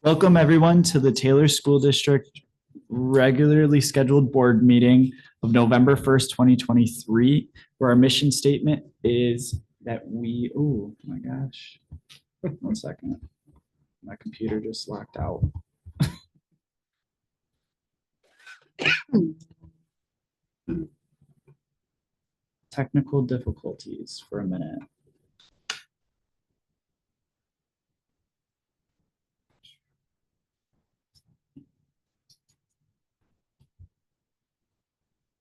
Welcome everyone to the Taylor School District regularly scheduled board meeting of November 1st, 2023, where our mission statement is that we, oh my gosh, 1 second. My computer just locked out. Technical difficulties for a minute.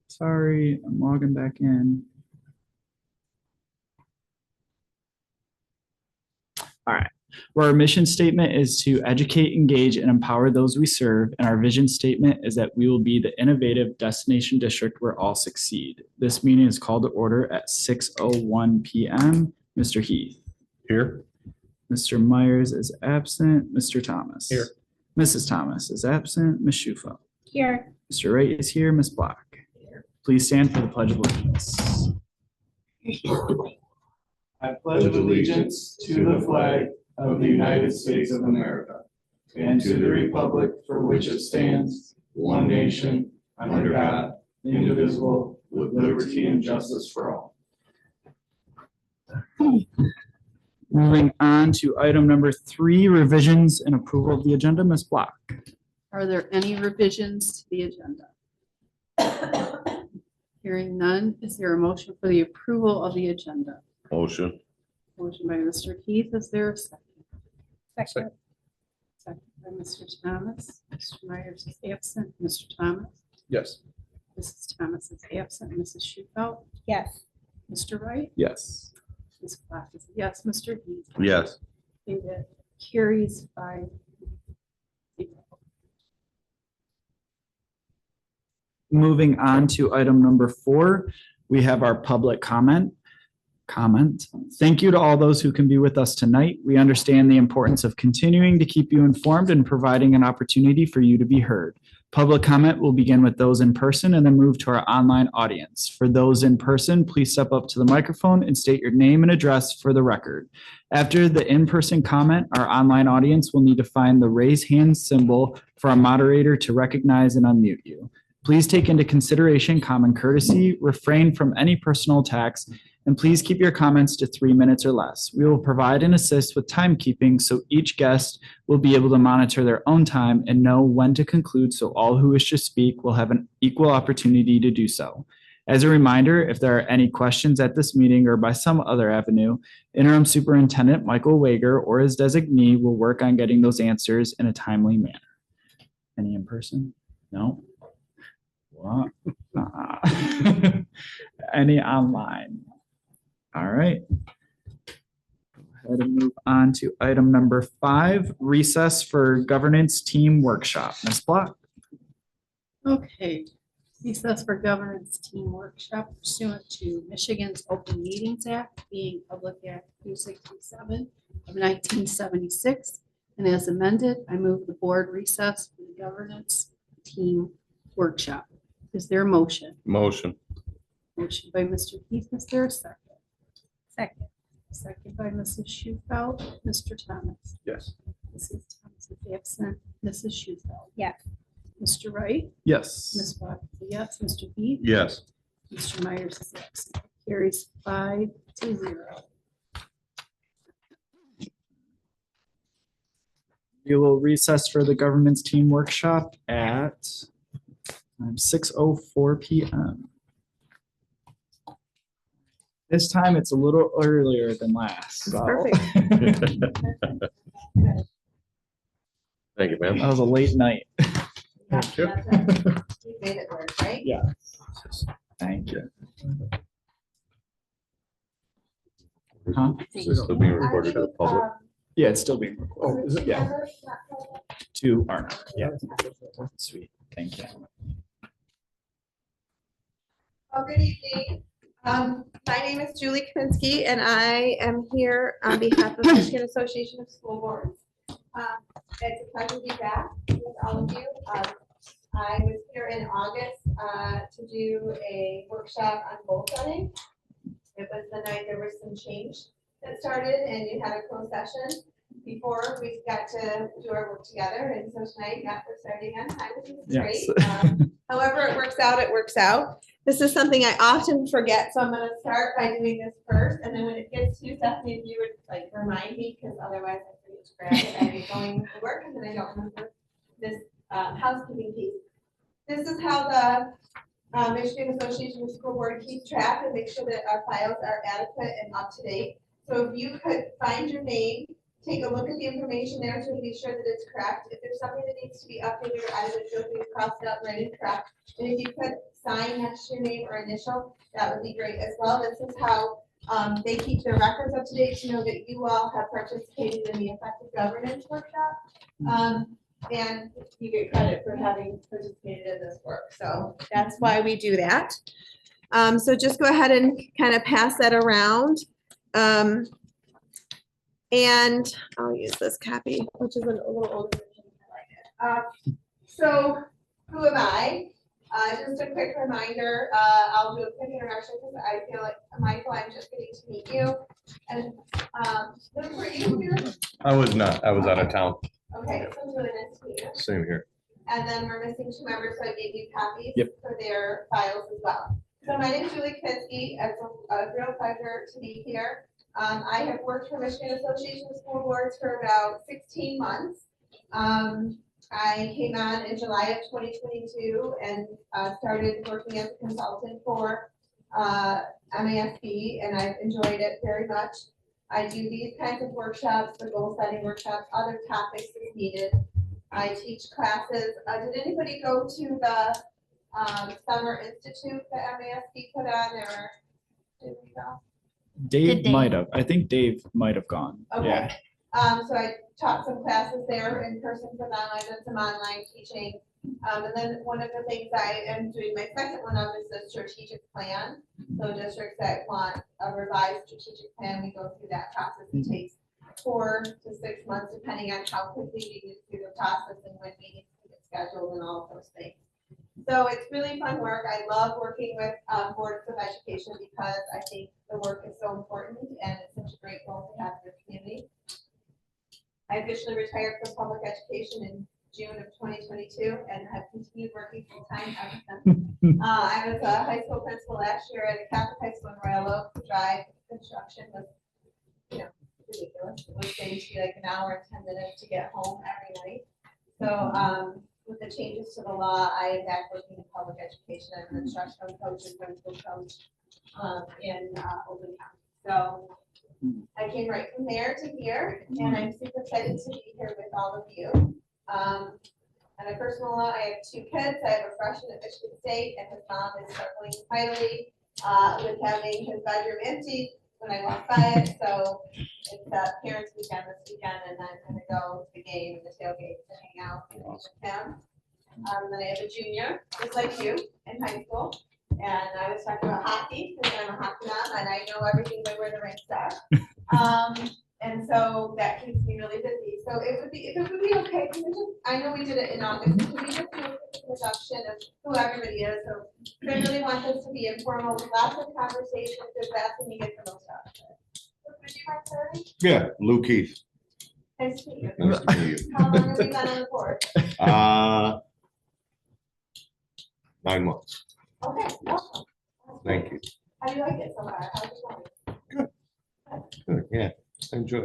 Sorry, I'm logging back in. All right. Where our mission statement is to educate, engage, and empower those we serve, and our vision statement is that we will be the innovative destination district where all succeed. This meeting is called to order at 6:01 p.m. Mr. Heath. Here. Mr. Myers is absent. Mr. Thomas. Here. Mrs. Thomas is absent. Ms. Schufel. Here. Mr. Wright is here. Ms. Block. Please stand for the Pledge of Allegiance. I pledge allegiance to the flag of the United States of America and to the republic for which it stands, one nation, under God, indivisible, with liberty and justice for all. Moving on to item number 3, revisions and approval of the agenda. Ms. Block. Are there any revisions to the agenda? Hearing none, is there a motion for the approval of the agenda? Motion. Motion by Mr. Heath, is there a second? Second. Second by Mr. Thomas. Mr. Myers is absent. Mr. Thomas. Yes. Mrs. Thomas is absent. Mrs. Schufel. Yes. Mr. Wright. Yes. Ms. Black is yes. Mr. Heath. Yes. Okay, that carries 5-0. Moving on to item number 4, we have our public comment. Thank you to all those who can be with us tonight. We understand the importance of continuing to keep you informed and providing an opportunity for you to be heard. Public comment will begin with those in person and then move to our online audience. For those in person, please step up to the microphone and state your name and address for the record. After the in-person comment, our online audience will need to find the raise hand symbol for our moderator to recognize and unmute you. Please take into consideration common courtesy, refrain from any personal attacks, and please keep your comments to 3 minutes or less. We will provide and assist with timekeeping so each guest will be able to monitor their own time and know when to conclude, so all who wish to speak will have an equal opportunity to do so. As a reminder, if there are any questions at this meeting or by some other avenue, Interim Superintendent Michael Wager or his designee will work on getting those answers in a timely manner. Any in person? No? What? Any online? All right. Go ahead and move on to item number 5, recess for governance team workshop. Ms. Block. Okay, recess for governance team workshop pursuant to Michigan's Open Meetings Act, being Public Act 267 of 1976. And as amended, I move the board recess for the governance team workshop. Is there a motion? Motion. Motion by Mr. Heath, is there a second? Second. Second by Mrs. Schufel. Mr. Thomas. Yes. Mrs. Thomas is absent. Mrs. Schufel. Yes. Mr. Wright. Yes. Ms. Block, yes. Mr. Heath. Yes. Mr. Myers is absent. Carries 5-0. We will recess for the governance team workshop at 6:04 p.m. This time it's a little earlier than last. That's so- perfect. Thank you, ma'am. That was a late night. Thank you. You made it work, right? Yeah. Thank you. Huh? Is this still being recorded to the public? Yeah, it's still being recorded. Yeah, to Arnold. Yeah. Sweet. Thank you. Good evening. My name is Julie Kaminsky, and I am here on behalf of the Michigan Association of School Boards. It's a pleasure to be back with all of you. I was here in August to do a workshop on goal setting. It was the night there was some change that started, and you had a closed session. before we got to do our work together, and so tonight, yeah, we're starting on time, which is Yes. great. However it works out, it works out. This is something I often forget, so I'm gonna start by doing this first, and then when it gets to you, Stephanie, if you would like remind me, because otherwise I forget to grab it, I'd be going to work, and then I don't remember this housekeeping piece. This is how the Michigan Association of School Board keeps track and make sure that our files are adequate and up to date. So if you could find your name, take a look at the information there to be sure that it's correct. If there's something that needs to be updated or edited, feel free to cross it out, write it correct. And if you could sign next to your name or initial, that would be great as well. This is how they keep their records up to date to know that you all have participated in the effective governance workshop. And you get credit for having participated in this work. So that's why we do that. So just go ahead and kind of pass that around. And I'll use this copy, which is a little older version. I like it. So who am I? Just a quick reminder, I'll do a quick introduction because I feel like, Michael, I'm just getting to meet you. And Luke, were you here? I was not. I was out of town. Okay, so it's really nice to meet you. Same here. And then we're missing 2 members, so I gave you copies Yep. for their files as well. So my name is Julie Kaminsky. It's a real pleasure to be here. I have worked for Michigan Association of School Boards for about 16 months. I came on in July of 2022 and started working as a consultant for MASB, and I've enjoyed it very much. I do these kinds of workshops, the goal setting workshops, other topics as needed. I teach classes. Did anybody go to the Summer Institute that MASB put on, or did we go? Dave Dave? might have. I think Dave might have gone. Okay. Yeah. So I taught some classes there in person for them. I've done some online teaching. And then one of the things I am doing, my second one of is the strategic plan. So districts that want a revised strategic plan, we go through that process. It takes 4 to 6 months, depending on how quickly we get through the process and when we need to get scheduled and all of those things. So it's really fun work. I love working with boards of education because I think the work is so important and it's such a great goal to have in your community. I officially retired from public education in June of 2022 and have continued working full time ever since. I was a high school principal last year at a Catholic high school in Royal Oak. The drive construction was, ridiculous. It was going to be like an hour and 10 minutes to get home every night. So with the changes to the law, I am back working in public education as an instructional coach and principal coach in Oakland County. So I came right from there to here, and I'm super excited to be here with all of you. On a personal note, I have 2 kids. I have a freshman at Michigan State, and his mom is struggling mightily with having his bedroom empty when I walk by it. So it's parents' weekend this weekend, and I'm gonna go to the game and the tailgate to hang out and meet with him. Then I have a junior, just like you, in high school. And I was talking about hockey, because I'm a hockey mom, and I know everything by where the rinks are. And so that keeps me really busy. So it would be, if it would be okay, can we just, I know we did it in August, can we just do a quick introduction of who everybody is? So I really want this to be informal, with lots of conversations, because that's when you get the most out of it. So would you mind starting? Yeah, Lou Keith. Nice to meet you. Nice to meet you. How long have we been on the board? 9 months. Okay, awesome. Thank you. How do you like it so far? How's it going? Good, yeah, I enjoy it.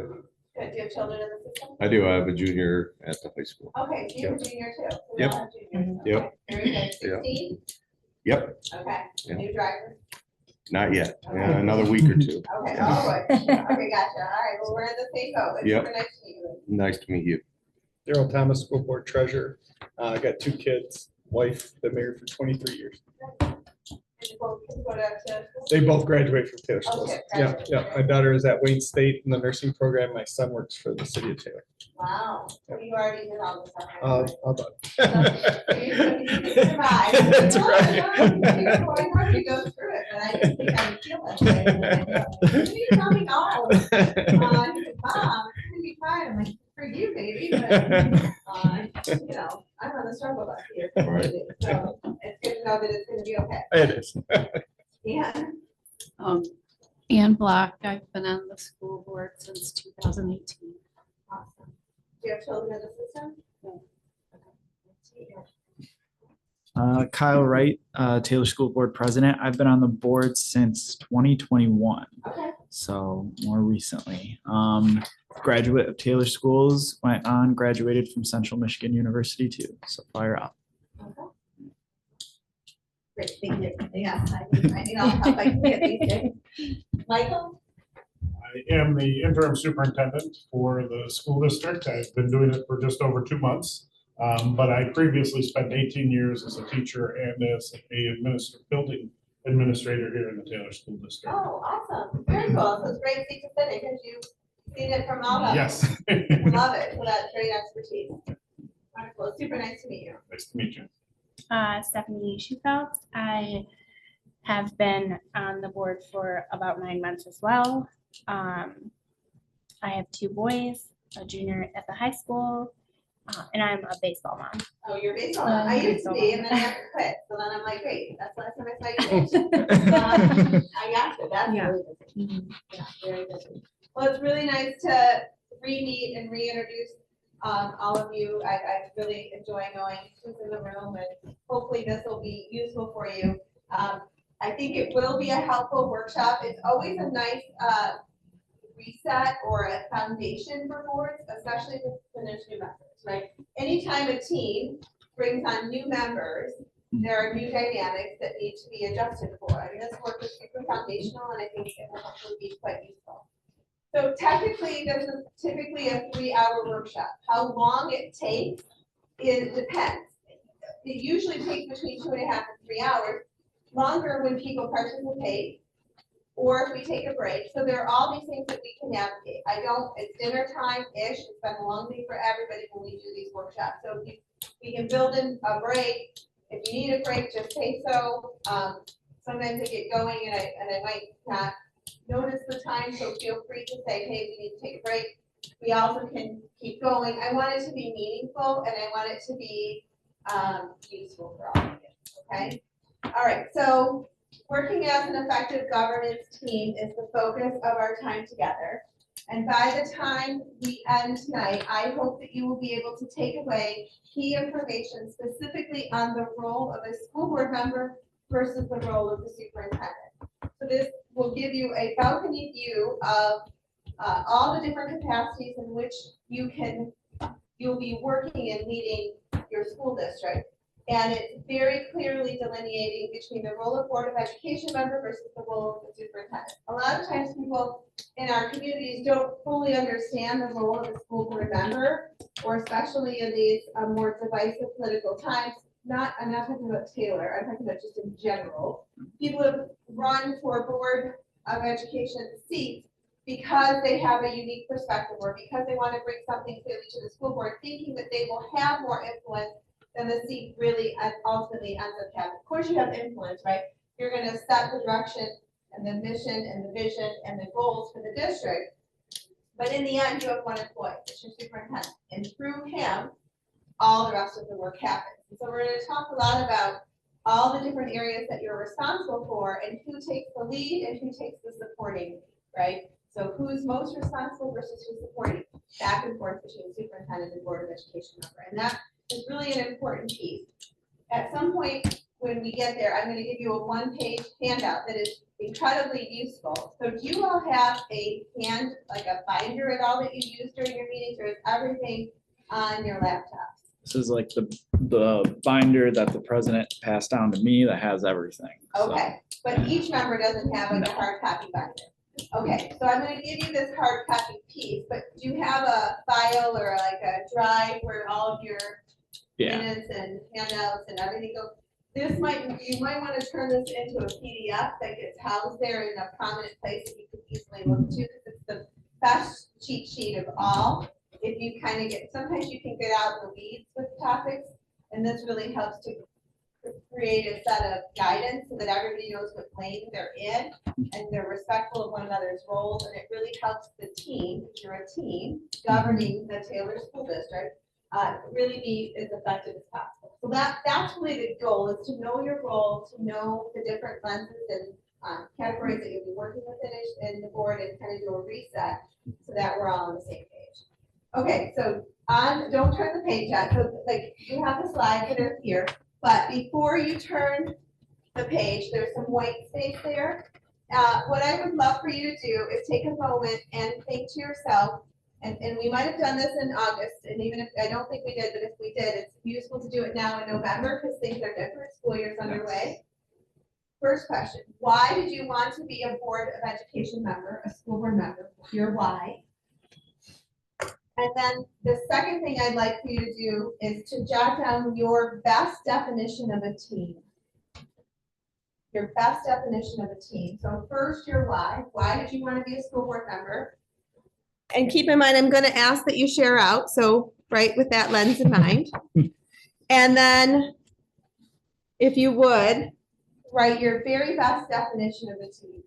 Good, do you have children in the system? I do. I have a junior at the high school. Okay, so you're a junior too. So we Yep. all have juniors. Yep. Okay, very good. Yeah. 16? Yep, Okay, Yeah. new driver? not yet. Another week or 2. Okay, oh, boy. Okay, gotcha. All right, well, we're in the same boat. It's Yep. super nice to meet you. Nice to meet you. Daryl Thomas, School Board Treasurer. I got 2 kids, wife, been married for 23 years. And you both can go to. They both graduated from Taylor Schools. Okay, Yeah, graduated. yeah. My daughter is at Wayne State in the nursing program. My son works for the city of Taylor. Wow, so you already did all this stuff. How about- That's right. You go through it, but I didn't think I would feel that way. You tell me no. He said, Mom, it's gonna be fine. I'm like, for you, baby, but, you know, I'm on the struggle bus here. Right. So it's good to know that it's gonna be okay. It is. Yeah. Ann Block, I've been on the school board since 2018. Awesome. children in the system? Kyle Wright, Taylor School Board President. I've been on the board since 2021, Okay. so more recently. Graduate of Taylor Schools, went on, graduated from Central Michigan University too, so fire up. Okay. Great, thank you. Yeah, I need all the help I can get these days. Michael? I am the interim superintendent for the school district. I've been doing it for just over 2 months. But I previously spent 18 years as a teacher and as a building administrator here in the Taylor School District. Oh, awesome. Very cool. So it's great seat to sit in because you've seen it from all levels. Yes. Love it. So that's great expertise. Wonderful. Super nice to meet you. Nice to meet you. Stephanie Schufelt. I have been on the board for about 9 months as well. I have 2 boys, a junior at the high school, and I'm a baseball mom. Oh, you're baseball. I used to be, and then I had to quit. So then I'm like, great, that's the last time I saw you. I got it. That's Yeah. really busy. Yeah, very busy. Well, it's really nice to re-meet and reintroduce all of you. I really enjoy knowing who's in the room, and hopefully this will be useful for you. I think it will be a helpful workshop. It's always a nice reset or a foundation for boards, especially when there's new members, right? Anytime a team brings on new members, there are new dynamics that need to be adjusted for. I mean, this work is super foundational, and I think it will hopefully be quite useful. So technically, this is typically a 3-hour workshop. How long it takes, it depends. It usually takes between 2.5 and 3 hours, longer when people participate, or if we take a break. So there are all these things that we can navigate. It's dinner time-ish. It's been a long day for everybody when we do these workshops. So we can build in a break. If you need a break, just say so. Sometimes I get going and I might not notice the time, so feel free to say, hey, we need to take a break. We also can keep going. I want it to be meaningful, and I want it to be useful for all of you, okay? All right, so working as an effective governance team is the focus of our time together. And by the time we end tonight, I hope that you will be able to take away key information specifically on the role of a school board member versus the role of the superintendent. So this will give you a balcony view of all the different capacities in which you'll be working and leading your school district. And it's very clearly delineating between the role of Board of Education member versus the role of the superintendent. A lot of times people in our communities don't fully understand the role of a school board member, or especially in these more divisive political times. I'm not talking about Taylor, I'm talking about just in general. People have run for Board of Education seats because they have a unique perspective, or because they want to bring something clearly to the school board, thinking that they will have more influence than the seat really ultimately ends up having. Of course, you have influence, right? You're going to set the direction and the mission and the vision and the goals for the district. But in the end, you have one employee, it's your superintendent. And through him, all the rest of the work happens. And so we're going to talk a lot about all the different areas that you're responsible for and who takes the lead and who takes the supporting, right? So who's most responsible versus who's supporting, back and forth between superintendent and Board of Education member. And that is really an important piece. At some point when we get there, I'm going to give you a 1-page handout that is incredibly useful. So do you all have a binder at all that you use during your meetings, or is everything on your laptops? This is like the binder that the president passed down to me that has everything. so. Okay, but each member doesn't have like a hard copy binder. Okay, so I'm going to give you this hard copy piece, but do you have a file or like a drive where all of your Yeah, minutes and handouts and everything go? You might want to turn this into a PDF that gets housed there in a prominent place that you can easily look to, because it's the best cheat sheet of all. If you kind of sometimes you can get out in the weeds with topics, and this really helps to create a set of guidance so that everybody knows what lane they're in and they're respectful of one another's roles, and it really helps the team, if you're a team governing the Taylor School District, really be as effective as possible. So that's really the goal, is to know your role, to know the different lenses and categories that you'll be working within in the board, and kind of do a reset so that we're all on the same page. Okay, so don't turn the page yet, so like, you have the slides that are here, but before you turn the page, there's some white space there. What I would love for you to do is take a moment and think to yourself, and we might have done this in August, and even if, I don't think we did, but if we did, it's useful to do it now in November, because things are different, school year's underway. First question, why did you want to be a Board of Education member, a school board member? Your why? And then the second thing I'd like for you to do is to jot down your best definition of a team. Your best definition of a team. So first, your why. Why did you want to be a school board member? And keep in mind, I'm going to ask that you share out. So right with that lens in mind. And then if you would, write your very best definition of a team.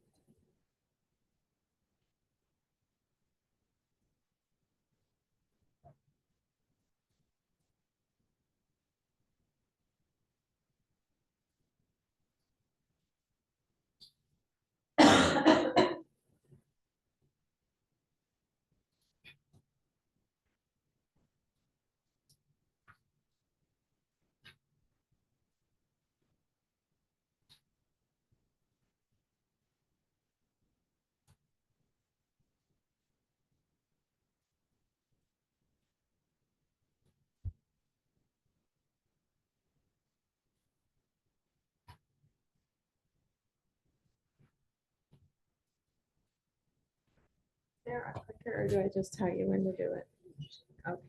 There, quicker, or do I just tell you when to do it? Okay.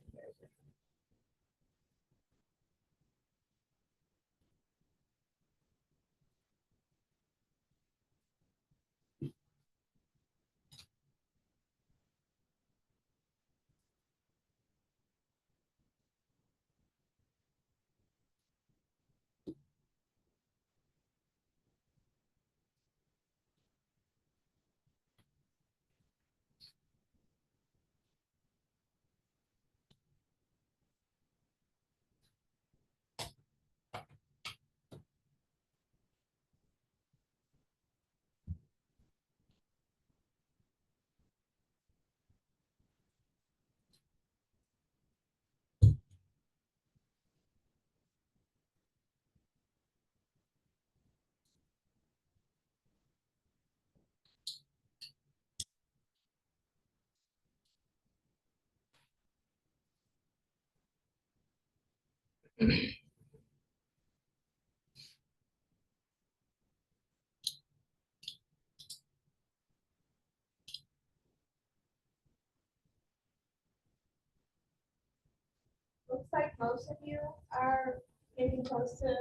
Looks like most of you are getting close to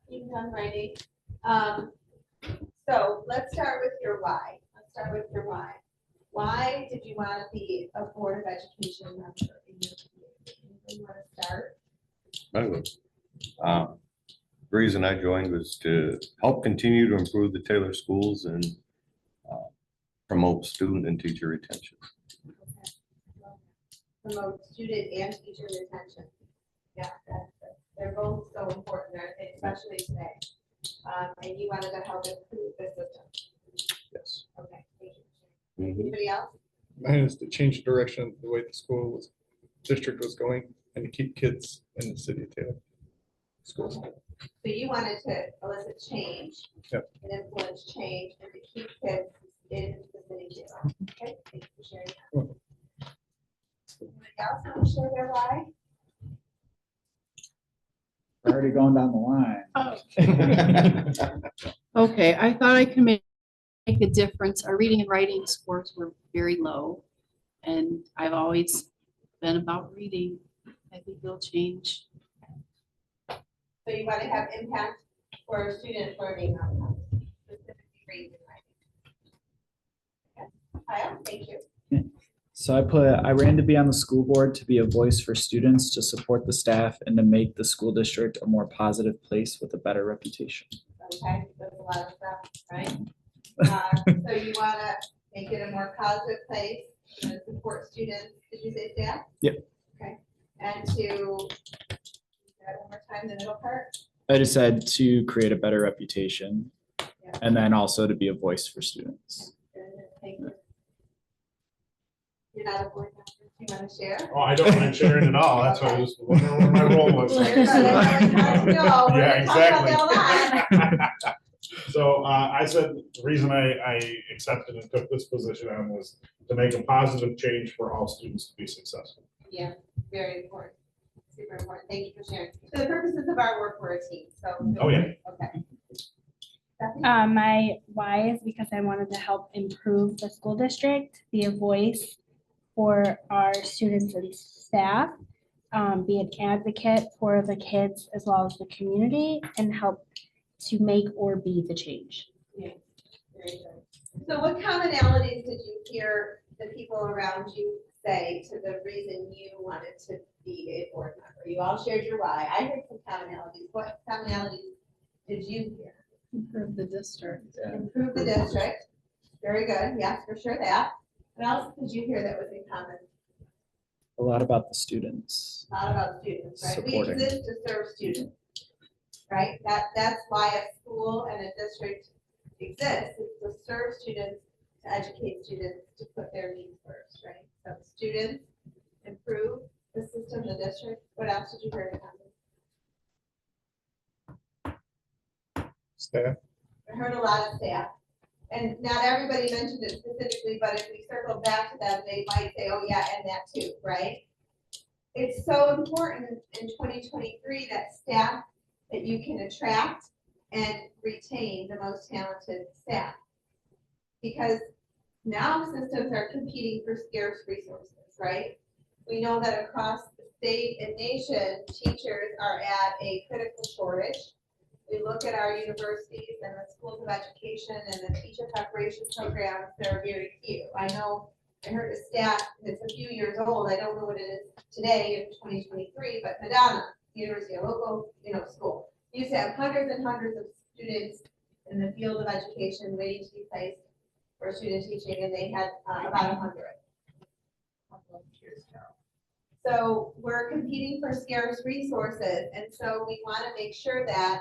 being done writing. So let's start with your why. Let's start with your why. Why did you want to be a Board of Education member in your community? Anybody want to start? I would. The reason I joined was to help continue to improve the Taylor schools and promote student and teacher retention. Promote student and teacher retention. Yeah, they're both so important, especially today. And you wanted to help improve the system. Yes. Okay. Thank you. Mhm. Anybody else? Mine is to change the direction of the way the school was, district was going, and to keep kids in the city of Taylor schools. So you wanted to elicit change. Yep. And influence change and to keep kids in the city jail. Okay, thank you for sharing that. Anybody else want to share their why? We're already going down the line. Okay, I thought I could make a difference. Our reading and writing scores were very low. And I've always been about reading. I think it'll change. So you want to have impact for student learning outcomes, specifically reading and writing. Okay. Kyle, thank you. So I ran to be on the school board to be a voice for students, to support the staff, and to make the school district a more positive place with a better reputation. Okay, that's a lot of stuff, right? So you want to make it a more positive place, to support students, did you say staff? Yep. Okay, and to, that one more time, the middle part? I just said to create a better reputation, Yeah. and then also to be a voice for students. Good, thank you. You're not a board member? you want to share? Oh, I don't mind sharing at all. That's why I was wondering what my role was. It's really hard to know. We're Yeah, gonna talk about that a lot. So I said the reason I accepted and took this position on was to make a positive change for all students to be successful. Yeah, very important. Super important. Thank you for sharing. For the purposes of our work, we're a team, so. Oh, yeah. Okay. Stephanie? My why is because I wanted to help improve the school district, be a voice for our students and staff, be an advocate for the kids as well as the community, and help to make or be the change. Yeah, very good. So what commonalities did you hear the people around you say to the reason you wanted to be a board member? You all shared your why. I heard some commonalities. What commonalities did you hear? Improve the district. Improve the district. Very good. Yes, for sure that. What else did you hear that was in common? A lot about the students. A lot about students, right? We Supporting. exist to serve students, right? That's why a school and a district exists, is to serve students, to educate students, to put their needs first, right? So students improve the system, the district. What else did you hear in common? Staff. I heard a lot of staff. And not everybody mentioned it specifically, but if we circle back to them, they might say, oh yeah, and that too, right? It's so important in 2023 that staff, that you can attract and retain the most talented staff. Because now systems are competing for scarce resources, right? We know that across the state and nation, teachers are at a critical shortage. We look at our universities and the schools of education and the teacher preparation programs, there are very few. I know, I heard a stat that's a few years old, I don't know what it is today in 2023, but Madonna, University, a local, school, used to have hundreds and hundreds of students in the field of education waiting to be placed for student teaching, and they had about 100. So we're competing for scarce resources, and so we want to make sure that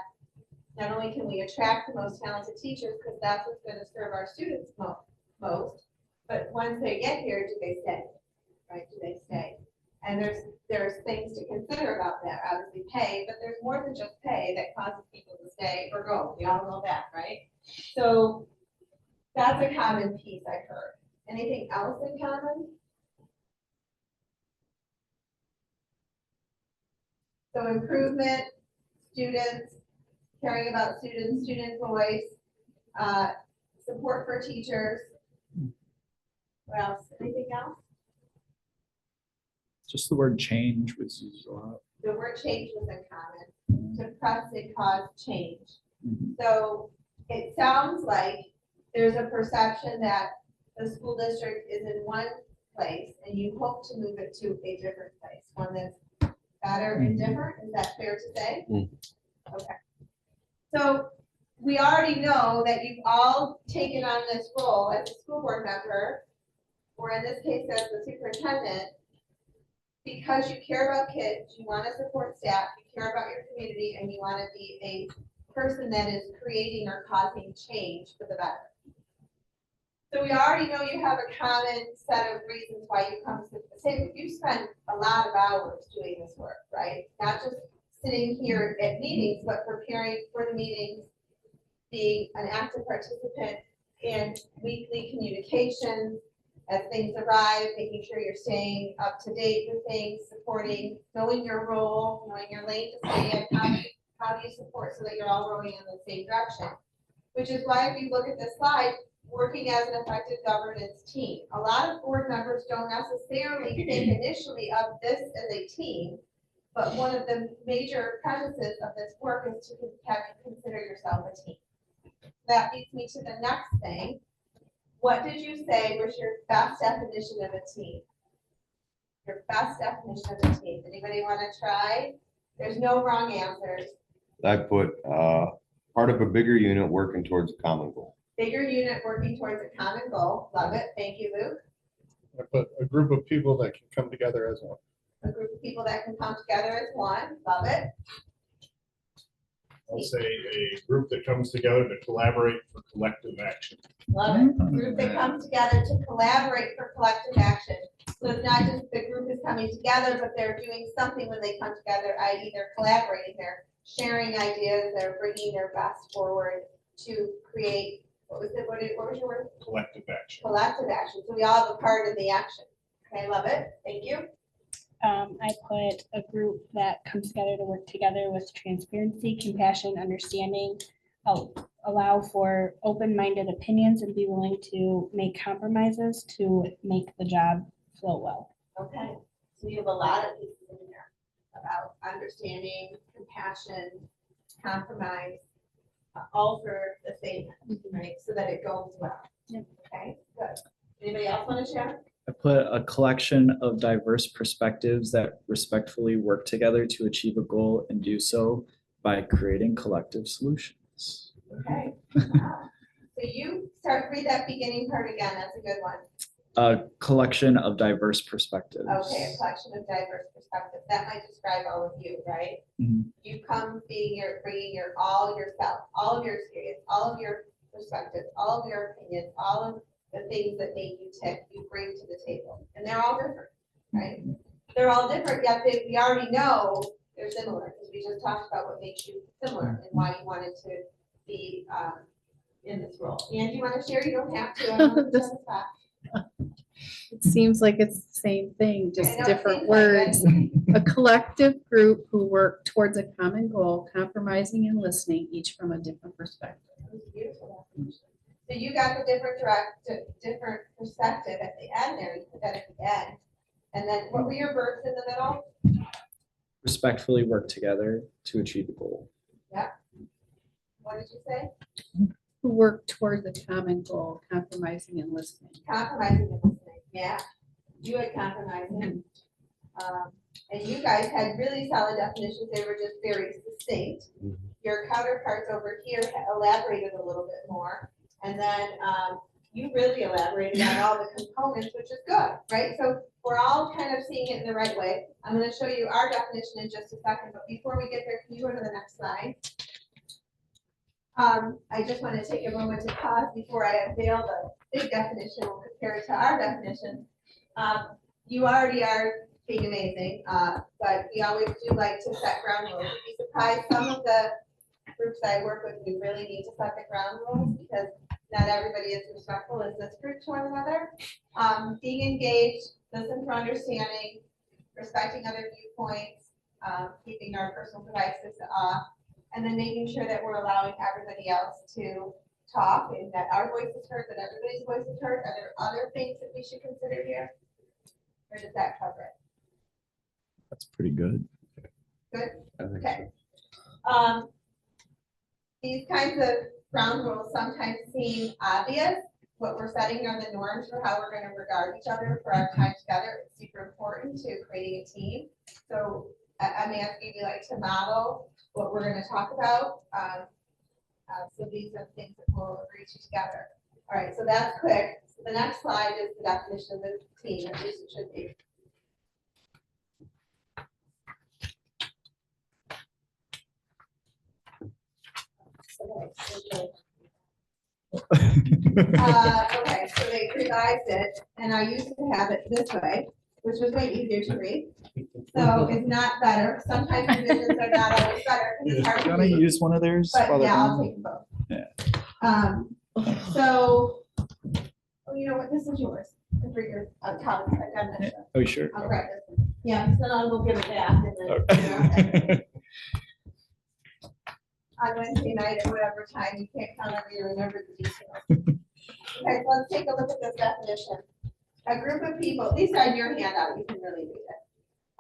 not only can we attract the most talented teachers, because that's what's going to serve our students most, but once they get here, do they stay? Right? Do they stay? And there's things to consider about that. Obviously, pay, but there's more than just pay that causes people to stay or go. We all know that, right? So that's a common piece I heard. Anything else in common? So improvement, students, caring about students, student voice, support for teachers. What else? Anything else? Just the word change was used a lot. The word change was in common. To press and cause change. Mhm. So it sounds like there's a perception that the school district is in one place and you hope to move it to a different place, one that's better and different. Is that fair to say? Okay. So we already know that you've all taken on this role as a school board member, or in this case as the superintendent, because you care about kids, you want to support staff, you care about your community, and you want to be a person that is creating or causing change for the better. So we already know you have a common set of reasons why you come to the table. You spend a lot of hours doing this work, right? Not just sitting here at meetings, but preparing for the meetings, being an active participant in weekly communications as things arrive, making sure you're staying up to date with things, supporting, knowing your role, knowing your lane to stay in, how do you support so that you're all rowing in the same direction? Which is why if you look at this slide, working as an effective governance team. A lot of board members don't necessarily think initially of this as a team, but one of the major premises of this work is to have you consider yourself a team. That leads me to the next thing. What did you say was your best definition of a team? Your best definition of a team. Anybody want to try? There's no wrong answers. I put part of a bigger unit working towards a common goal. Bigger unit working towards a common goal. Love it. Thank you, Luke. I put a group of people that can come together as one. A group of people that can come together as one. Love it. I'll say a group that comes together to collaborate for collective action. Love it. A group that comes together to collaborate for collective action. So it's not just the group is coming together, but they're doing something when they come together, i.e. they're collaborating, they're sharing ideas, they're bringing their best forward to create, what was your word? Collective action. Collective action. So we all have a part in the action. Okay, love it. Thank you. I put a group that comes together to work together with transparency, compassion, understanding, allow for open-minded opinions and be willing to make compromises to make the job flow well. Okay, so you have a lot of pieces in there about understanding, compassion, compromise, all for the same, right? So that it goes well. Okay, good. Anybody else want to share? I put a collection of diverse perspectives that respectfully work together to achieve a goal and do so by creating collective solutions. Okay. So you read that beginning part again. That's a good one. A collection of diverse perspectives. Okay, a collection of diverse perspectives. That might describe all of you, right? Mhm. You come bringing your all yourself, all of your experience, all of your perspectives, all of your opinions, all of the things that make you tick, you bring to the table. And they're all different, right? They're all different, yet we already know they're similar, because we just talked about what makes you similar and why you wanted to be in this role. And you want to share? You don't have to. I don't This- It seems like it's the same thing, I just know, it different seems like words. it. A collective group who work towards a common goal, compromising and listening, each from a different perspective. Beautiful definition. So you got the different perspective at the end there, you put that at the end. And then what were your verbs in the middle? Respectfully work together to achieve a goal. What did you say? Who work towards a common goal, compromising and listening. Compromising and listening, yeah. You had compromising. And you guys had really solid definitions, they were just very succinct. Your counterparts over here elaborated a little bit more. And then you really elaborated on all the components, which is good, right? So we're all kind of seeing it in the right way. I'm gonna show you our definition in just a second, but before we get there, can you go to the next slide? I just want to take a moment to pause before I unveil the big definition, we'll compare it to our definition. You already are being amazing, but we always do like to set ground rules. You'd be surprised, some of the groups I work with, we really need to set the ground rules because not everybody is respectful as this group to one another. Being engaged, listen for understanding, respecting other viewpoints, keeping our personal devices off, and then making sure that we're allowing everybody else to talk and that our voice is heard, that everybody's voice is heard. Are there other things that we should consider here? Or does that cover it? That's pretty good. Good? I think Okay. so. These kinds of ground rules sometimes seem obvious. What we're setting are the norms for how we're going to regard each other for our time together. It's super important to creating a team. So I'm asking you like to model what we're going to talk about. So these are things that we'll agree to together. All right, so that's quick. So the next slide is the definition of the team, at least it should be. Okay, so they revised it, and I used to have it this way, which was way easier to read. So it's not better. Sometimes revisions are not always better, because it's hard to Can I read. use one of theirs? But while they're yeah, I'll gone? take both. Yeah. So, oh, you know what, this is yours. For your college, I've done this. Oh, sure. I'll grab this one. Yeah, so then I'll go give it back and then, you know, Okay. on Wednesday night at whatever time, you can't count on me to remember the details. Okay, so let's take a look at this definition. A group of people, these are in your handout, you can really read it.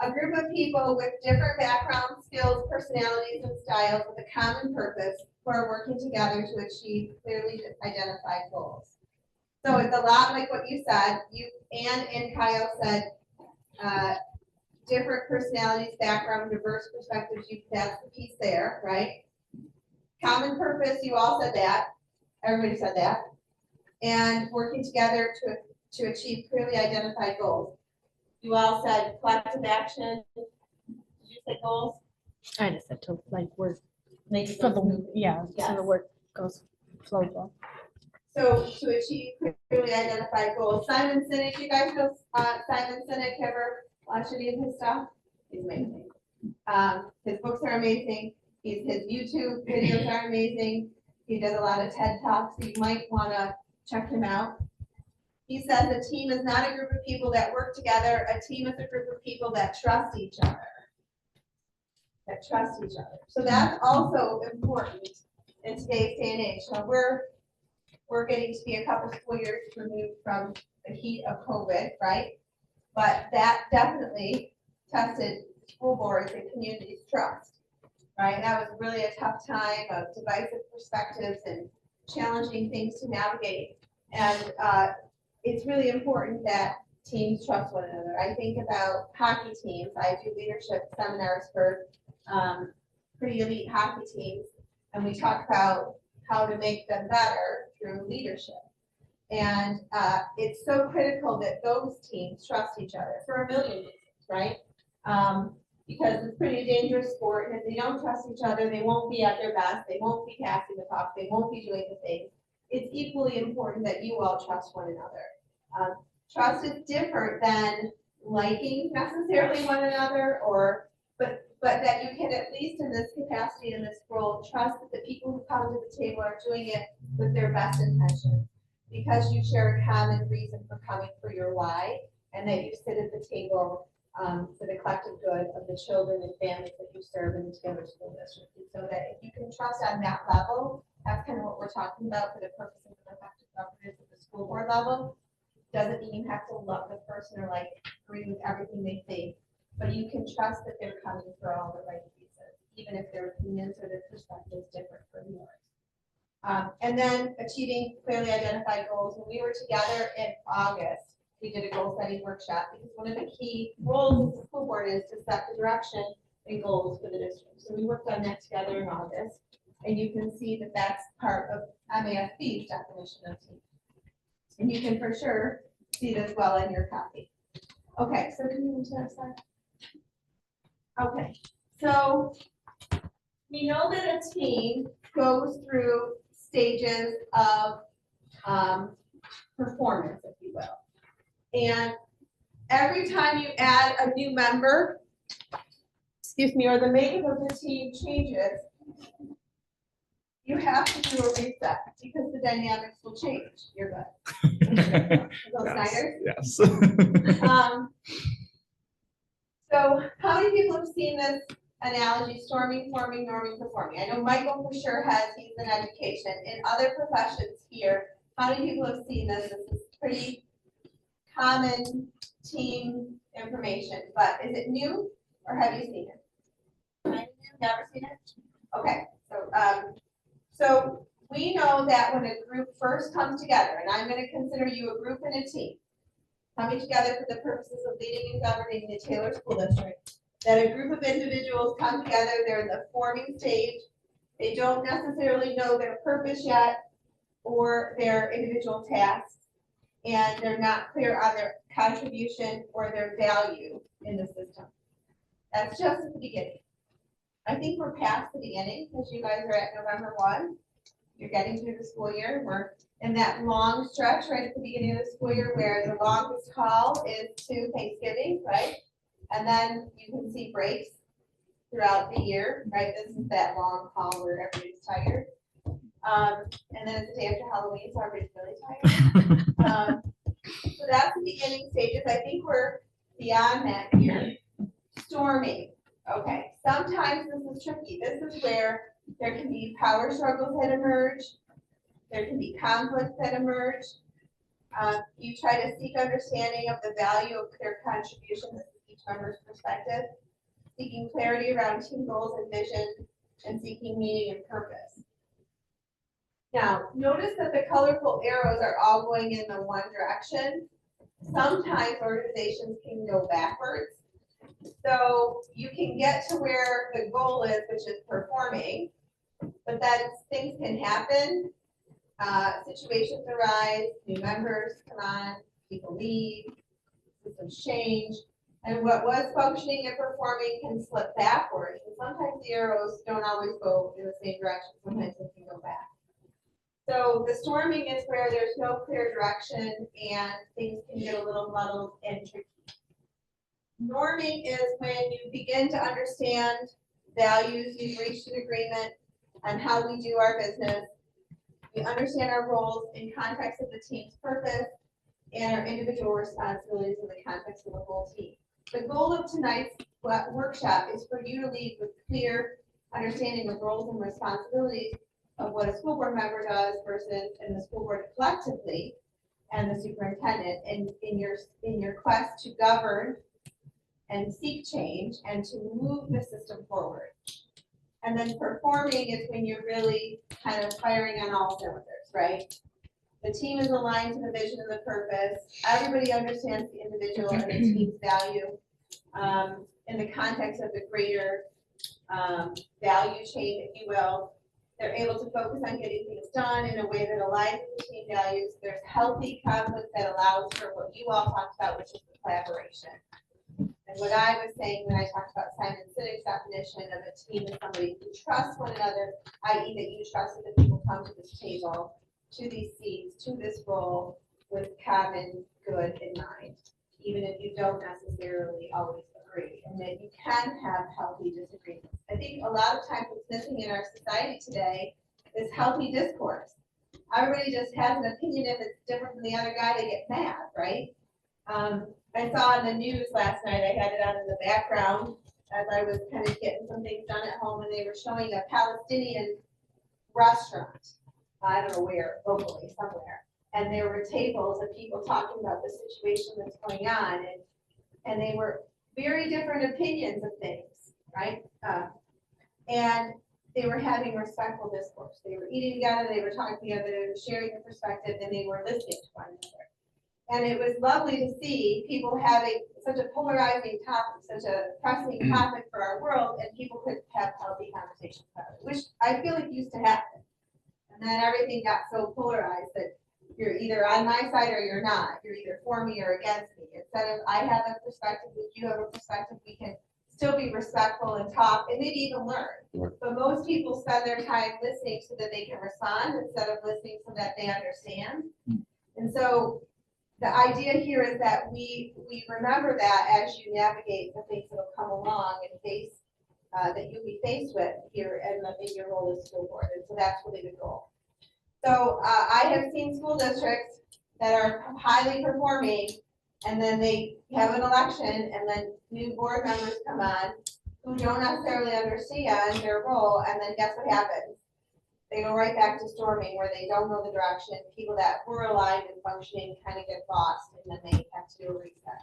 A group of people with different backgrounds, skills, personalities, and styles with a common purpose who are working together to achieve clearly identified goals. So it's a lot like what you said, and Kyle said, different personalities, background, diverse perspectives, that's the piece there, right? Common purpose, you all said that, everybody said that. And working together to achieve clearly identified goals. You all said collective action. Did you say goals? I just said to like work Make For those the, movements. yeah, so Yes. the work flows well. So to achieve clearly identified goals, Simon Sinek, you guys know Simon Sinek, ever watched any of his stuff? He's amazing. His books are amazing. His YouTube videos are amazing. He does a lot of TED Talks. You might want to check him out. He says a team is not a group of people that work together. A team is a group of people that trust each other. That trust each other. So that's also important in today's day and age. So we're getting to be a couple school years removed from the heat of COVID, right? But that definitely tested school boards and communities' trust, right? That was really a tough time of divisive perspectives and challenging things to navigate. And it's really important that teams trust one another. I think about hockey teams. I do leadership seminars for pretty elite hockey teams, and we talk about how to make them better through leadership. And it's so critical that those teams trust each other for a million reasons, right? Because it's pretty dangerous sport, and if they don't trust each other, they won't be at their best, they won't be passing the puck, they won't be doing the things. It's equally important that you all trust one another. Trust is different than liking necessarily one another, but that you can, at least in this capacity, in this role, trust that the people who come to the table are doing it with their best intentions, because you share a common reason for coming for your why, and that you sit at the table for the collective good of the children and families that you serve in the Taylor School District. And so that if you can trust on that level, that's kind of what we're talking about for the purposes of effective governance at the school board level. Doesn't mean you have to love the person or like agree with everything they say, but you can trust that they're coming for all the right reasons, even if their opinions or their perspectives differ from yours. And then achieving clearly identified goals. When we were together in August, we did a goal setting workshop, because one of the key roles of the school board is to set the direction and goals for the district. So we worked on that together in August, and you can see that that's part of MASB's definition of team. And you can for sure see this well in your copy. Okay, so can you move to the next slide? Okay, so we know that a team goes through stages of performance, if you will. And every time you add a new member, or the makeup of the team changes, you have to do a reset, because the dynamics will change. You're good. Those Snyder? Yes. So how many people have seen this analogy, storming, forming, norming, performing? I know Michael for sure has, he's in education. In other professions here, how many people have seen this? This is pretty common team information, but is it new or have you seen it? Never seen it? Okay, so we know that when a group first comes together, and I'm going to consider you a group and a team, coming together for the purposes of leading and governing the Taylor School District, that a group of individuals come together, they're in the forming stage, they don't necessarily know their purpose yet or their individual tasks, and they're not clear on their contribution or their value in the system. That's just at the beginning. I think we're past the beginning, because you guys are at November 1. You're getting through the school year. We're in that long stretch right at the beginning of the school year where the longest haul is to Thanksgiving, right? And then you can see breaks throughout the year, right? This is that long haul where everybody's tired. And then it's the day after Halloween, so everybody's really tired. So that's the beginning stages. I think we're beyond that here. Storming. Okay, sometimes this is tricky. This is where there can be power struggles that emerge. There can be conflicts that emerge. You try to seek understanding of the value of their contribution. This is each member's perspective. Seeking clarity around team goals and vision, and seeking meaning and purpose. Now, notice that the colorful arrows are all going in the one direction. Sometimes organizations can go backwards. So you can get to where the goal is, which is performing, but then things can happen. Situations arise, new members come on, people leave, systems change, And what was functioning and performing can slip backwards, and sometimes the arrows don't always go in the same direction, sometimes they can go back. So the storming is where there's no clear direction and things can get a little muddled and tricky. Norming is when you begin to understand values, you've reached an agreement on how we do our business. We understand our roles in context of the team's purpose and our individual responsibilities in the context of the whole team. The goal of tonight's workshop is for you to leave with clear understanding of roles and responsibilities of what a school board member does versus in the school board collectively and the superintendent in your quest to govern and seek change and to move the system forward. And then performing is when you're really kind of firing on all cylinders, right? The team is aligned to the vision and the purpose. Everybody understands the individual and the team's value in the context of the greater value chain, if you will. They're able to focus on getting things done in a way that aligns with the team values. There's healthy conflict that allows for what you all talked about, which is the collaboration. And what I was saying when I talked about Simon Sinek's definition of a team is somebody who trusts one another, i.e. that you trust that the people come to this table, to these seats, to this role with common good in mind, even if you don't necessarily always agree, and that you can have healthy disagreements. I think a lot of times what's missing in our society today is healthy discourse. Everybody just has an opinion. If it's different from the other guy, they get mad, right? I saw in the news last night, I had it on in the background as I was kind of getting some things done at home, and they were showing a Palestinian restaurant. I don't know where, locally, somewhere. And there were tables of people talking about the situation that's going on, and they were very different opinions of things, right? And they were having respectful discourse. They were eating together, they were talking together, they were sharing their perspective, and they were listening to one another. And it was lovely to see people having such a polarizing topic, such a pressing topic for our world, and people could have healthy conversations about it, which I feel like used to happen. And then everything got so polarized that you're either on my side or you're not. You're either for me or against me. Instead of I have a perspective, if you have a perspective, we can still be respectful and talk and maybe even learn. Right. But most people spend their time listening so that they can respond instead of listening so that they understand. And so the idea here is that we remember that as you navigate the things that will come along and face that you'll be faced with here in your role as school board. And so that's really the goal. So I have seen school districts that are highly performing, and then they have an election, and then new board members come on who don't necessarily understand their role, and then guess what happens? They go right back to storming where they don't know the direction. People that were aligned and functioning kind of get lost, and then they have to do a reset.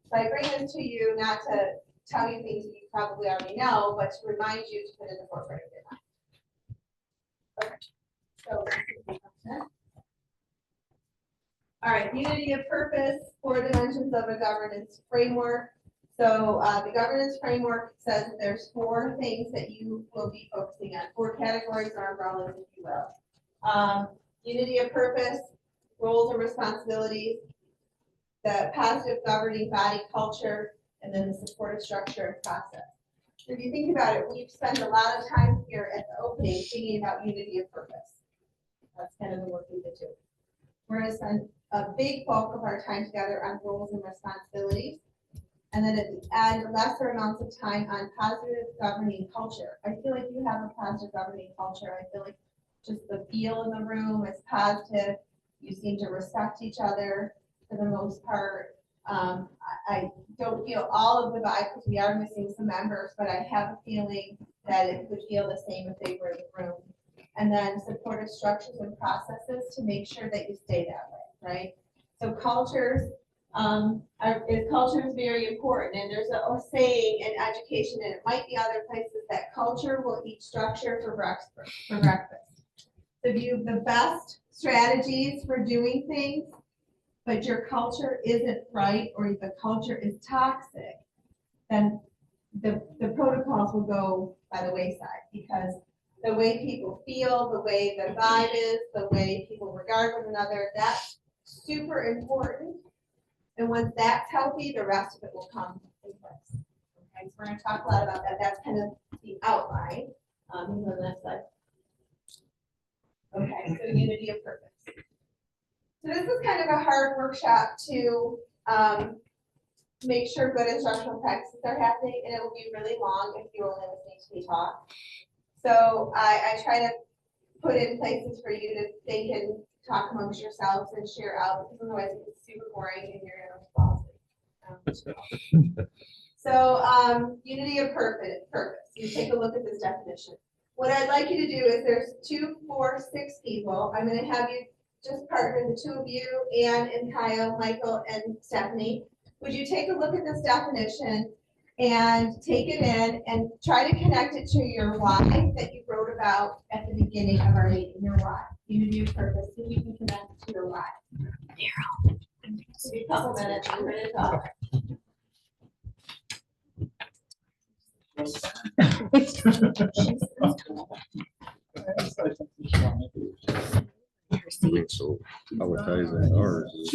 So I bring this to you not to tell you things that you probably already know, but to remind you to put in the forefront of your mind. Okay. So, all right, unity of purpose, 4 dimensions of a governance framework. So the governance framework says that there's 4 things that you will be focusing on, 4 categories or umbrellas, if you will. Unity of purpose, roles and responsibilities, the positive governing body culture, and then the supportive structure and process. So if you think about it, we've spent a lot of time here at the opening thinking about unity of purpose. That's kind of the work we've been doing. We're going to spend a big bulk of our time together on roles and responsibilities. And then at the end, lesser amounts of time on positive governing culture. I feel like you have a positive governing culture. I feel like just the feel in the room is positive. You seem to respect each other for the most part. I don't feel all of the vibe because we are missing some members, but I have a feeling that it would feel the same if they were in the room. And then supportive structures and processes to make sure that you stay that way, right? So culture is very important, and there's a saying in education, and it might be other places, that culture will eat structure for breakfast. So if you have the best strategies for doing things, but your culture isn't right, or the culture is toxic, then the protocols will go by the wayside, because the way people feel, the way the vibe is, the way people regard one another, that's super important. And once that's healthy, the rest of it will come interests. Okay, so we're gonna talk a lot about that. That's kind of the outline. On the left side. Okay, so unity of purpose. So this is kind of a hard workshop to make sure good instructional practices are happening, and it will be really long if you're only listening to me talk. So I try to put in places for you to think and talk amongst yourselves and share out, because otherwise it gets super boring and you're gonna fall asleep. So unity of purpose. You take a look at this definition. What I'd like you to do is there's 2, 4, 6 people. I'm gonna have you just partner, the 2 of you, Ann and Kyle, Michael and Stephanie. Would you take a look at this definition and take it in and try to connect it to your why that you wrote about at the beginning of our meeting, your why, unity of purpose, if you can connect it to your why. Give me a couple minutes, I'm ready to talk. So how it ties in ours is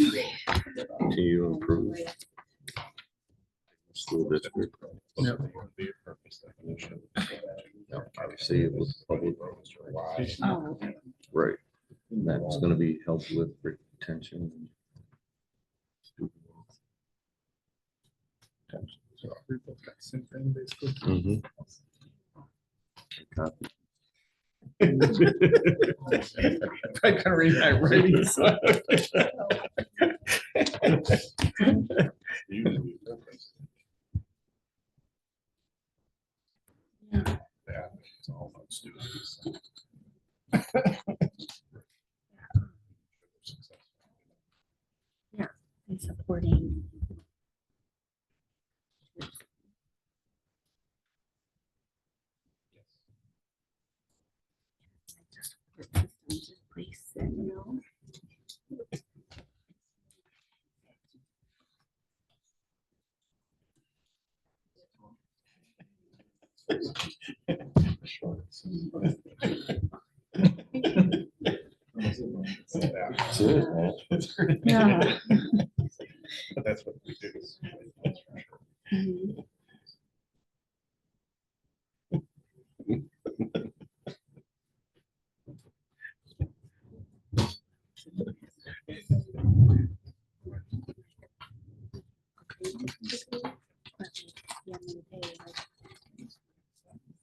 continue to improve school district. Obviously, it was public. Oh, okay. Right. And that's gonna be helped with retention. Mhm. Copy. I can read my writing. So. And supporting. Systems in place, you know. That's it, man. Yeah. But that's what we do. Mhm.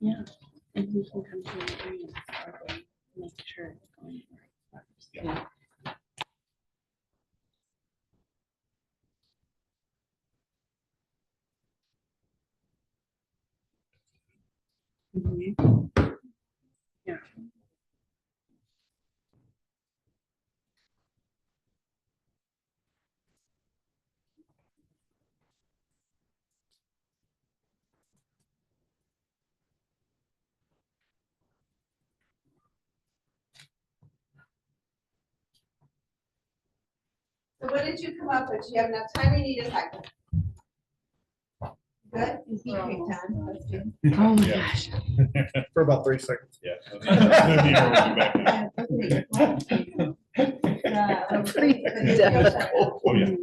Yeah, and we can come to an agreement, or make sure it's going right. Yeah. Mhm. Yeah. So what did you come up with? Do you have enough time or you need a second? Good? You keep your time. Let's do. Oh my Yeah. gosh. For about 30 seconds. Yeah. Oh, yeah.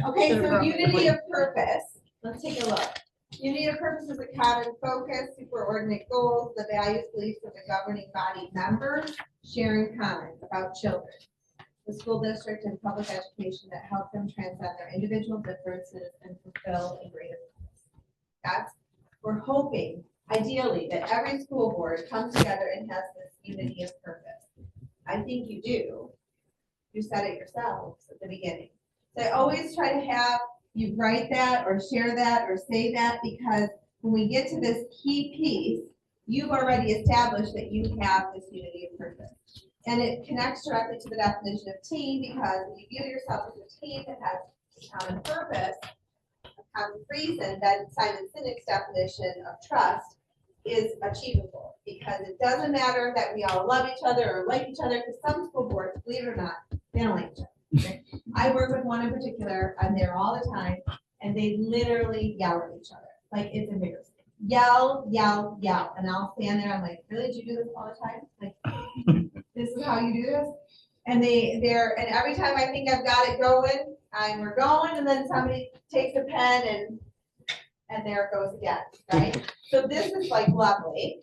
Okay, so unity of purpose, let's take a look. Unity of purpose is a common focus, superordinate goals, the values, beliefs of the governing body members, sharing comments about children, the school district and public education that help them transcend their individual differences and fulfill a greater purpose. That's, we're hoping, ideally, that every school board comes together and has this unity of purpose. I think you do. You said it yourselves at the beginning. So I always try to have you write that or share that or say that, because when we get to this key piece, you've already established that you have this unity of purpose. And it connects directly to the definition of team, because if you view yourself as a team that has a common purpose, a common reason, then Simon Sinek's definition of trust is achievable, because it doesn't matter that we all love each other or like each other, because some school boards, believe it or not, they don't like each other. Okay? I work with one in particular, I'm there all the time, and they literally yell at each other, like it's embarrassing. Yell, yell, yell, and I'll stand there, I'm like, really, do you do this all the time? Like, this is how you do this? And and every time I think I've got it going, we're going, and then somebody takes a pen and and there it goes again, right? So this is like lovely,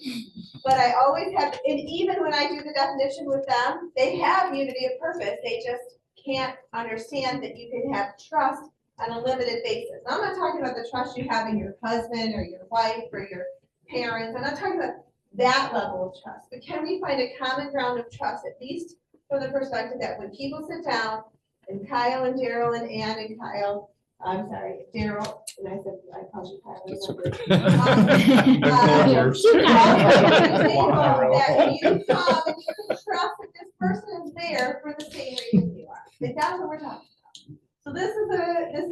but I always have, and even when I do the definition with them, they have unity of purpose, they just can't understand that you can have trust on a limited basis. I'm not talking about the trust you have in your husband or your wife or your parents, I'm not talking about that level of trust, but can we find a common ground of trust, at least from the perspective that when people sit down, and Kyle and Daryl and Ann and Kyle, I'm sorry, Daryl, and I said, I called you Kyle. That's That you come and you can trust that this person is there for the same reason you are. Like, that's what we're talking about. So this is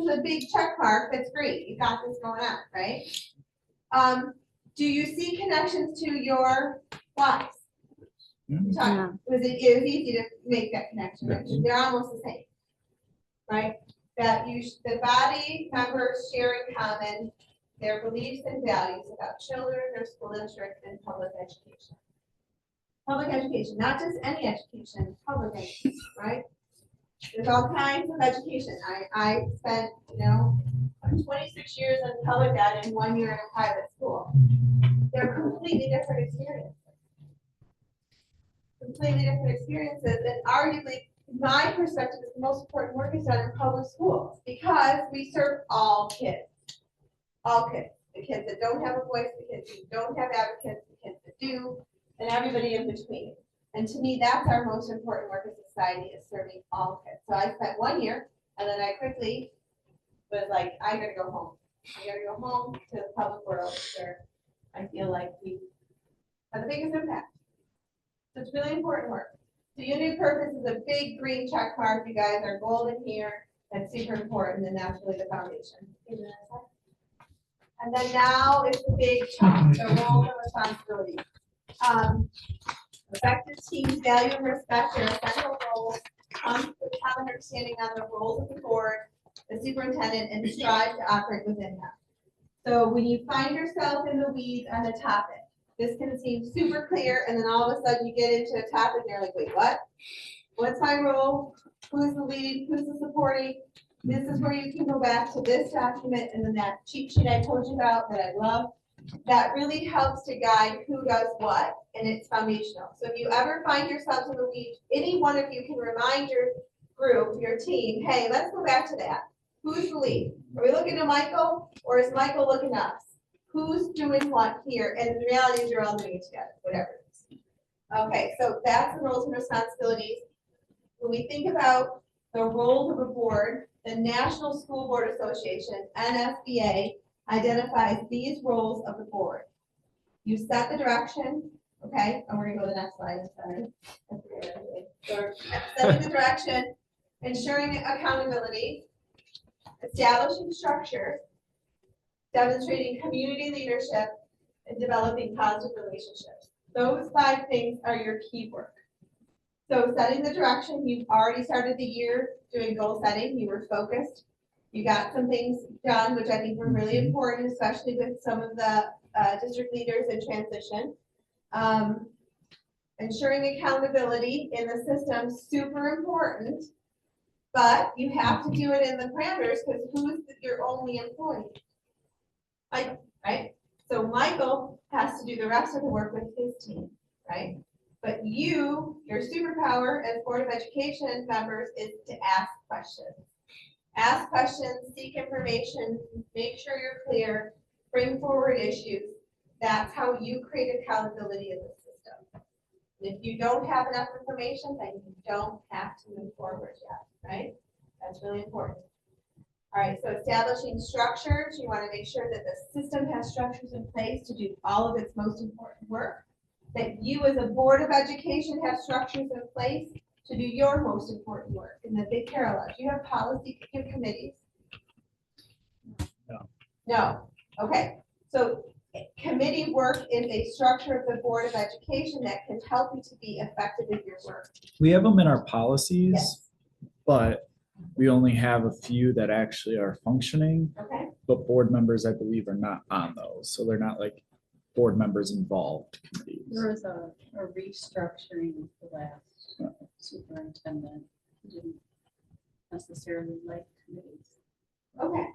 a big check mark. That's great. You got this going on, right? Do you see connections to your lives? Yeah. It was easy to make that connection. Right? They're almost the same, right? That the body members share in common their beliefs and values about children, their school district, and public education. Public education, not just any education, public education, right? There's all kinds of education. I spent, 26 years in public ed and 1 year in a private school. They're completely different experiences. Completely different experiences, and arguably, my perspective is the most important work is done in public schools because we serve all kids. All kids. The kids that don't have a voice, the kids who don't have advocates, the kids that do, and everybody in between. And to me, that's our most important work as a society, is serving all kids. So I spent 1 year, and then I quickly was like, I gotta go home. I gotta go home to the public world where I feel like we have the biggest impact. So it's really important work. So unity of purpose is a big green check mark. You guys are golden here. That's super important, and that's really the foundation. And then now is the big chunk, the roles and responsibilities. Effective teams value and respect their essential roles, come with common understanding on the roles of the board, the superintendent, and strive to operate within them. So when you find yourself in the weeds on the topic, this can seem super clear, and then all of a sudden you get into a topic and you're like, wait, what? What's my role? Who's the lead? Who's the supporting? This is where you can go back to this document and then that cheat sheet I told you about that I love. That really helps to guide who does what, and it's foundational. So if you ever find yourselves in the weeds, any one of you can remind your group, your team, hey, let's go back to that. Who's the lead? Are we looking to Michael, or is Michael looking at us? Who's doing what here? And the reality is you're all doing it together, whatever it is. Okay, so that's the roles and responsibilities. When we think about the roles of a board, the National School Board Association, NSBA, identifies these roles of the board. You set the direction, okay? And we're gonna go to the next slide, I'm sorry. So setting the direction, ensuring accountability, establishing structure, demonstrating community leadership, and developing positive relationships. Those 5 things are your key work. So setting the direction, you've already started the year doing goal setting, you were focused. You got some things done, which I think were really important, especially with some of the district leaders in transition. Ensuring accountability in the system, super important, but you have to do it in the parameters because who's your only employee? Right? So Michael has to do the rest of the work with his team, right? But your superpower as Board of Education members is to ask questions. Ask questions, seek information, make sure you're clear, bring forward issues. That's how you create accountability in the system. And if you don't have enough information, then you don't have to move forward yet, right? That's really important. All right, so establishing structures, you want to make sure that the system has structures in place to do all of its most important work. That you as a Board of Education have structures in place to do your most important work in the big parallels. You have policy committees? No. Okay. So committee work is a structure of the Board of Education that can help you to be effective in your work. We have them in our policies, Yes. but we only have a few that actually are functioning, Okay. but board members, I believe, are not on those. So they're not like board members involved committees. There was a restructuring of the last superintendent who didn't necessarily like committees. Okay.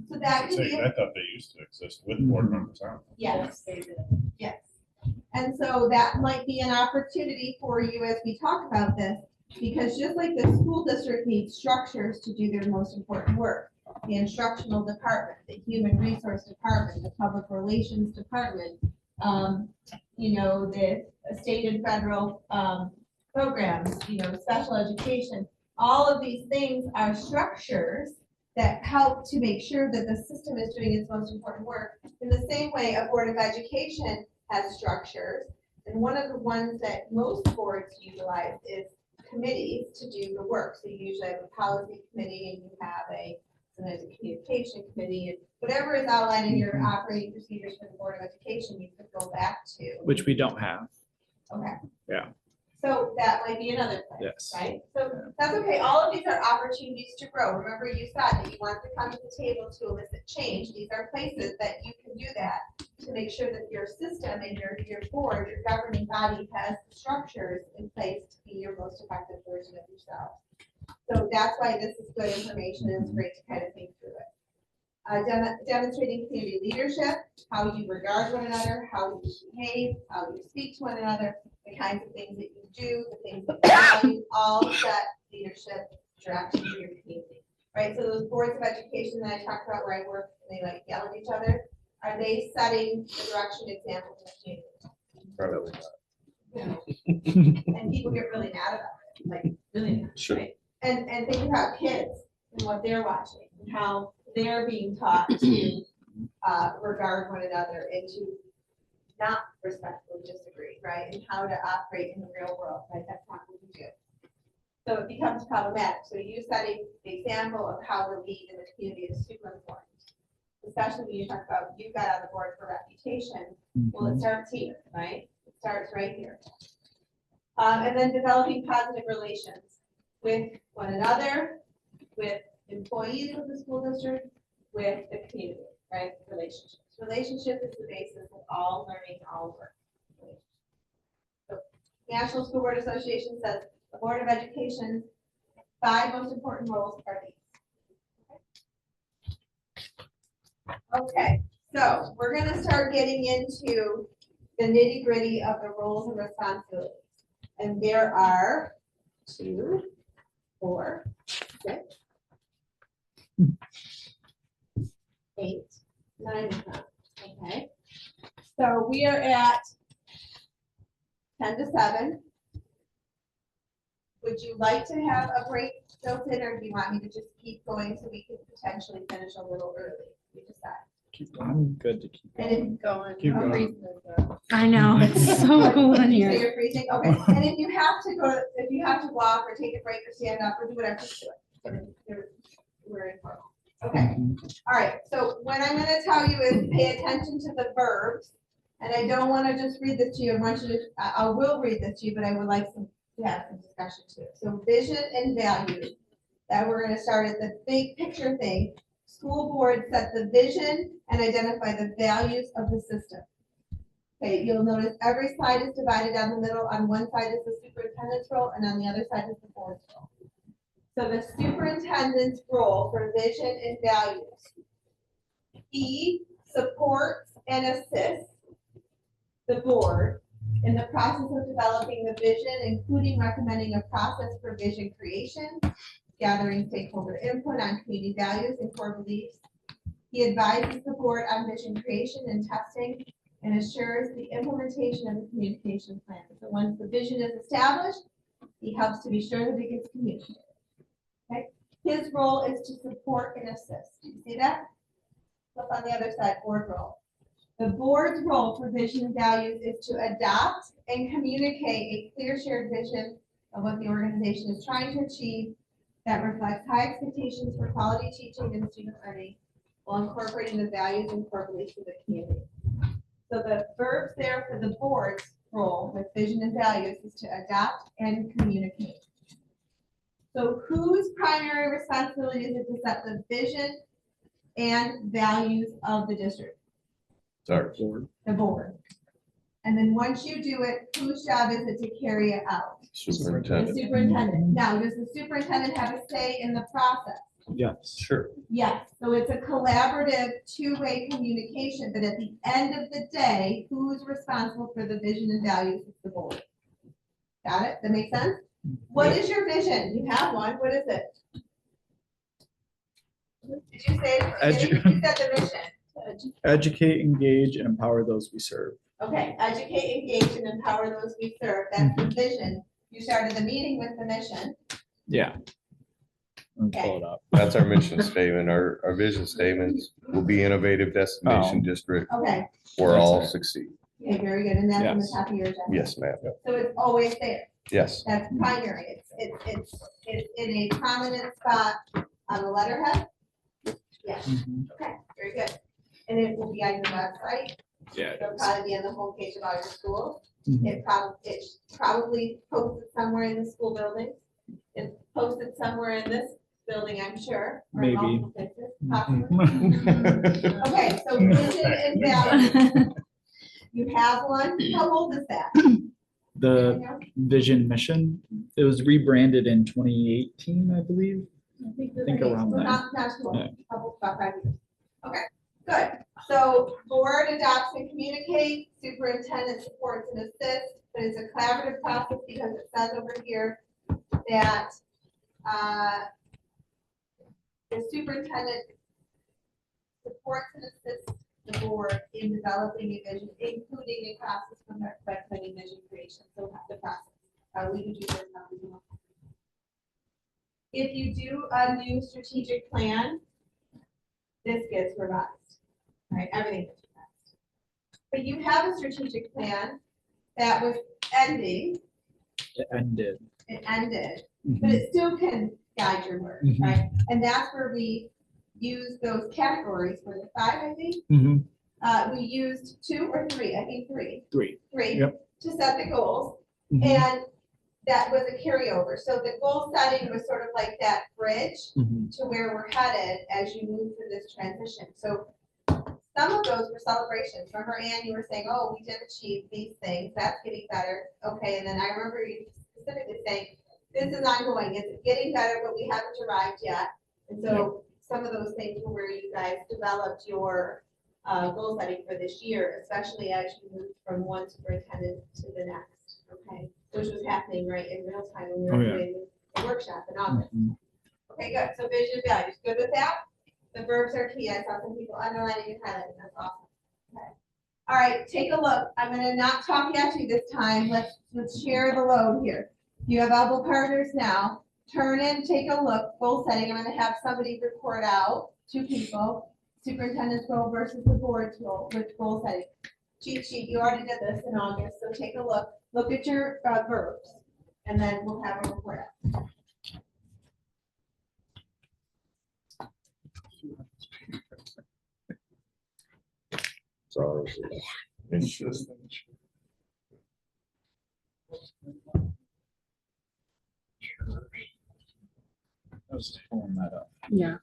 So that could be, I thought they used to exist with board members on. yes, yes. And so that might be an opportunity for you as we talk about this, because just like the school district needs structures to do their most important work, the instructional department, the human resource department, the public relations department, the state and federal programs, special education, all of these things are structures that help to make sure that the system is doing its most important work. In the same way, a board of education has structures, and one of the ones that most boards utilize is committees to do the work. So you usually have a policy committee, and you have sometimes a communication committee, and whatever is outlined in your operating procedures for the board of education, you could go back to. Which we don't have. Okay. Yeah. So that might be another place, Yes. right? So that's okay. All of these are opportunities to grow. Remember, you said that you want to come to the table to elicit change. These are places that you can do that to make sure that your system and your board, your governing body has the structures in place to be your most effective version of yourself. So that's why this is good information, and it's great to kind of think through it. Demonstrating community leadership, how you regard one another, how you behave, how you speak to one another, the kinds of things that you do, the things that you value, all set leadership direction for your community, right? So those boards of education that I talked about where I work, and they like yell at each other, are they setting the direction example to the community? Probably not. And people get really mad about it, like really mad, Sure. right? And think about kids and what they're watching and how they're being taught to regard one another and to not respectfully disagree, right? And how to operate in the real world, right? That's not what we do. So it becomes problematic. So you setting the example of how to lead in the community is super important. Especially when you talk about you got on the board for reputation. Well, it starts here, right? It starts right here. And then developing positive relations with one another, with employees of the school district, with the community, right? Relationships. Relationship is the basis of all learning, all work. So National School Board Association says the Board of Education's 5 most important roles are these. Okay, so we're going to start getting into the nitty gritty of the roles and responsibilities. And there are 2, 4, 6, 8, 9, and 10. Okay. So we are at 10 to 7. Would you like to have a break built in, or do you want me to just keep going so we can potentially finish a little early? You decide. I'm good to keep And going. Going. Keep I'm going. freezing to death. I know, it's so cool in So here. you're freezing, okay, and if you have to go, if you have to walk or take a break or stand up or do whatever, just do it. We're in formal. Okay, all right, so what I'm gonna tell you is pay attention to the verbs. And I don't wanna just read this to you, I want you to, I will read this to you, but I would like to have some discussion to it. So vision and values, that we're gonna start at the big picture thing. School board set the vision and identify the values of the system. Okay, you'll notice every slide is divided down the middle. On one side is the superintendent's role, and on the other side is the board's role. So the superintendent's role for vision and values. He supports and assists the board in the process of developing the vision, including recommending a process for vision creation, gathering stakeholder input on community values and core beliefs. He advises the board on vision creation and testing and assures the implementation of the communication plan. So once the vision is established, he helps to be sure that it gets communicated. Okay. His role is to support and assist. Do you see that? Flip on the other side, board role. The board's role for vision and values is to adopt and communicate a clear shared vision of what the organization is trying to achieve that reflects high expectations for quality teaching and student learning while incorporating the values and core beliefs of the community. So the verbs there for the board's role with vision and values is to adopt and communicate. So whose primary responsibility is it to set the vision and values of the district? Sorry. The board. And then once you do it, whose job is it to carry it out? The Superintendent. superintendent. Now, does the superintendent have a say in the process? Yes. Sure. Yes, so it's a collaborative, two-way communication, but at the end of the day, who's responsible for the vision and values of the board? Got it? That makes sense? What is your vision? You have one. What is it? Did you say it at the beginning? You said the mission. Educate, engage, and empower those we serve. Okay, educate, engage, and empower those we serve. That's the vision. You started the meeting with the mission. Yeah. Let me pull it up. That's our mission statement. Our vision statements will be innovative destination district Okay, where all succeed. okay, very good. And that's on the Yes. top of your agenda. Yes, ma'am. So it's always there. Yes. That's primary. It's in a prominent spot on the letterhead. Yes, Mhm. okay, very good. And it will be on your website. Yeah. it It'll is. probably be on the homepage of our school. Mhm. It's probably posted somewhere in the school building. It's posted somewhere in this building, I'm sure. or in Maybe. multiple places, possibly. Okay, so vision and value. You have one? How old is that? The vision mission, it was rebranded in 2018, I believe. I think around So there. not too Yeah. old, about 5 years. Okay, good. So board adopts and communicate, superintendent supports and assists, but it's a collaborative process because it says over here that the superintendent supports and assists the board in developing a vision, including a process for recommending vision creation. So the process, we do this, how we do it. If you do a new strategic plan, this gets revised, right? Everything gets revised. But you have a strategic plan that was ending, It ended. it ended, Mhm. but it still can guide your work, Mhm. right? And that's where we use those categories for the 5, I think. Mhm. We used 2 or 3, I think 3, 3. 3 Yep. to set the goals. Mhm. And that was a carryover. So the goal setting was sort of like that bridge Mhm. to where we're headed as you move through this transition. So some of those were celebrations. Remember, Ann, you were saying, oh, we did achieve these things. That's getting better. Okay, and then I remember you specifically saying, this is ongoing. It's getting better, but we haven't arrived yet. And so some of those things were where you guys developed your goal setting for this year, especially as you moved from one superintendent to the next. Okay, which was happening right in real time when we Oh, were yeah. doing the workshop in August. Mhm. Okay, good. So vision values, good with that? The verbs are key. I saw some people underlining and highlighting. That's awesome. Okay. All right, take a look. I'm gonna not talk at you this time. Let's share the load here. You have elbow partners now. Turn in, take a look. Goal setting. I'm gonna have somebody report out, 2 people. Superintendent's goal versus the board's goal with goal setting. Cheat sheet, you already did this in August, so take a look. Look at your verbs, and then we'll have a report out. Sorry. I was just pulling that up. Yeah.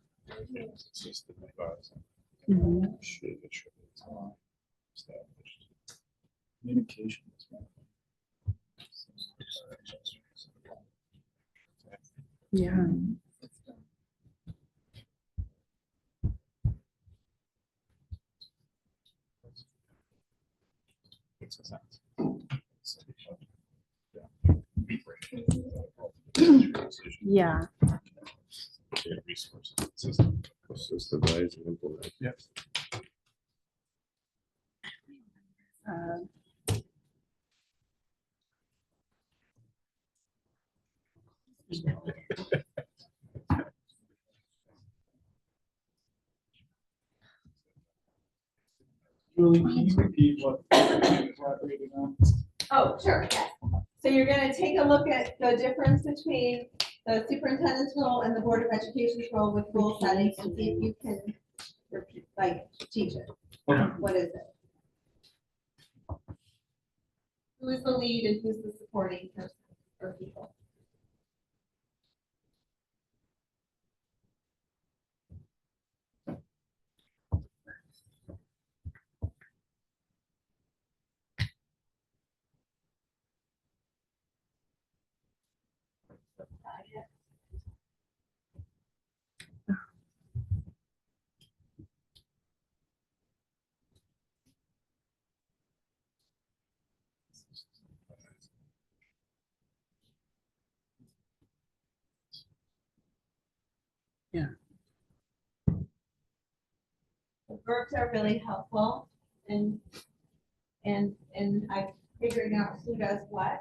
Communication. Yeah. Yeah. Systemize and implement. Yes. Julie, can you repeat what you're collaborating on? Oh, sure, yes. So you're gonna take a look at the difference between the superintendent's role and the Board of Education's role with goal setting and see if you can repeat, like, teach it. What is it? Who is the lead and who's the supporting person or people? The verbs are really helpful and I figuring out who does what.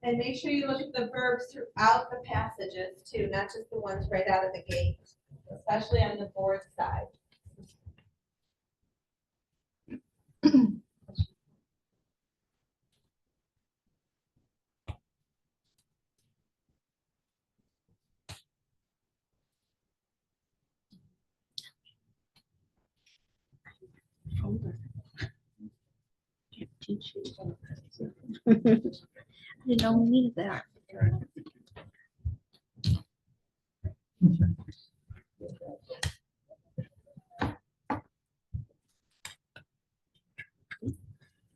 And make sure you look at the verbs throughout the passages too, not just the ones right out of the gate, especially on the board side. I didn't know we needed that.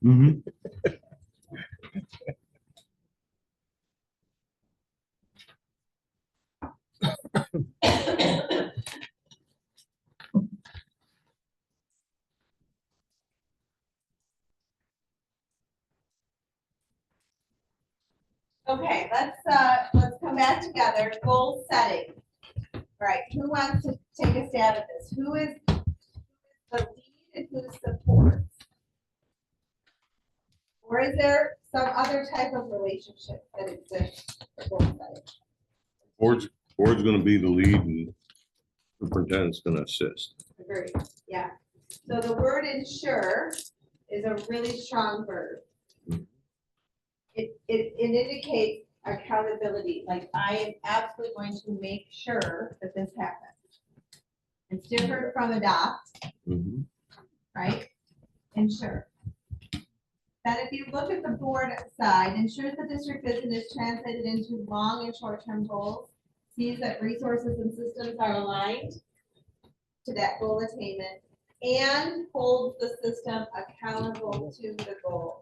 Mhm. Okay, let's come back together. Goal setting. All right, who wants to take a stab at this? Who is the lead and who supports? Or is there some other type of relationship that exists for goal setting? Board's gonna be the lead and superintendent's gonna assist. Agreed, yeah. So the word ensure is a really strong verb. It indicates accountability, like I am absolutely going to make sure that this happens. It's different from adopt, Mhm. right? Ensure. Then if you look at the board side, ensures the district vision is translated into long and short-term goals, sees that resources and systems are aligned to that goal attainment, and holds the system accountable to the goal.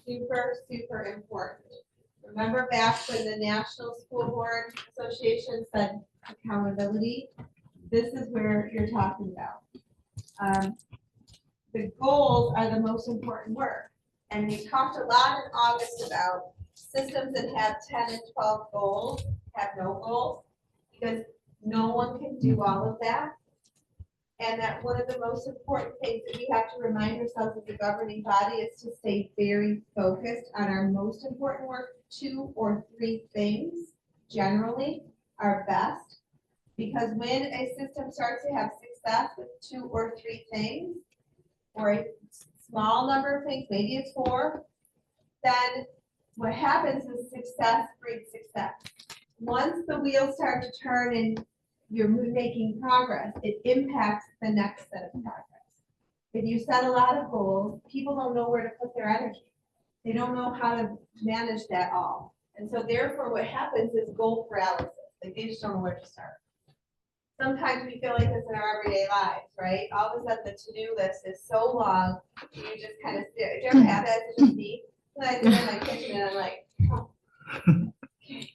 Super, super important. Remember back when the National School Board Association said accountability? This is where you're talking about. The goals are the most important work. And we talked a lot in August about systems that have 10 and 12 goals, have no goals, because no one can do all of that. And that one of the most important things that we have to remind ourselves as a governing body is to stay very focused on our most important work. 2 or 3 things generally are best. Because when a system starts to have success with 2 or 3 things, or a small number of things, maybe it's 4, then what happens is success breeds success. Once the wheels start to turn and you're making progress, it impacts the next set of progress. If you set a lot of goals, people don't know where to put their energy. They don't know how to manage that all. And so therefore what happens is goal paralysis. Like they just don't know where to start. Sometimes we feel like this in our everyday lives, right? All of a sudden the to-do list is so long, you just kind of stare. Do you ever have that? It's just me. When I sit in my kitchen and I'm like, oh. Okay.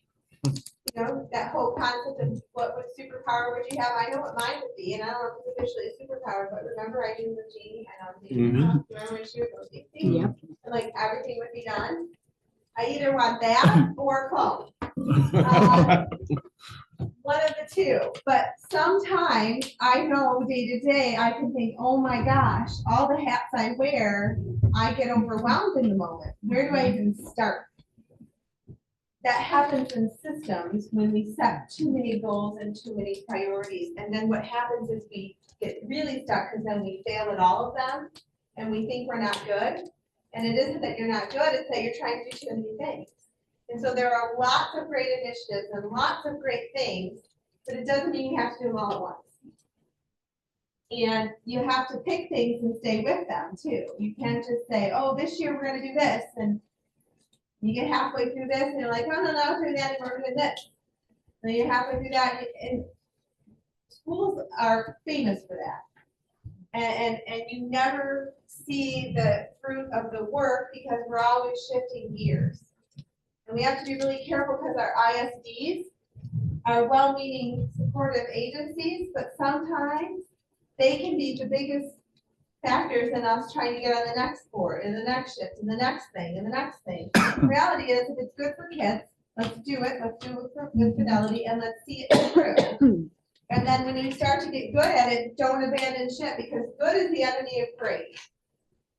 You know, that whole concept of what superpower would you have? I know what mine would be, and I don't know if it's officially a superpower, but remember I knew the genie, I know the genie. Remember when she would go ding, ding, Yep. and like everything would be done? I either want that or a clone. One of the two, but sometimes I know day to day, I can think, oh my gosh, all the hats I wear, I get overwhelmed in the moment. Where do I even start? That happens in systems when we set too many goals and too many priorities. And then what happens is we get really stuck because then we fail at all of them and we think we're not good. And it isn't that you're not good, it's that you're trying to do too many things. And so there are lots of great initiatives and lots of great things, but it doesn't mean you have to do them all at once. And you have to pick things and stay with them too. You can't just say, oh, this year we're gonna do this, and you get halfway through this and you're like, no, I'm doing that and we're doing this. And then you're halfway through that, and schools are famous for that. And you never see the fruit of the work because we're always shifting gears. And we have to be really careful because our ISDs are well-meaning supportive agencies, but sometimes they can be the biggest factors in us trying to get on the next board and the next shift and the next thing and the next thing. The reality is, if it's good for kids, let's do it with fidelity and let's see it through. And then when you start to get good at it, don't abandon ship, because good is the enemy of great.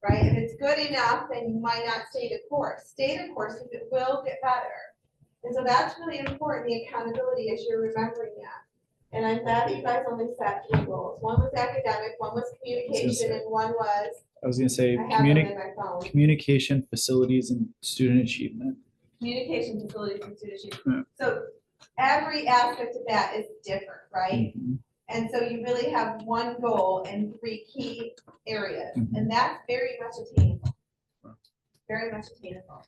Right? If it's good enough, then you might not stay the course. Stay the course because it will get better. And so that's really important, the accountability, as you're remembering that. And I'm glad that you guys only set 3 goals. One was academic, one was communication, and one was, I was gonna say, I have them in my phone, communication, facilities, and student achievement. communication, facilities, and student Yeah. achievement. So every aspect of that is different, right? Mhm. And so you really have one goal and 3 key areas, and that's very much attainable. Very much attainable.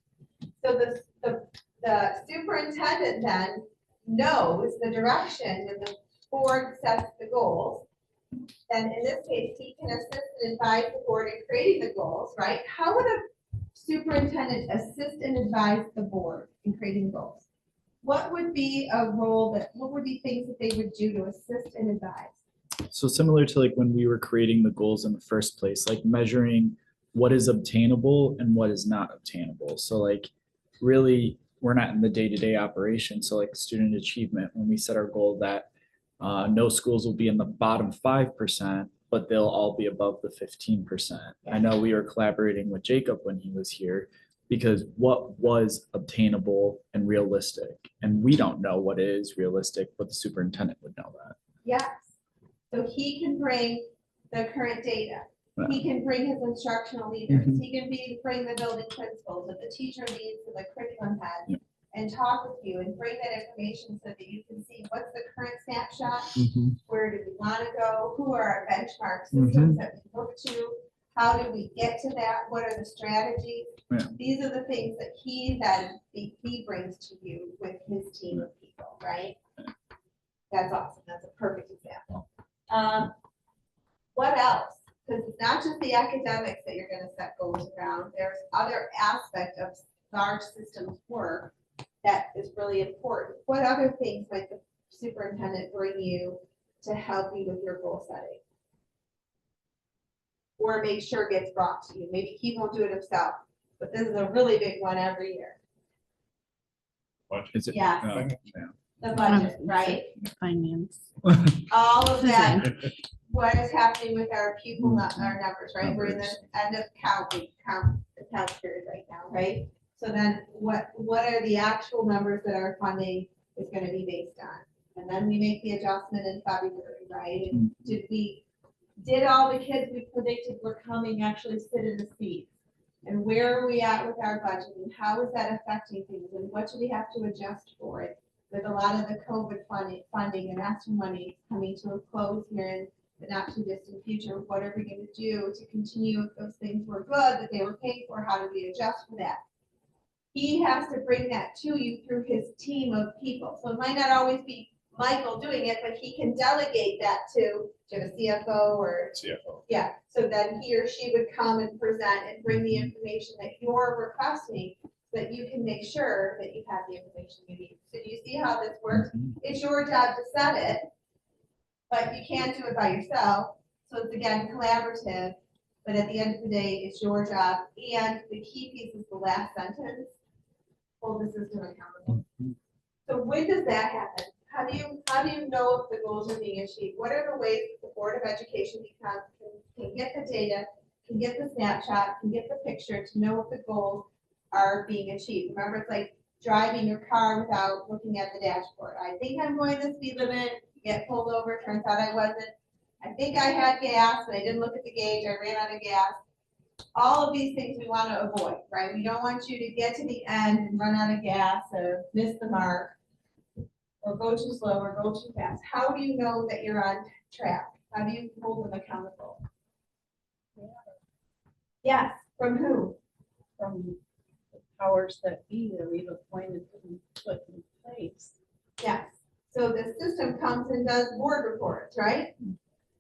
So the superintendent then knows the direction and the board sets the goals. And in this case, he can assist and advise the board in creating the goals, right? How would a superintendent assist and advise the board in creating goals? What would be a role what would be things that they would do to assist and advise? So similar to like when we were creating the goals in the first place, like measuring what is obtainable and what is not obtainable. So like really, we're not in the day-to-day operation. So like student achievement, when we set our goal that no schools will be in the bottom 5%, but they'll all be above the 15%. I know we were collaborating with Jacob when he was here, because what was obtainable and realistic, and we don't know what is realistic, but the superintendent would know that. Yes. So he can bring the current data. He can bring his instructional leaders. He can bring the building principals, that the teacher needs, to the curriculum head, Yep. and talk with you and bring that information so that you can see what's the current snapshot, where do we want to go, who are our benchmark systems that we look to, how do we get to that, what are the strategies? Yeah. These are the things that he then he brings to you with his team of people, right? That's awesome. That's a perfect example. What else? Because it's not just the academics that you're going to set goals around. There's other aspects of large systems work that is really important. What other things might the superintendent bring you to help you with your goal setting? Or make sure it gets brought to you. Maybe he won't do it himself, but this is a really big one every year. Is it? Yes. Yeah. The budget, right? Finance. All of that. What is happening with our pupil, our numbers, right? We're in the end of count period right now, right? So then what are the actual numbers that our funding is going to be based on? And then we make the adjustment in February, right? And did all the kids we predicted were coming actually sit in the seats? And where are we at with our budget? And how is that affecting things? And what do we have to adjust for it? With a lot of the COVID funding and ESSER money coming to a close here in the not too distant future, what are we going to do to continue if those things were good that they were paid for? How do we adjust for that? He has to bring that to you through his team of people. So it might not always be Michael doing it, but he can delegate that to a CFO or CFO. Yeah. So then he or she would come and present and bring the information that you're requesting, so that you can make sure that you have the information you need. So do you see how this works? It's your job to set it, but you can't do it by yourself. So it's again collaborative, but at the end of the day, it's your job. And the key piece is the last sentence: hold the system accountable. So when does that happen? How do you know if the goals are being achieved? What are the ways that the Board of Education can get the data, can get the snapshot, can get the picture to know if the goals are being achieved? Remember, it's like driving your car without looking at the dashboard. I think I'm going the speed limit, get pulled over, turns out I wasn't. I think I had gas, but I didn't look at the gauge, I ran out of gas. All of these things we want to avoid, right? We don't want you to get to the end and run out of gas or miss the mark, or go too slow or go too fast. How do you know that you're on track? How do you hold them accountable? Yes, from who? From the powers that be that we've appointed and put in place. Yes. So the system comes and does board reports, right?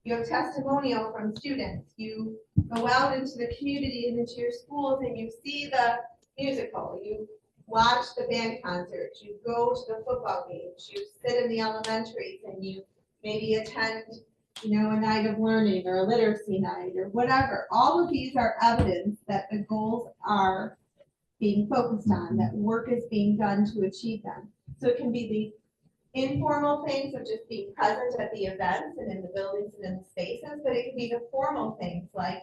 You have testimonial from students. You go out into the community and into your schools and you see the musical. You watch the band concerts, you go to the football games, you sit in the elementaries and you maybe attend, you know, a night of learning or a literacy night or whatever. All of these are evidence that the goals are being focused on, that work is being done to achieve them. So it can be the informal things of just being present at the events and in the buildings and in the spaces, but it can be the formal things like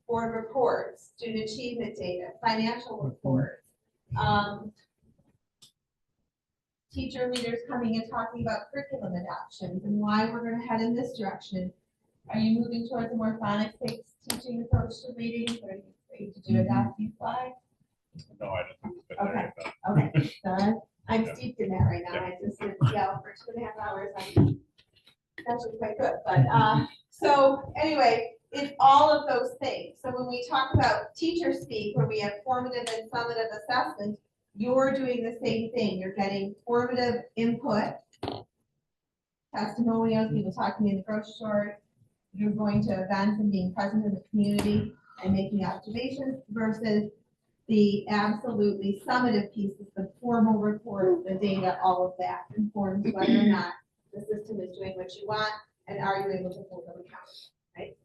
board reports, student achievement data, financial reports, teacher leaders coming and talking about curriculum adoptions and why we're going to head in this direction. Are you moving towards a more phonics-based teaching approach to reading? Or are you ready to do Adopt Fly? No, I don't think it's been there yet, no. Okay, so I'm Yeah. steeped in that right now. I just did yell for 2.5 hours. I'm actually quite good, but, so anyway, it's all of those things. So when we talk about teacher speak, where we have formative and summative assessment, you're doing the same thing. You're getting formative input, testimonials, people talking in the grocery store. You're going to events and being present in the community and making observations versus the absolutely summative pieces, the formal report, the data, all of that informs whether or not the system is doing what you want and are you able to hold them accountable, right?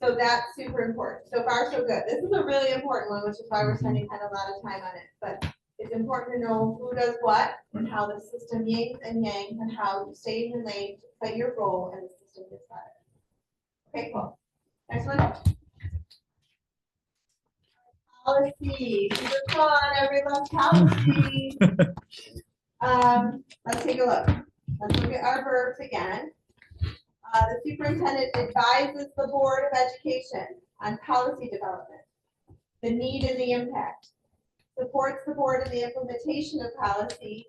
So that's super important. So far, so good. This is a really important one, which is why we're spending kind of a lot of time on it. But it's important to know who does what and how the system yings and yangs and how you stay in your lane to play your role and the system gets better. Okay, cool. Next one. Policy, super fun, everybody loves policy. Let's take a look. Let's look at our verbs again. The superintendent advises the Board of Education on policy development, the need and the impact, supports the board in the implementation of policy,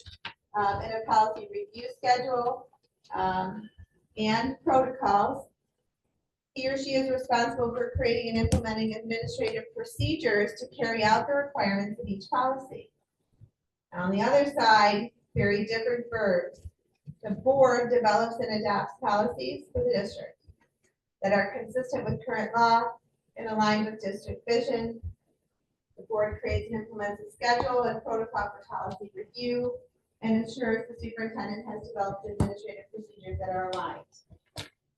and a policy review schedule, and protocols. He or she is responsible for creating and implementing administrative procedures to carry out the requirements of each policy. And on the other side, very different verbs. The board develops and adopts policies for the district that are consistent with current law and aligned with district vision. The board creates and implements a schedule and protocol for policy review and ensures the superintendent has developed administrative procedures that are aligned.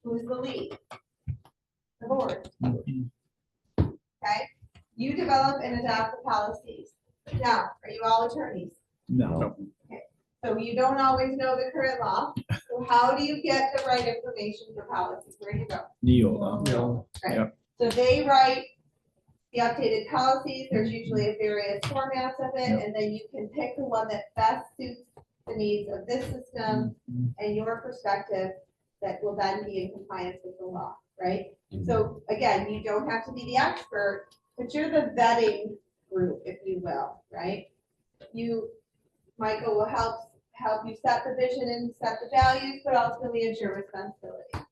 Who's the lead? The board. Okay, you develop and adopt the policies. Now, are you all attorneys? No. So you don't always know the current law. So how do you get the right information for policies? Where do you go? Neola. Right. Yep. So they write the updated policies. There's usually a various formats of it, and then you can pick the one that best suits the needs of this system and your perspective that will then be in compliance with the law, right? So again, you don't have to be the expert, but you're the vetting group, if you will, right? You, Michael, will help you set the vision and set the values, but ultimately it's your responsibility.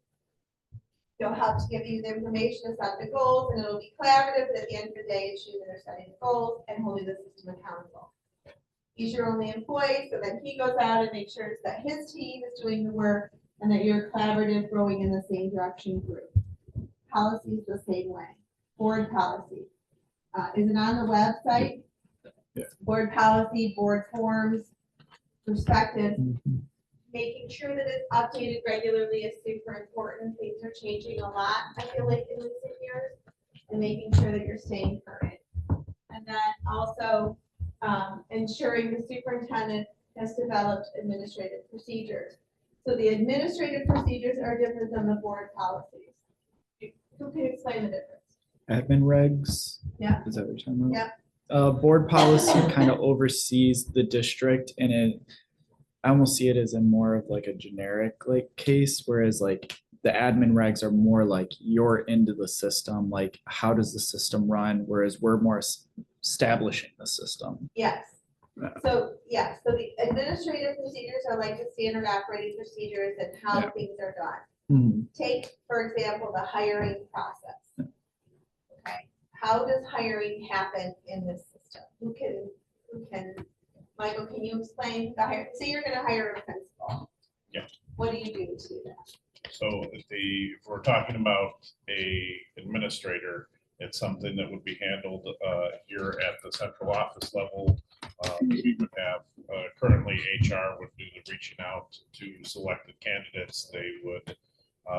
He'll help to give you the information to set the goals, and it'll be collaborative, but at the end of the day, it's you that are setting the goals and holding the system accountable. He's your only employee, so then he goes out and makes sure that his team is doing the work and that you're collaborative, growing in the same direction group. Policy is the same way. Board policy. Is it on the website? Yeah. Board policy, board forms, perspectives. Making sure that it's updated regularly is super important. Things are changing a lot, I feel like, in recent years, and making sure that you're staying current. And then also ensuring the superintendent has developed administrative procedures. So the administrative procedures are different than the board policies. Who can explain the difference? Admin regs. Yeah. Is that what you're talking about? Yeah. Board policy kind of oversees the district, and I almost see it as a more of like a generic like case, whereas like the admin regs are more like you're into the system, like how does the system run, whereas we're more establishing the system. Yes. Yeah. So, yeah, so the administrative procedures are like the standard operating procedures and how Yeah. things are done. Mhm. Take, for example, the hiring process. Okay, how does hiring happen in this system? Who can, Michael, can you explain the hire, say you're gonna hire a principal? Yeah. What do you do to do that? So if we're talking about a administrator, it's something that would be handled here at the central office level we would have, currently HR would do the reaching out to selected candidates. They would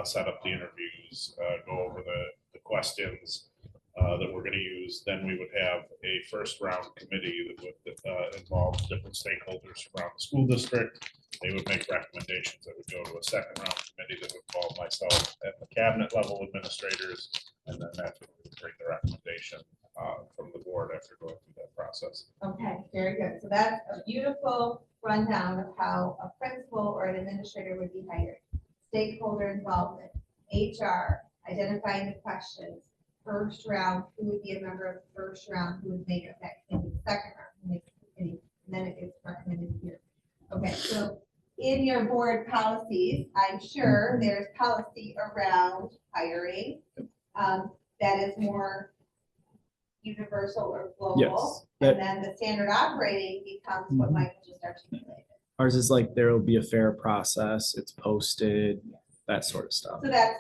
set up the interviews, go over the questions that we're going to use. Then we would have a first round committee that would involve different stakeholders around the school district. They would make recommendations that would go to a second round committee that would involve myself at the cabinet level administrators. And then that would bring the recommendation from the board after going through that process. Okay, very good. So that's a beautiful rundown of how a principal or an administrator would be hired. Stakeholder involvement, HR, identifying the questions, first round, who would be a member of the first round, who would make it that committee, second round, who makes the committee, and then it gets recommended here. Okay, so in your board policies, I'm sure there's policy around hiring. That is more universal or global. Yes, And then the standard operating becomes what Michael just articulated. Ours is like, there will be a fair process, it's posted, that sort of stuff. So that's,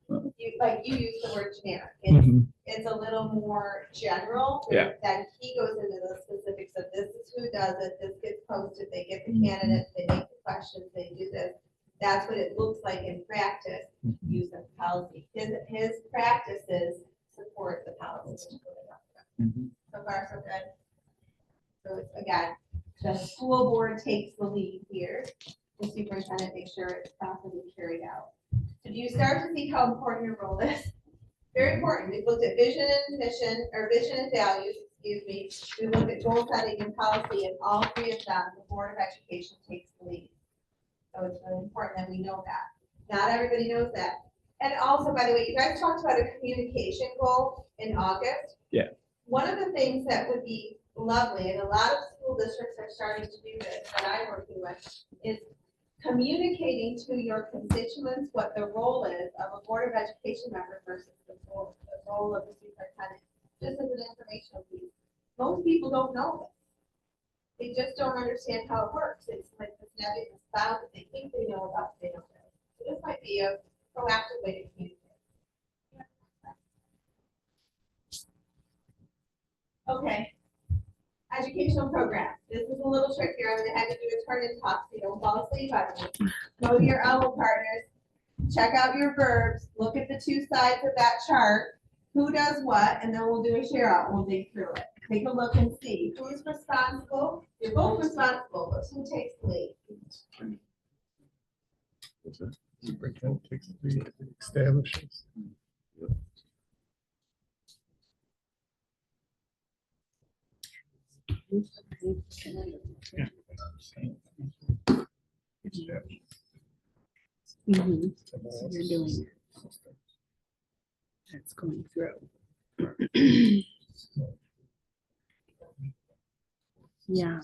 you use the word generic. It's, Mhm. it's a little more general. Yeah. Then he goes into the specifics of this is who does it, this gets posted, they get the Mhm. candidates, they make the questions, they do this. That's what it looks like in practice, using policy. His practices support the policy. Mhm. So far, so good. So it's, again, the school board takes the lead here. The superintendent makes sure it's properly carried out. So do you start to see how important your role is? Very important. We've looked at vision and mission, or vision and values, excuse me. We looked at goal setting and policy, and all three of them, the Board of Education takes the lead. So it's really important that we know that. Not everybody knows that. And also, by the way, you guys talked about a communication goal in August. Yeah. One of the things that would be lovely, and a lot of school districts are starting to do this, that I'm working with, is communicating to your constituents what the role is of a Board of Education member versus the role of the superintendent. Just as an informational piece. Most people don't know this. They just don't understand how it works. It's like this nebulous cloud that they think they know about, they don't know. So this might be a proactive way to communicate. Okay. Educational program. This is a little trickier. I'm gonna have you do a turn and talk so you don't fall asleep on me. Go to your OWL partners, check out your verbs, look at the two sides of that chart, who does what, and then we'll do a share out. We'll dig through it. Take a look and see who's responsible. You're both responsible, but who takes the lead? Superintendent takes the lead, establishes. Mhm. So you're doing it. That's going through. Yeah.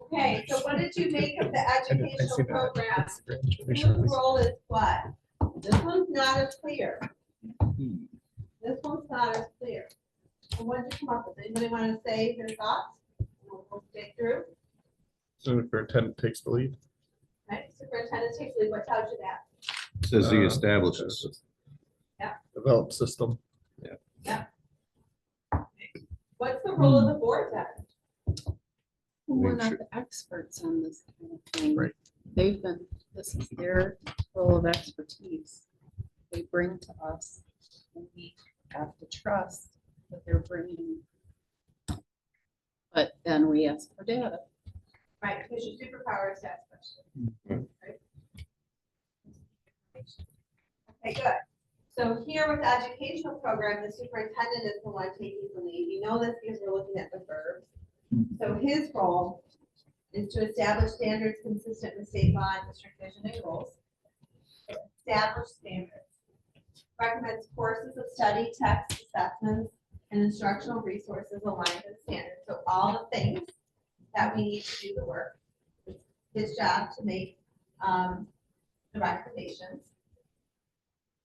Okay, so what did you make of the educational program? Whose role is what? This one's not as clear. This one's not as clear. And what did you come up with? Anybody want to say their thoughts? We'll get through. Superintendent takes the lead. Right, superintendent takes lead. What tells you that? Says he establishes. Develop system. What's the role of the board then? We're Make not sure- the experts on this kind of thing. Right. This is their role of expertise. They bring to us, and we have to trust that they're bringing. But then we ask for data. Right, because your superpower is to ask questions. Right? Okay, good. So here with the educational program, the superintendent is the one taking the lead. You know this because we're looking at the verbs. So his role is to establish standards consistent with state law and district vision and goals. Establish standards. Recommends courses of study, text, assessments, and instructional resources aligned with standards. So all the things that we need to do the work. It's his job to make the recommendations.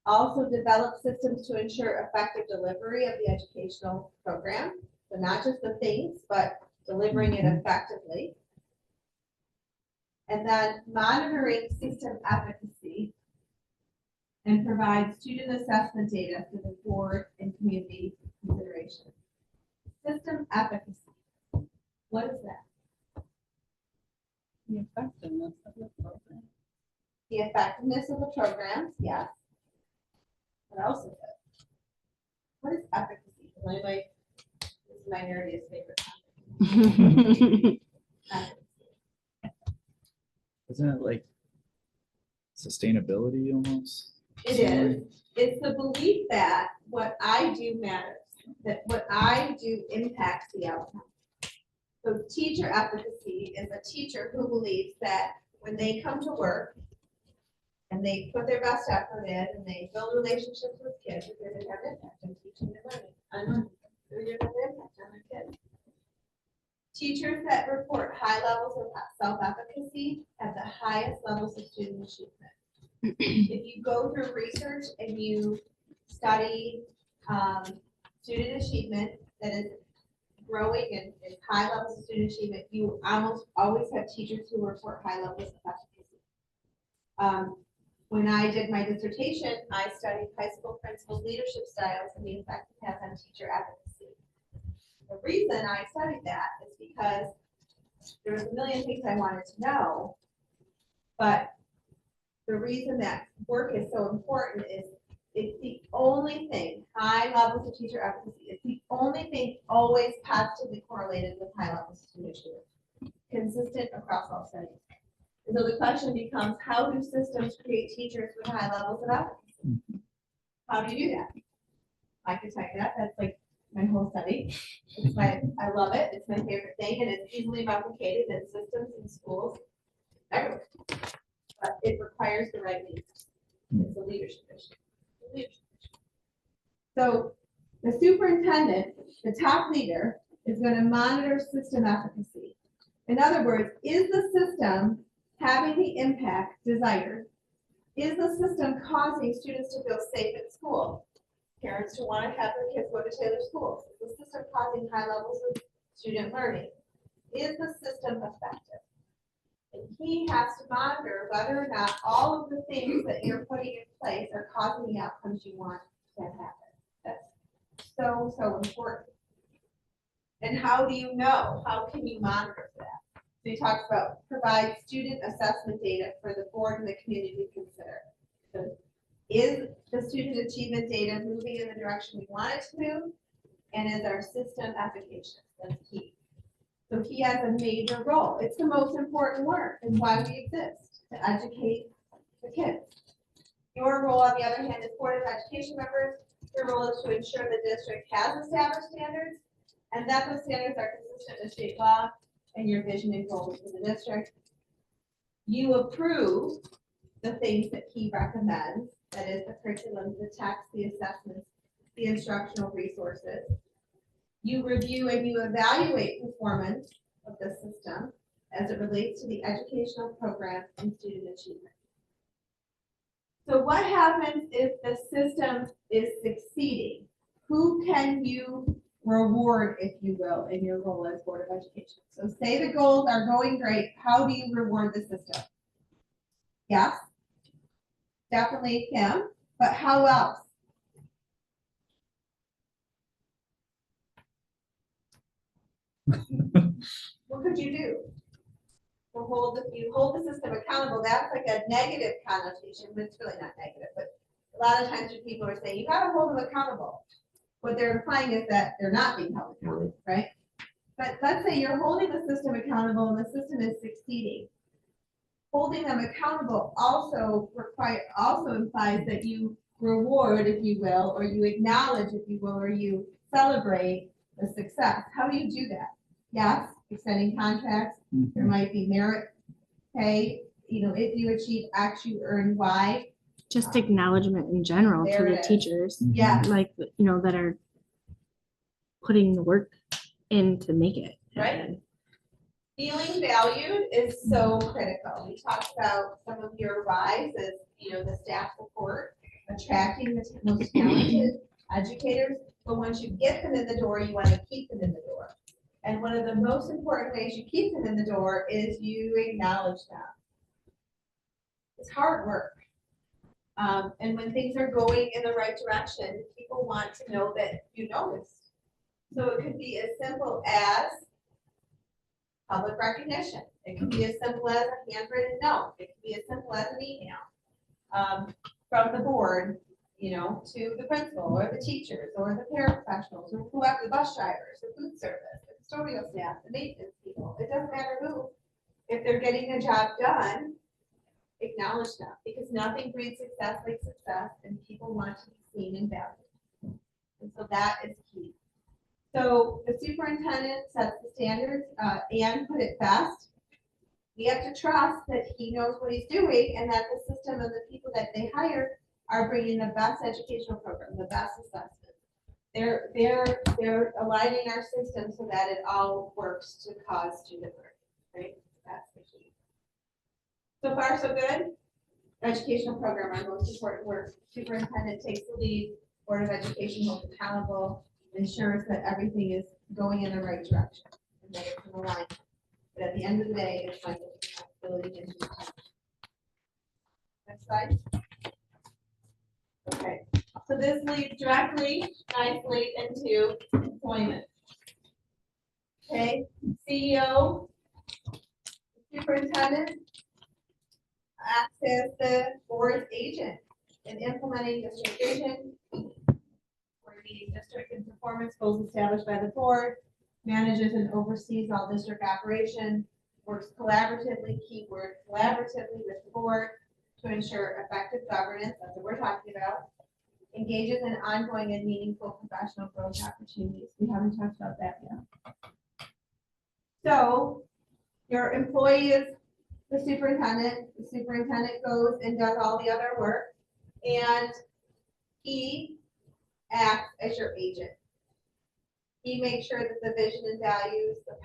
Also develop systems to ensure effective delivery of the educational program. So not just the things, but delivering it effectively. And then monitoring system efficacy and provide student assessment data for the board and community consideration. System efficacy. What is that? The effectiveness of the program. The effectiveness of the programs, yes. What else is it? What is efficacy? Anyway, this is my nerdiest favorite topic. Efficacy. Isn't it like sustainability almost? It is. It's the belief that what I do matters, that what I do impacts the outcome. So teacher efficacy is a teacher who believes that when they come to work and they put their best effort in and they build relationships with kids, that they're going to have impact on teaching and learning. They're going to have impact on their kids. Teachers that report high levels of self-efficacy have the highest levels of student achievement. If you go through research and you study student achievement that is growing and high levels of student achievement, you almost always have teachers who report high levels of efficacy. When I did my dissertation, I studied high school principal leadership styles and the effect it has on teacher advocacy. The reason I studied that is because there was a million things I wanted to know, but the reason that work is so important is it's the only thing, high levels of teacher advocacy, it's the only thing always positively correlated with high levels of student achievement, consistent across all settings. And so the question becomes, how do systems create teachers with high levels of efficacy? How do you do that? I can tell you that, that's like my whole study. It's I love it, it's my favorite thing, and it's easily replicated in systems and schools everywhere. But it requires the right leaders. It's a leadership issue. So the superintendent, the top leader, is going to monitor system efficacy. In other words, is the system having the impact desired? Is the system causing students to feel safe at school? Parents to want to have their kids go to Taylor schools? Is the system causing high levels of student learning? Is the system effective? And he has to monitor whether or not all of the things that you're putting in place are causing the outcomes you want to happen. That's so, so important. And how do you know? How can you monitor that? So he talks about provide student assessment data for the board and the community to consider. So is the student achievement data moving in the direction we want it to move? And is our system efficacious? That's key. So he has a major role. It's the most important work and why we exist, to educate the kids. Your role, on the other hand, is Board of Education members. Your role is to ensure the district has established standards and that those standards are consistent with state law and your vision and goals for the district. You approve the things that he recommends, that is the curriculum, the text, the assessments, the instructional resources. You review and you evaluate performance of the system as it relates to the educational program and student achievement. So what happens if the system is succeeding? who can you reward, if you will, in your role as Board of Education? So say the goals are going great, how do you reward the system? Yes, definitely Kim, but how else? What could you do? Well, if you hold the system accountable, that's like a negative connotation, but it's really not negative, but a lot of times when people are saying, you gotta hold them accountable. What they're implying is that they're not being held accountable, right? But let's say you're holding the system accountable and the system is succeeding. Holding them accountable also implies that you reward, if you will, or you acknowledge, if you will, or you celebrate the success. How do you do that? Yes, extending contracts. There might be merit pay. You know, if you achieve X, you earn Y. Just acknowledgement in general to There the it is. teachers, Yeah, like, you know, that are putting the work in to make it. Right. happen. feeling valued is so critical. We talked about some of your whys as, you know, the staff support, attracting the most talented educators. But once you get them in the door, you want to keep them in the door. And one of the most important ways you keep them in the door is you acknowledge them. It's hard work. And when things are going in the right direction, people want to know that you noticed. So it could be as simple as public recognition. It could be as simple as a handwritten note. It could be as simple as an email from the board, you know, to the principal or the teachers or the paraprofessionals or whoever, the bus drivers, the food service, the custodial staff, the maintenance people. It doesn't matter who. If they're getting a job done, acknowledge them, because nothing breeds success like success, and people want to be seen and valued. And so that is key. So the superintendent sets the standards. Anne put it best. We have to trust that he knows what he's doing and that the system and the people that they hire are bringing the best educational program, the best assessment. They're aligning our system so that it all works to cause student learning, right? That's the key. So far, so good. Educational program, our most important work. Superintendent takes the lead, Board of Education holds accountable, ensures that everything is going in the right direction and that it's in alignment. But at the end of the day, it's my responsibility and duty. Next slide. Okay, so this leads directly, nicely into employment. Okay, CEO, superintendent, acts as the board's agent in implementing district vision, coordinating district and performance goals established by the board, manages and oversees all district operations, works collaboratively, keyword collaboratively with the board to ensure effective governance, that's what we're talking about, engages in ongoing and meaningful professional growth opportunities. We haven't talked about that yet. So your employee is the superintendent goes and does all the other work, and he acts as your agent. He makes sure that the vision and values, the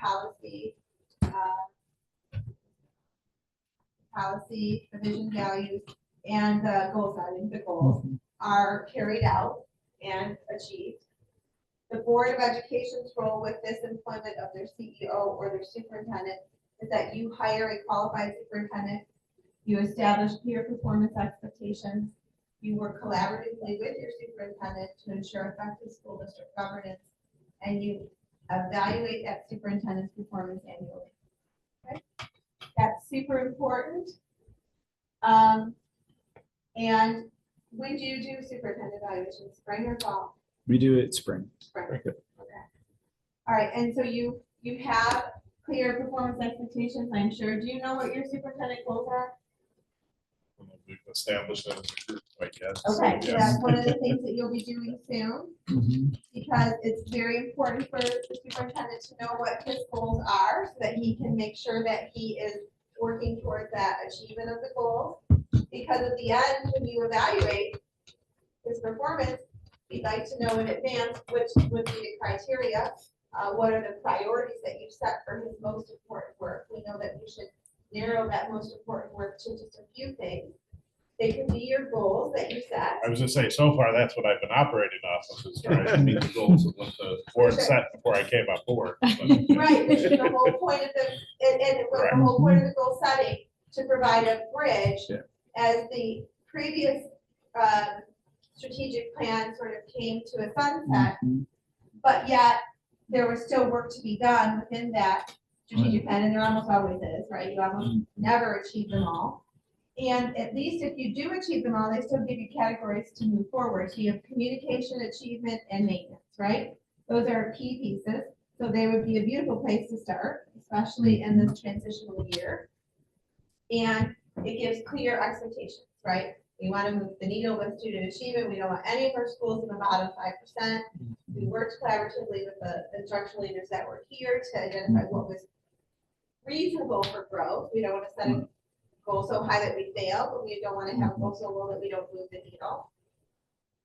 the vision, values, and the goal setting, the goals are carried out and achieved. The Board of Education's role with this employment of their CEO or their superintendent is that you hire a qualified superintendent, you establish peer performance expectations, you work collaboratively with your superintendent to ensure effective school district governance, and you evaluate that superintendent's performance annually. Okay? That's super important. And when do you do superintendent evaluation, spring or fall? We do it spring. Spring. Okay. Okay. All right, and so you have clear performance expectations, I'm sure. Do you know what your superintendent goals are? We've established that as a group, I guess. Okay, so Yes. that's one of the things that you'll be doing soon, Mhm. because it's very important for the superintendent to know what his goals are, so that he can make sure that he is working towards that achievement of the goals. Because at the end, when you evaluate his performance, we'd like to know in advance which would be the criteria, what are the priorities that you've set for his most important work. We know that we should narrow that most important work to just a few things. They could be your goals that you set. I was gonna say, so far, that's what I've been operating off of, is trying to meet the goals of what the board set before I came on board. Right, which is the whole point of the, and it was the whole point of the goal setting, to provide a bridge Yeah. as the previous strategic plan sort of came to a sunset, but yet there was still work to be done within that strategic plan, and there almost always is, right? You almost never achieve them all. And at least if you do achieve them all, they still give you categories to move forward. So you have communication, achievement, and maintenance, right? Those are key pieces. So they would be a beautiful place to start, especially in this transitional year. And it gives clear expectations, right? We want to move the needle with student achievement. We don't want any of our schools in the bottom 5%. We worked collaboratively with the instructional leaders that were here to identify what was reasonable for growth. We don't want to set a goal so high that we fail, but we don't want to have a goal so low that we don't move the needle.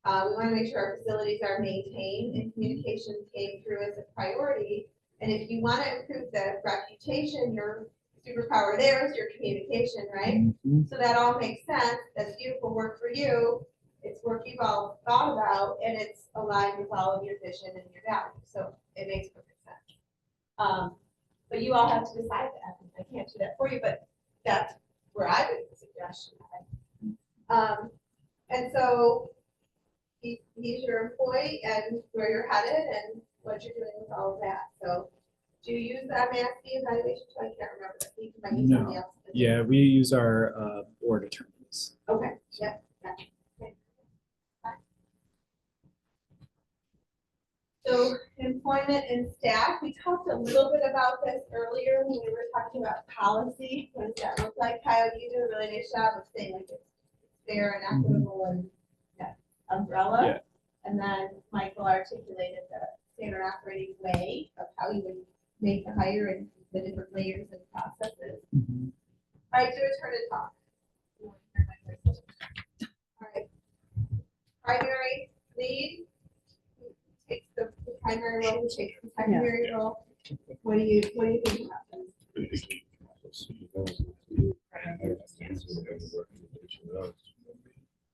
We want to make sure our facilities are maintained and communications came through as a priority. And if you want to improve the reputation, your superpower there is your communication, right? So that all makes sense. That's beautiful work for you. It's work you've all thought about, and it's aligned with all of your vision and your values. So it makes perfect sense. But you all have to decide that. I can't do that for you, but that's where I would suggest. And so he's your employee and where you're headed and what you're doing with all of that. So do you use the MASC evaluation? I can't remember. I think you might use something else. Yeah, we use our board attorneys. Okay, yep. Okay. So employment and staff, we talked a little bit about this earlier when we were talking about policy. What does that look like? Kyle, you do a really nice job of saying like it's fair and equitable and umbrella. Yeah. And then Michael articulated the standard operating way of how you would make the hire and the different layers and processes. All right, do a turn and talk. All right. Primary lead, who takes the primary role, who takes the secondary role. What do you think happens?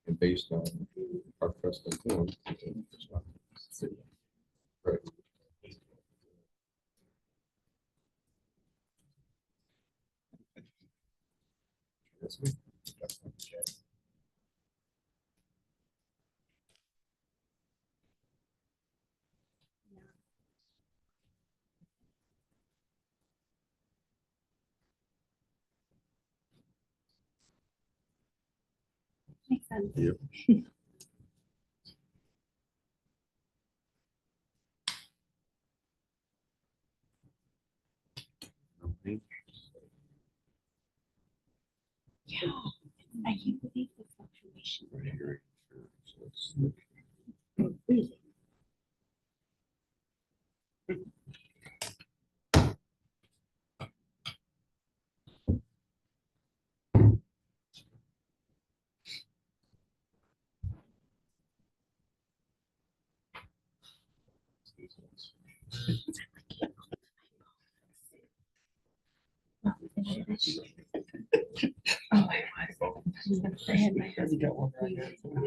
And based on our custom form. Right. Makes sense. Yep. Yeah. I can't believe the fluctuation. Right here. So it's- Oh, I was. I had my husband. Right here. And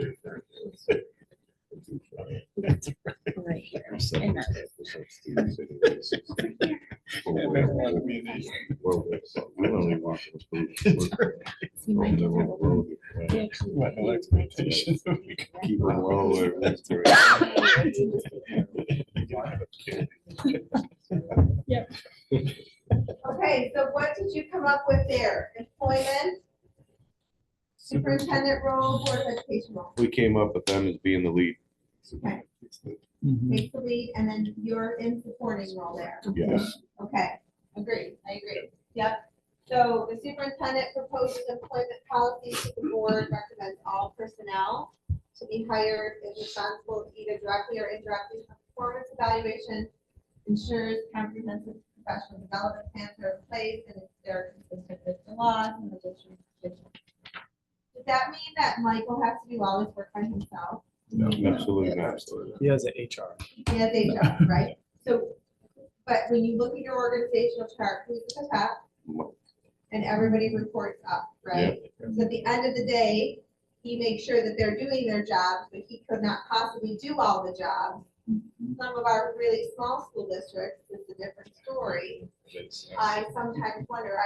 We only walk in the see my kids are old. They actually- Keep them low. Okay, so what did you come up with there? Employment, superintendent role, board of education role. We came up with them as being the lead. Okay, Mhm. take the lead, and then you're in supporting role there. Yes. Okay, agreed, I agree. Yep. So the superintendent proposes employment policies to the board, recommends all personnel to be hired is responsible either directly or indirectly for performance evaluation, ensures comprehensive professional development plans are in place and they're consistent with the laws and the district. Does that mean that Michael has to do all this work by himself? No, absolutely not. He has an HR. He has a job, right? So, but when you look at your organizational chart, who's at the top? And everybody reports up, right? So at the end of the day, he makes sure that they're doing their jobs, but he could not possibly do all the jobs. Some of our really small school districts, it's a different story. I sometimes wonder,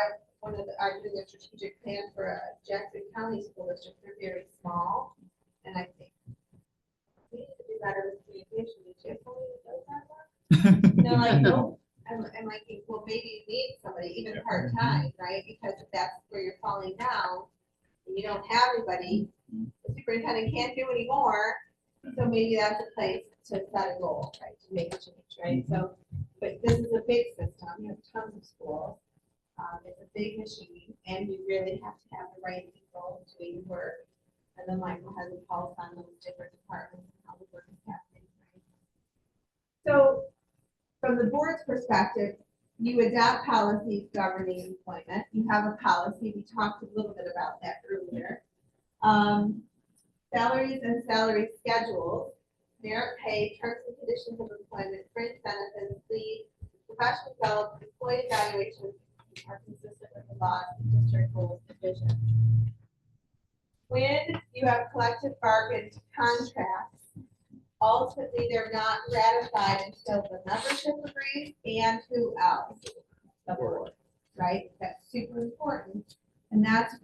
I'm doing a strategic plan for a Jackson County school district, they're very small, and I think we need to do better with communication. Did you have somebody that does that work? They're like, no, I'm like, well, maybe you need somebody, even part-time, right? Because if that's where you're falling down, and you don't have anybody, the superintendent can't do anymore, so maybe that's a place to set a goal, right, to make a change, right? So, but this is a big system, you have tons of schools. It's a big machine, and you really have to have the right people doing the work. And then Michael has a pulse on those different departments and how the work is happening, right? So, from the board's perspective, you adopt policies governing employment. You have a policy, we talked a little bit about that earlier. Salaries and salary schedules, merit pay, terms and conditions of employment, fringe benefits, leave, professional development, employee evaluations are consistent with the law, district rules, division. When you have collective bargained contracts, ultimately they're not ratified until the membership agrees and who else? The board, right? That's super important. And that's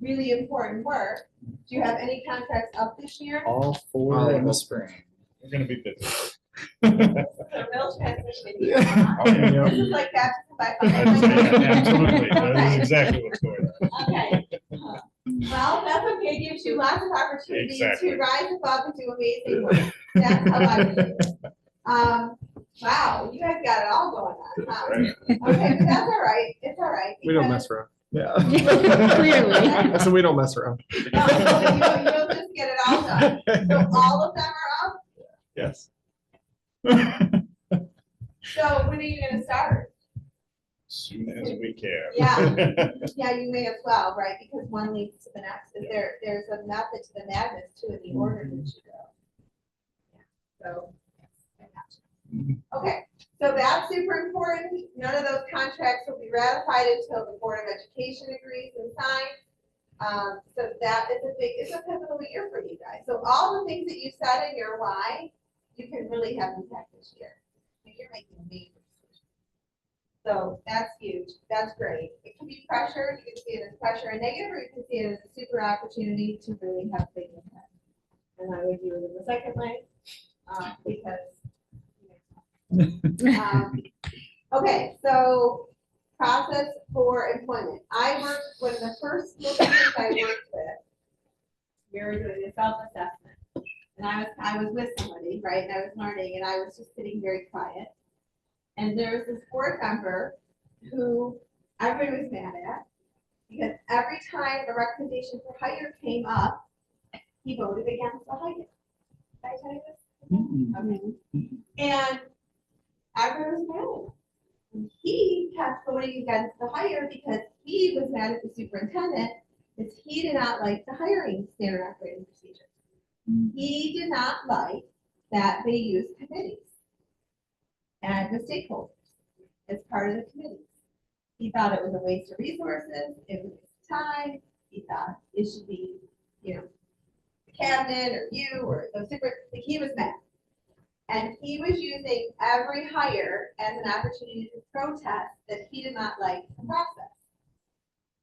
really important work. Do you have any contracts up this year? All four in the spring. We're gonna be busy. A real transition year. Huh? Yeah. This is like baptism by I'd fire. say absolutely, that Okay. is exactly what's going on. Okay. Well, that's okay. It gives you lots of opportunities Exactly. to rise above and do amazing work. That's how I would do it. Wow, you guys got it all going on, huh? Right. Okay, but that's all right. It's all right. We don't because- mess around. Yeah. Clearly. So we don't mess around. No, you'll just get it all done. So all of them are up. Yes. So when are you gonna start? Soon as we can. Yeah. Yeah, you may as well, right? Because one leads to the next. And there's a method to the madness too in the order that you go. Yeah, so, yes, I got you. Okay, so that's super important. None of those contracts will be ratified until the Board of Education agrees and signs. So that is it's a pivotal year for you guys. So all the things that you said in your why, you can really have impact this year. You're making major decisions. So that's huge. That's great. It can be pressure. You can see it as pressure and negative, or you can see it as a super opportunity to really have big impact. And I would do it in the second way, because. Okay, so process for employment. I worked with the first school district I worked with. We were doing a self-assessment, and I was with somebody, right? And I was learning, and I was just sitting very quiet. And there was this board member who everybody was mad at because every time a recommendation for hire came up, he voted against the hire. Did I tell you this? Okay. And everyone was mad at him. And he kept voting against the hire because he was mad at the superintendent because he did not like the hiring standard operating procedures. He did not like that they used committees and the stakeholders as part of the committees. He thought it was a waste of resources, it was a waste of time. He thought it should be, the cabinet or you or the super, he was mad. And he was using every hire as an opportunity to protest that he did not like the process.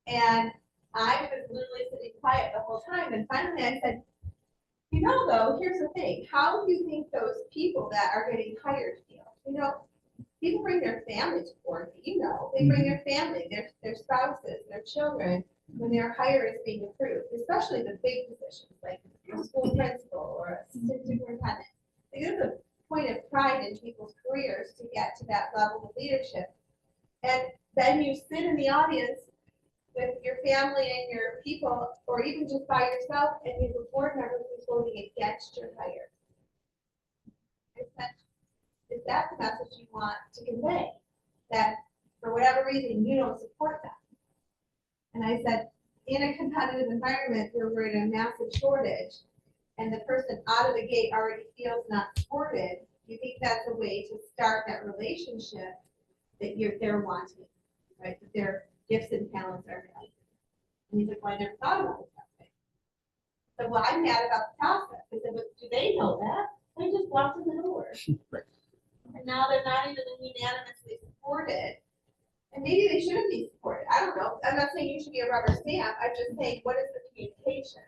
And I was literally sitting quiet the whole time. And finally I said, though, here's the thing. How do you think those people that are getting hired feel? People bring their family to work, they bring their family, their spouses, their children, when their hire is being approved, especially the big positions like a school principal or assistant superintendent. There's a point of pride in people's careers to get to that level of leadership. And then you sit in the audience with your family and your people, or even just by yourself, and you have a board member who's voting against your hire. Is that the message you want to convey? That for whatever reason, you don't support that? And I said, in a competitive environment where we're in a massive shortage, and the person out of the gate already feels not supported, you think that's a way to start that relationship that they're wanting, right? That their gifts and talents are valued. And he's like, well, I never thought about it that way. So, well, I'm mad about the process. I said, but do they know that? They just walked in the door. Right. And now they're not even unanimously supported. And maybe they shouldn't be supported. I don't know. I'm not saying you should be a rubber stamp. I'm just saying, what is the communication?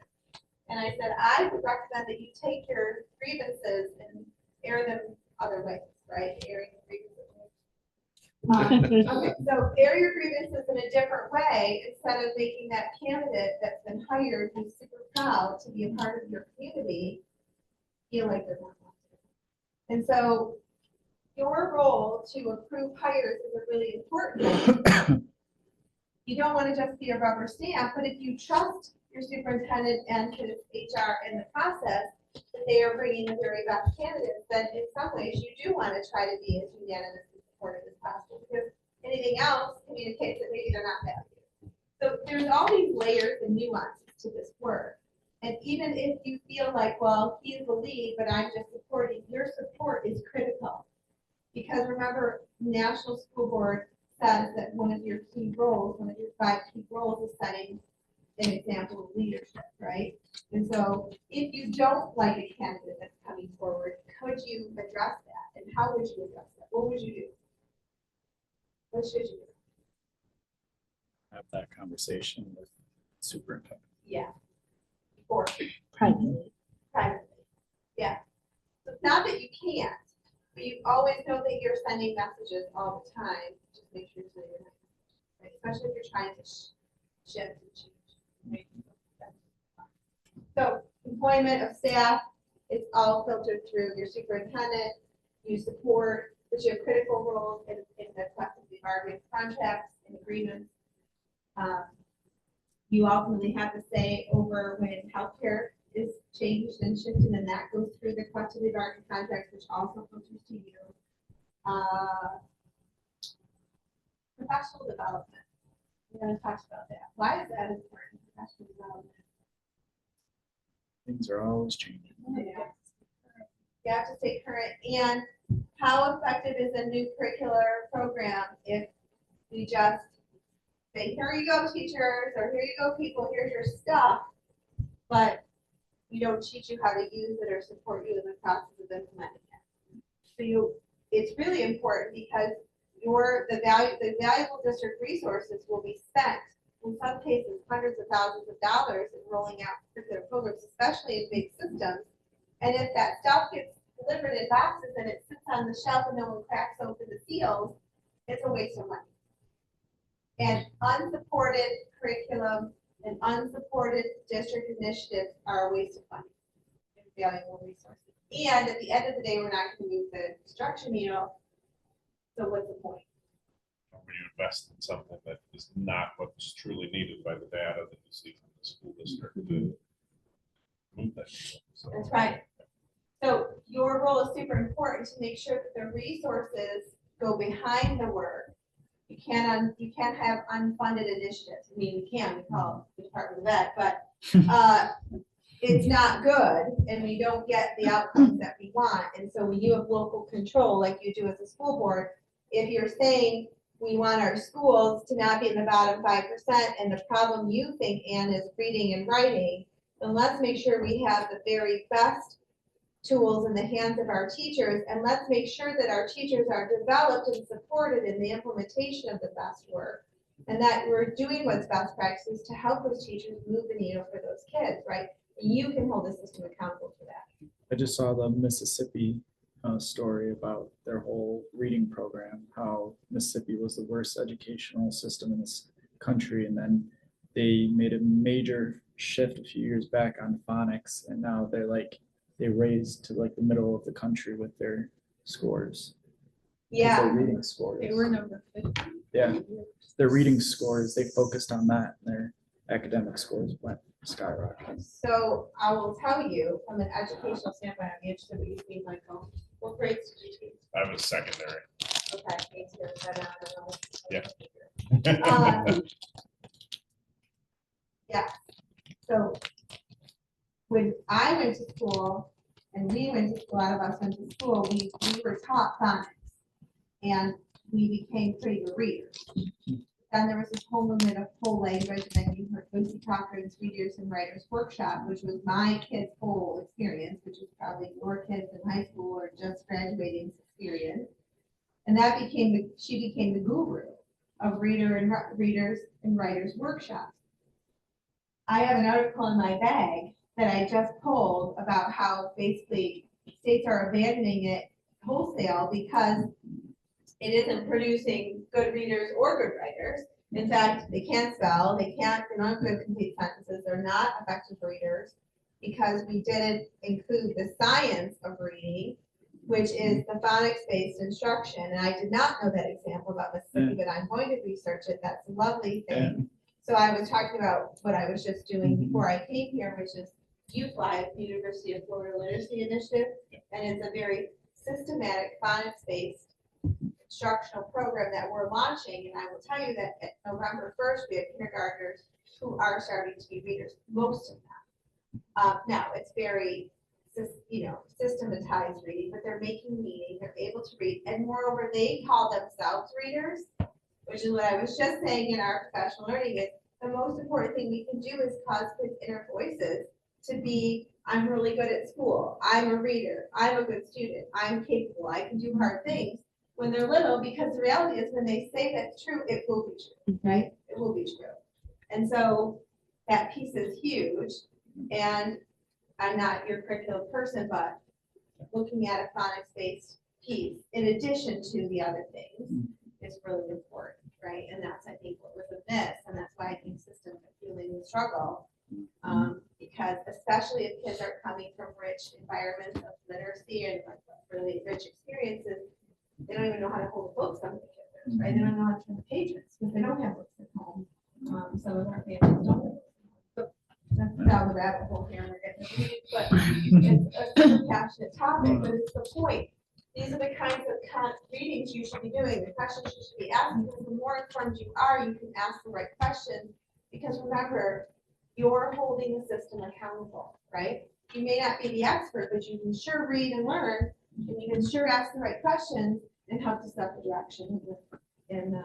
And I said, I would recommend that you take your grievances and air them other ways, right? Airing grievances. Okay, so air your grievances in a different way instead of making that candidate that's been hired who's super proud to be a part of your community feel like they're not wanted. And so your role to approve hires is a really important one. You don't want to just be a rubber stamp, but if you trust your superintendent and his HR in the process, that they are bringing the very best candidates, then in some ways you do want to try to be as unanimously supportive as possible, because anything else communicates that maybe they're not valued. So there's all these layers and nuances to this work. And even if you feel like, well, he's the lead, but I'm just supporting, your support is critical. Because remember, National School Board says that one of your key roles, one of your 5 key roles is setting an example of leadership, right? And so if you don't like a candidate that's coming forward, could you address that? And how would you address that? What would you do? What should you do? Have that conversation with superintendent. Yeah. Or Privately. privately. Yeah. So it's not that you can't, but you always know that you're sending messages all the time. Just make sure to your right? Especially if you're trying to shift and change. Right? So employment of staff, it's all filtered through your superintendent. You support, but you have critical roles in the collectively bargaining contracts and agreements. You ultimately have to say over when healthcare is changed and shifted, and that goes through the collectively bargaining contracts, which also filters to you. Professional development. We're going to talk about that. Why is that important? Professional development. Things are always changing. You have to stay current. And how effective is a new curricular program if we just say, here you go, teachers, or here you go, people, here's your stuff, but we don't teach you how to use it or support you in the process of implementing it. So it's really important because the valuable district resources will be spent, in some cases, hundreds of thousands of dollars in rolling out curricular programs, especially in big systems. And if that stuff gets delivered in boxes and it sits on the shelf and no one cracks open the seals, it's a waste of money. And unsupported curriculum and unsupported district initiatives are a waste of money and valuable resources. And at the end of the day, we're not going to use the instruction manual. So what's the point? When you invest in something that is not what's truly needed by the data that you see from the school district to move that. So, That's right. So your role is super important to make sure that the resources go behind the work. You can't have unfunded initiatives. I mean, we call the Department of Ed, but it's not good and we don't get the outcomes that we want. And so when you have local control, like you do as a school board, if you're saying we want our schools to not be in the bottom 5% and the problem you think, Ann, is reading and writing, then let's make sure we have the very best tools in the hands of our teachers, and let's make sure that our teachers are developed and supported in the implementation of the best work, and that we're doing what's best practices to help those teachers move the needle for those kids, right? And you can hold the system accountable for that. I just saw the Mississippi story about their whole reading program, how Mississippi was the worst educational system in this country, and then they made a major shift a few years back on phonics, and now they raised to like the middle of the country with their scores. Yeah. Their reading scores. They were number 50. Yeah, their reading scores, they focused on that, and their academic scores went skyrocketing. So I will tell you, from an educational standpoint, I'm interested what you think, Michael. What grades did you teach? I was secondary. Okay, thanks for that. Yeah. Yeah. So when I went to school and we went to school, a lot of us went to school, we were taught phonics and we became pretty good readers. then there was this whole movement of whole language, and then you heard Lucy Cochran's Readers and Writers Workshop, which was my kids' whole experience, which is probably your kids in high school or just graduating experience. And that became she became the guru of readers and writers workshops. I have an article in my bag that I just pulled about how basically states are abandoning it wholesale because it isn't producing good readers or good writers. In fact, they can't spell, they're not good complete sentences, they're not effective readers because we didn't include the science of reading, which is the phonics-based instruction. And I did not know that example about Mississippi, but I'm going to research it. That's a lovely thing. So I was talking about what I was just doing before I came here, which is UFLI, University of Florida Literacy Initiative, and it's a very systematic phonics-based instructional program that we're launching. And I will tell you that at November 1st, we have kindergartners who are starting to be readers, most of them. Now it's very, systematized reading, but they're making meaning, they're able to read, and moreover, they call themselves readers, which is what I was just saying in our professional learning is the most important thing we can do is cause kids' inner voices to be, I'm really good at school, I'm a reader, I'm a good student, I'm capable, I can do hard things when they're little, because the reality is when they say that's true, it will be true, right? It will be true. And so that piece is huge. And I'm not your curriculum person, but looking at a phonics-based piece in addition to the other things is really important, right? And that's, I think, what was a miss, and that's why I think systems are feeling the struggle. Because especially if kids are coming from rich environments of literacy and like really rich experiences, they don't even know how to hold a book, some of the kids, right? They don't know how to turn the pages because they don't have books at home. Some of our families don't. That's down the rabbit hole here, we're getting to read, but it's a super passionate topic, but it's the point. These are the kinds of readings you should be doing, the questions you should be asking, because the more informed you are, you can ask the right questions. Because remember, you're holding the system accountable, right? You may not be the expert, but you can sure read and learn, and you can sure ask the right questions and help to set the direction and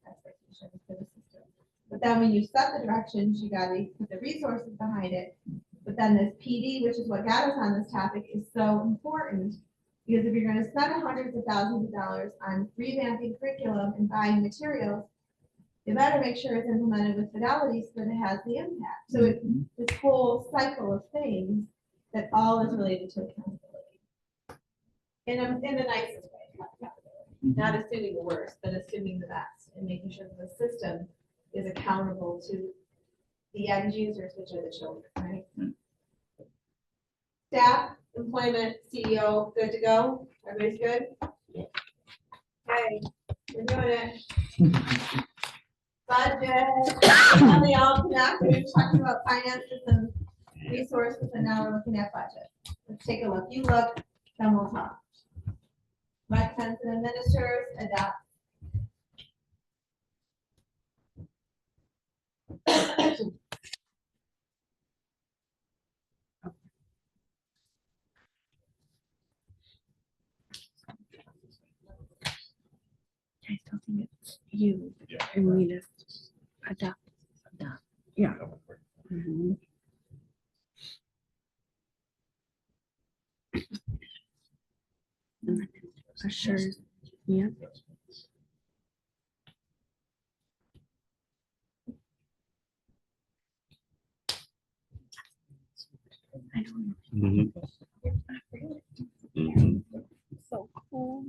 expectations for the system. But then when you set the directions, you got to put the resources behind it. But then this PD, which is what got us on this topic, is so important because if you're going to spend hundreds of thousands of dollars on revamping curriculum and buying materials, you better make sure it's implemented with fidelity so that it has the impact. So it's this whole cycle of things that all is related to accountability. In the nicest way, not assuming the worst, but assuming the best and making sure that the system is accountable to the end users, which are the children, right? Staff, employment, CEO, good to go? Everybody's good? Okay, we're doing it. Budget, and they all connect. We're talking about finances and resources, and now we're looking at budget. Let's take a look. You look, then we'll talk. Right, sense and administers, adopt. I still think it's you and we just adopt. Yeah. Mhm. And then for sure, yeah. I don't know. So cool.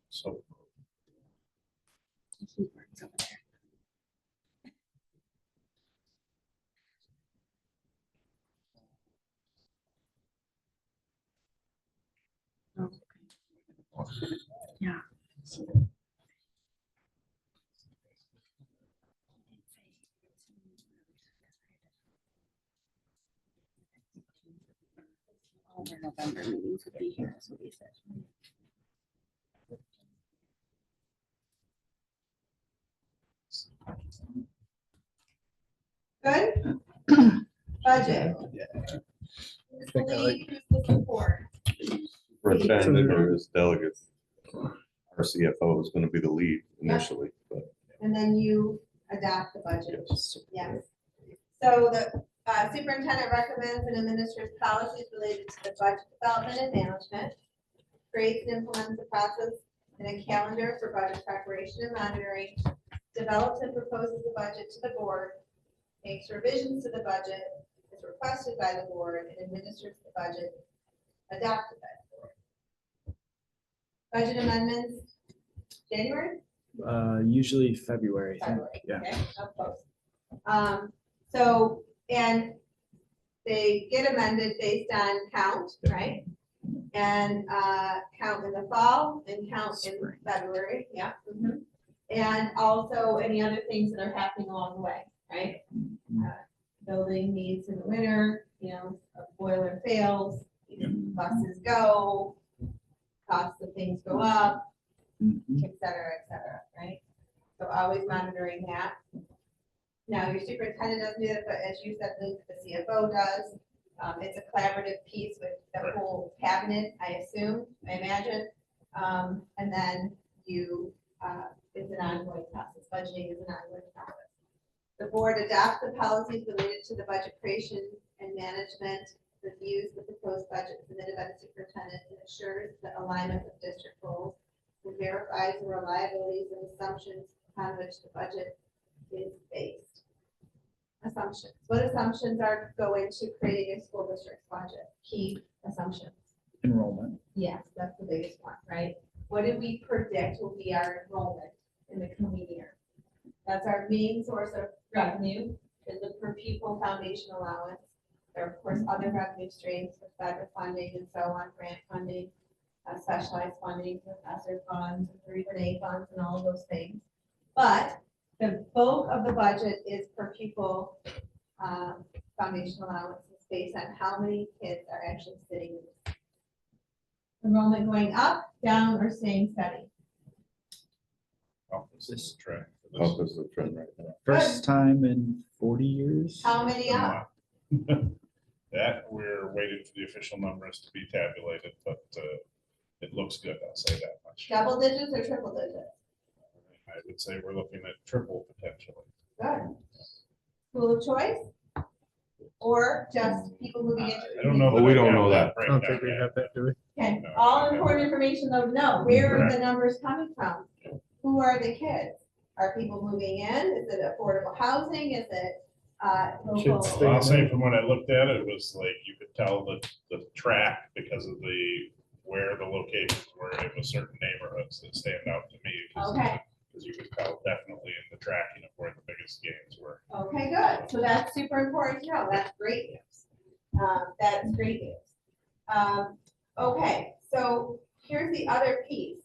So He works over there. Oh, okay. Yeah. All of our November meetings would be here, so we said. Good? Budget. Who's the lead, who's the support? Superintendent or his delegate? our CFO is gonna be the lead initially, but And then you adopt the budget. Yes. So the superintendent recommends and administers policies related to the budget development and management, creates and implements the process and a calendar for budget preparation and monitoring, develops and proposes the budget to the board, makes revisions to the budget, is requested by the board, and administers the budget adopted by the board. Budget amendments, January? Usually February, I think. February, Yeah. okay, up close. So, and they get amended based on count, right? And, count in the fall and count in Spring. February, yeah. Mhm. And also any other things that are happening along the way, right? Building needs in the winter, you know, a boiler fails, buses go, costs of things go up, Mhm. et cetera, right? So always monitoring that. Now, your superintendent doesn't do that, but as you said, Luke, the CFO does. It's a collaborative piece with the whole cabinet, I assume, I imagine. And then you, it's an ongoing process, budgeting is an ongoing process. The board adopts the policies related to the budget creation and management, reviews the proposed budget submitted by the superintendent, and ensures the alignment with district goals, and verifies the reliabilities and assumptions upon which the budget is based. Assumptions. What assumptions are go into creating a school district's budget? Key assumptions. Enrollment. Yes, that's the biggest one, right? What did we predict will be our enrollment in the coming year? That's our main source of revenue, is the per pupil foundation allowance. There are, of course, other revenue streams for federal funding and so on, grant funding, specialized funding, professor funds, Renee funds, and all of those things. But the bulk of the budget is per pupil foundation allowance. It's based on how many kids are actually sitting in this. Enrollment going up, down, or staying steady? Opposite track for this. help us the trend right now. First time in 40 years. How many up? That, we're waiting for the official numbers to be tabulated, but it looks good, I'll say that much. Double digits or triple digits? I would say we're looking at triple potentially. Good. School of choice? Or just people moving into? I don't know. Well, we I don't have know that. I don't think we have that, do we? Okay, No. all important information though, to know, where are the numbers coming from? Who are the kids? Are people moving in? Is it affordable housing? Is it, local? Kids stay- I'll say from what I looked at, it was like, you could tell the track because of where the locations were, it was certain neighborhoods that stand out to me. Okay, Because you could tell definitely in the tracking of where the biggest gains were. okay, good. So that's super important to know. That's great news. That is great news. Okay, so here's the other piece.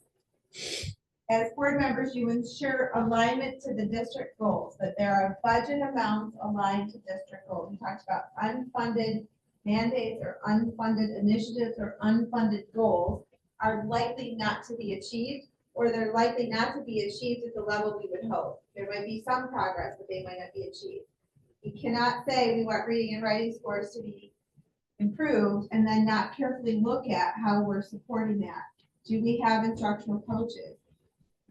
As board members, you ensure alignment to the district goals, that there are budget amounts aligned to district goals. We talked about unfunded mandates or unfunded initiatives or unfunded goals are likely not to be achieved, or they're likely not to be achieved at the level we would hope. There might be some progress, but they might not be achieved. You cannot say we want reading and writing scores to be improved and then not carefully look at how we're supporting that. Do we have instructional coaches?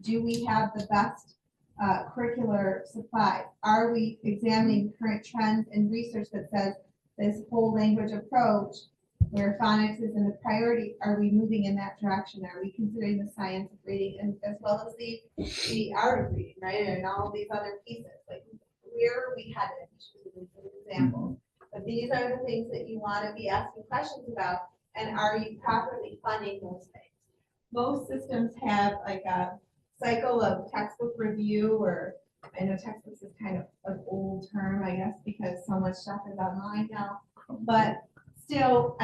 Do we have the best curricular supply? Are we examining current trends and research that says this whole language approach where phonics is a priority, are we moving in that direction? Are we considering the science of reading and as well as the art of reading, right? And all of these other pieces, like where are we headed? For example, but these are the things that you want to be asking questions about, and are you properly funding those things? Most systems have like a cycle of textbook review, or I know textbooks is kind of an old term, I guess, because so much stuff is online now, but still,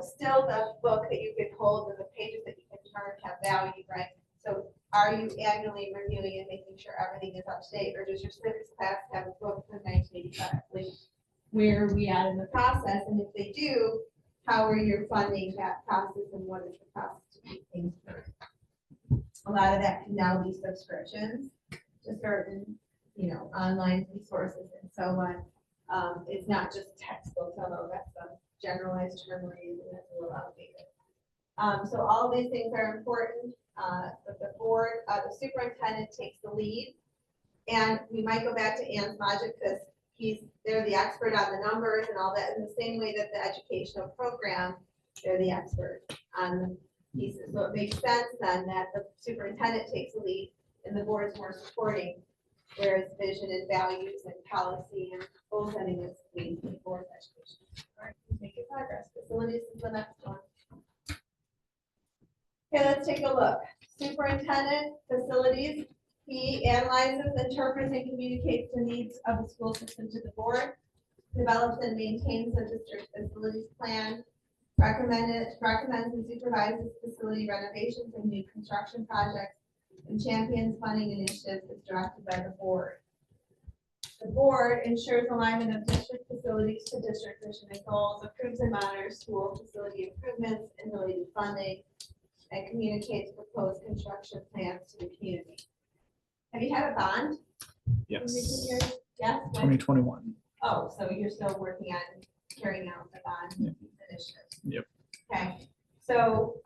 still the book that you can hold and the pages that you can turn have value, right? So are you annually reviewing and making sure everything is up to date, or does your civics class have a book from 1985? Like, where are we at in the process? And if they do, how are you funding that process, and what is the process to keep things through? A lot of that can now be subscriptions to certain, online resources and so on. It's not just textbooks, although that's a generalized term we're using that's a little outdated. So all of these things are important, but the board, the superintendent takes the lead. And we might go back to Ann's logic because they're the expert on the numbers and all that, in the same way that the educational program, they're the expert on the pieces. So it makes sense then that the superintendent takes the lead and the board's more supporting, whereas vision and values and policy and goal setting is the board's education. All right, making progress. Facilities is the next one. Okay, let's take a look. Superintendent, facilities, he analyzes, interprets, and communicates the needs of the school system to the board, develops and maintains the district facilities plan, recommends and supervises facility renovations and new construction projects, and champions funding initiatives as directed by the board. The board ensures alignment of district facilities to district vision and goals, approves and monitors school facility improvements and related funding, and communicates proposed construction plans to the community. Have you had a bond? in recent years? Yes? When? 2021. Oh, so you're still working on carrying out the bond initiative? Yep. Okay, so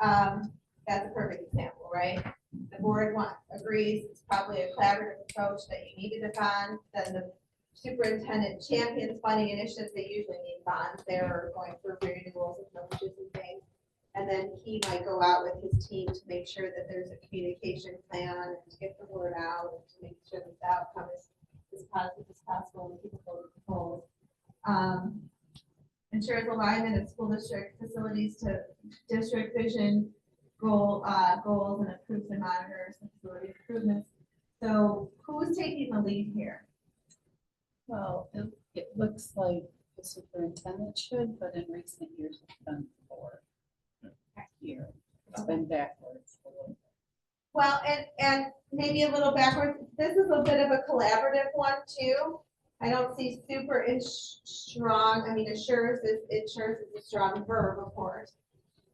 that's a perfect example, right? The board agrees it's probably a collaborative approach that you needed a bond, then the superintendent champions funding initiatives, they usually need bonds, they're going for renewals and villages and things. And then he might go out with his team to make sure that there's a communication plan and to get the word out and to make sure that the outcome is as positive as possible and people go to the polls. Ensures alignment of school district facilities to district vision goals and approves and monitors the facility improvements. So who's taking the lead here? Well, it looks like the superintendent should, but in recent years, it's been the board. Here, it's been backwards. Well, and maybe a little backwards. This is a bit of a collaborative one too. I don't see super strong. I mean, assures is a strong verb, of course.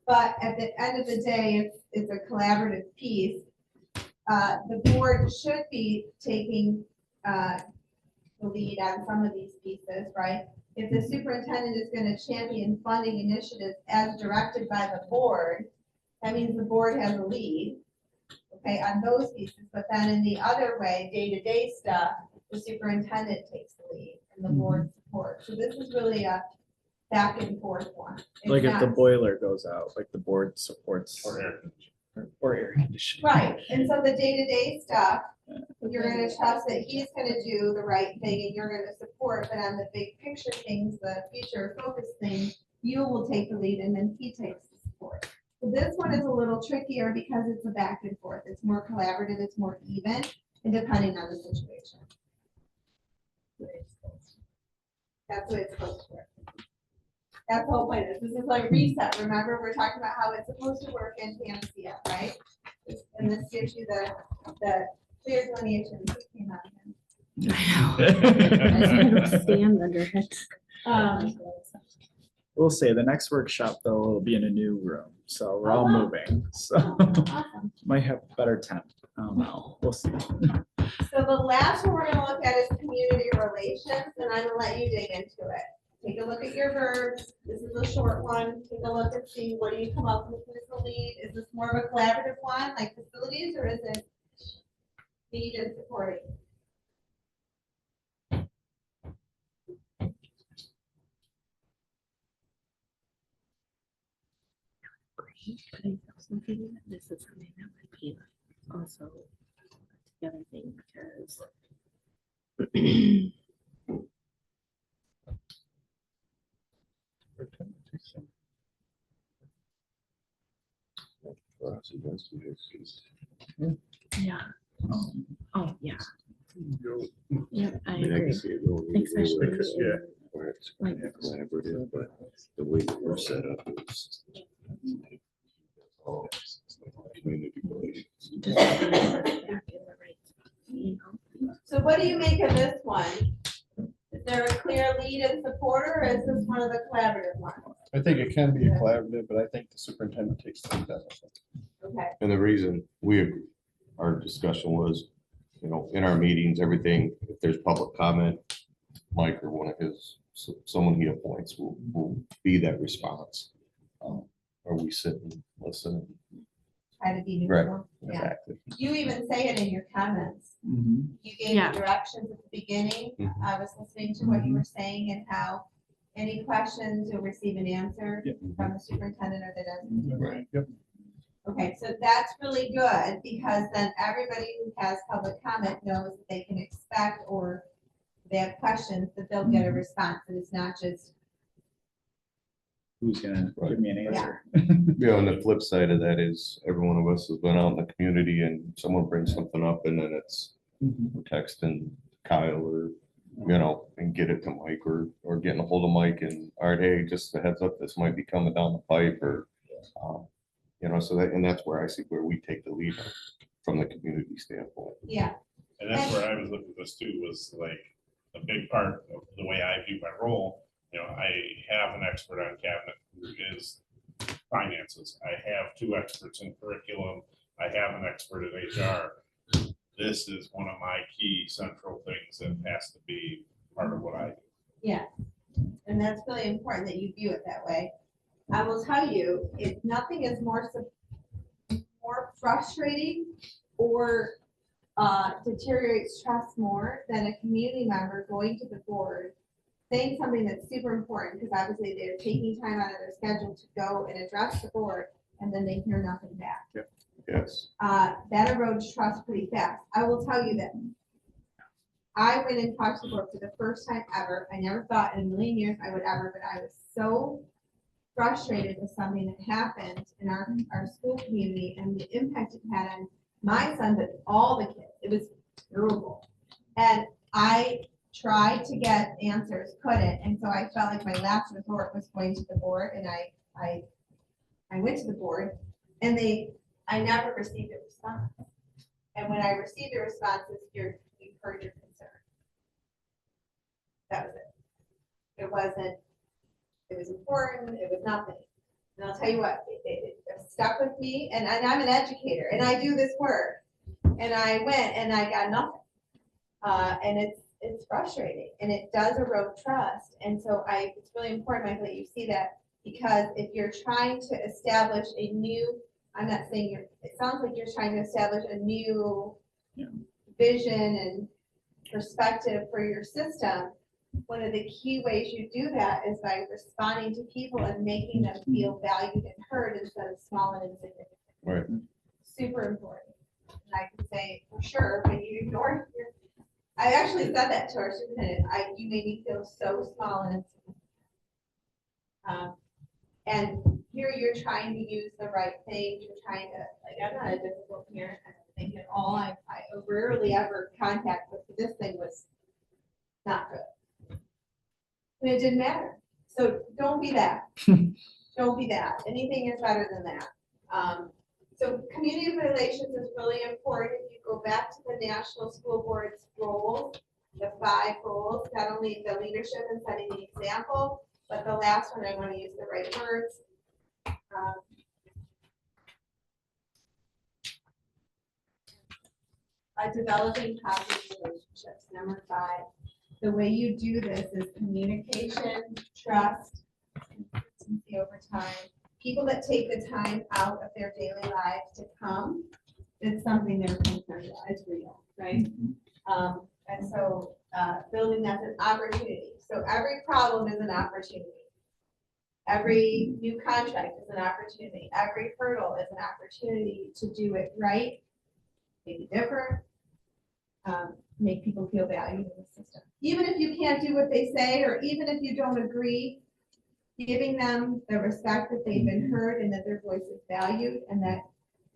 But at the end of the day, it's a collaborative piece. The board should be taking the lead on some of these pieces, right? If the superintendent is going to champion funding initiatives as directed by the board, that means the board has a lead, okay, on those pieces. But then in the other way, day-to-day stuff, the superintendent takes the lead and the board supports. So this is really a back and forth one. It's Like if the not- boiler goes out, like the board supports Or air or air conditioning. Right, and so the day-to-day stuff, you're gonna trust that he's gonna do the right thing and you're gonna support, but on the big picture things, the future focus things, you will take the lead and then he takes the support. So this one is a little trickier because it's a back and forth. It's more collaborative, it's more even, and depending on the situation. That's what it's supposed to work. That's the whole point. This is like reset. Remember, we're talking about how it's supposed to work in Panacea, right? And this gives you the clear delineation. That came out again. Stand under it. We'll say the next workshop though will be in a new room, so we're all moving, so Awesome. might have better temp. I don't know, we'll see. So the last one we're gonna look at is community relations, and I'm gonna let you dig into it. Take a look at your verbs. This is a short one. Take a look and see what do you come up with as the lead. Is this more of a collaborative one, like facilities, or is it lead and supporting? Great, but I also think that this is something that might be also the other thing because yeah. Oh, yeah. Yeah, I I mean, I agree. can see it going either Especially way, Because, yeah. where it's like- collaborative, but the way that we're set up is. all community relations. just back in the right, you know. So what do you make of this one? Is there a clear lead and supporter, or is this one of the collaborative ones? I think it can be a collaborative, but I think the superintendent takes the lead. Okay, And the reason our discussion was, you know, in our meetings, everything, if there's public comment, Mike or one of his, someone he appoints will be that response. or we sit and listen. Try to be Right. neutral. Yeah. Exactly. You even say it in your comments. Mhm. You gave Yeah. the directions at the beginning. Mhm. I was listening to what you were saying and how any questions you'll receive an answer from the superintendent or the designee. Right. Yep. Okay, so that's really good because then everybody who has public comment knows that they can expect or they have questions that they'll get a response and it's not just, Who's gonna give me an answer? You know, and the flip side of that is every one of us has been out in the community and someone brings something up and then it's Mhm. texting Kyle or, you know, and get it to Mike or getting a hold of Mike and, all right, hey, just a heads up, this might be coming down the pipe or, you know, so that, and that's where I see where we take the lead from the community standpoint. yeah, And that's where I was looking at this too, was like a big part of the way I view my role. You know, I have an expert on cabinet who is finances. I have 2 experts in curriculum. I have an expert in HR. This is one of my key central things that has to be part of what I do. yeah. And that's really important that you view it that way. I will tell you, if nothing is more frustrating or deteriorates trust more than a community member going to the board, saying something that's super important, because obviously they're taking time out of their schedule to go and address the board, and then they hear nothing back. Yes. That erodes trust pretty fast. I will tell you that I went and talked to the board for the first time ever. I never thought in a million years I would ever, but I was so frustrated with something that happened in our school community and the impact it had on my son, but all the kids. It was terrible. And I tried to get answers, couldn't. And so I felt like my last resort was going to the board, and I went to the board, and I never received a response. And when I received a response, we've heard your concern. That was it. It wasn't, it was important, it was nothing. And I'll tell you what, it stuck with me, and I'm an educator, and I do this work. And I went and I got nothing. And it's frustrating, and it does erode trust. And so it's really important, Michael, that you see that, because if you're trying to establish a new, I'm not saying it sounds like you're trying to establish a new vision and perspective for your system. One of the key ways you do that is by responding to people and making them feel valued and heard instead of small and insignificant. Right. Super important. And I can say for sure, but you ignore your, I actually said that to our superintendent. You made me feel so small and insignificant. And here you're trying to use the right thing. You're trying to, like, I'm not a difficult parent. I don't think at all. I rarely ever contact, but this thing was not good. And it didn't matter. So don't be that. Don't be that. Anything is better than that. So community relations is really important. If you go back to the National School Board's goals, the 5 goals, not only the leadership and setting the example, but the last one, I want to use the right words. Developing positive relationships, number 5. The way you do this is communication, trust, consistency over time. People that take the time out of their daily lives to come, it's something they're concerned about. It's real, right? And so building that's an opportunity. So every problem is an opportunity. Every new contract is an opportunity. Every hurdle is an opportunity to do it right, maybe different, make people feel valued in the system. Even if you can't do what they say, or even if you don't agree, giving them the respect that they've been heard and that their voice is valued and that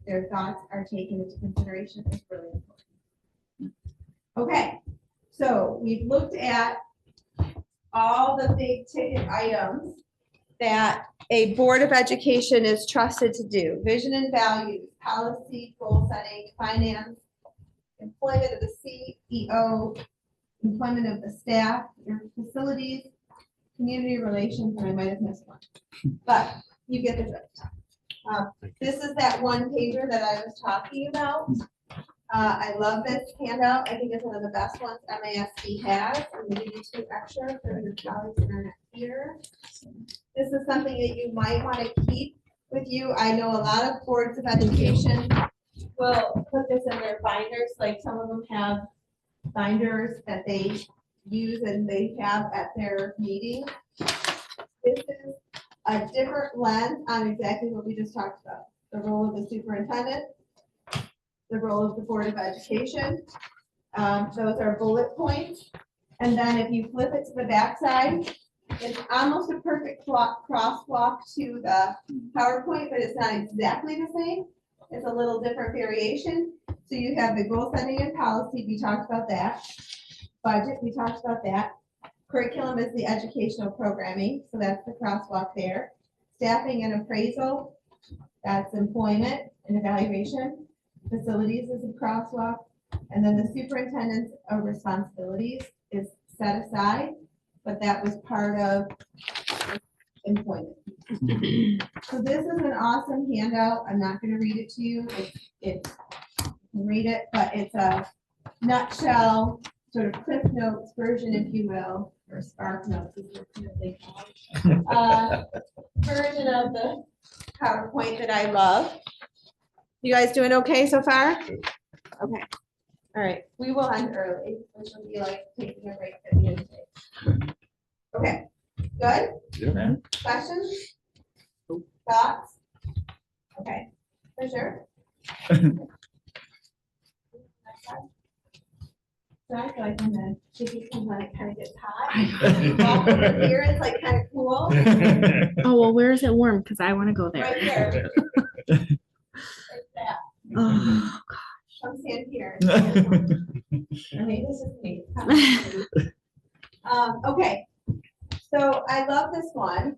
their thoughts are taken into consideration is really important. Okay, so we've looked at all the big ticket items that a Board of Education is trusted to do: vision and values, policy, goal setting, finance, employment of the CEO, employment of the staff, your facilities, community relations, and I might have missed one, but you get the drift. This is that one pager that I was talking about. I love this handout. I think it's one of the best ones MASC has. I'm going to give you 2 extra for your colleagues that are not here. This is something that you might want to keep with you. I know a lot of boards of education will put this in their binders, like some of them have binders that they use and they have at their meetings. This is a different lens on exactly what we just talked about. The role of the superintendent, the role of the Board of Education. Those are bullet points. And then if you flip it to the backside, it's almost a perfect crosswalk to the PowerPoint, but it's not exactly the same. It's a little different variation. So you have the goal setting and policy, we talked about that. Budget, we talked about that. Curriculum is the educational programming, so that's the crosswalk there. Staffing and appraisal, that's employment and evaluation. Facilities is a crosswalk. And then the superintendent's responsibilities is set aside, but that was part of employment. So this is an awesome handout. I'm not going to read it to you. It's you can read it, but it's a nutshell, sort of Cliff Notes version, if you will, or Spark Notes, is what they call it. Version of the PowerPoint that I love. You guys doing okay so far? Okay. All right, we will end early, which will be like taking a break at the end of the day. Okay, good? Yeah. Questions? Thoughts? Okay, for sure. So I feel like when the chicken comes on, it kind of gets hot. Walk over here, it's like kind of cool. Oh, well, where is it warm? Because I want to go there. Right there. Like that. Oh, Come stand here. Okay, this is me. Okay, so I love this one.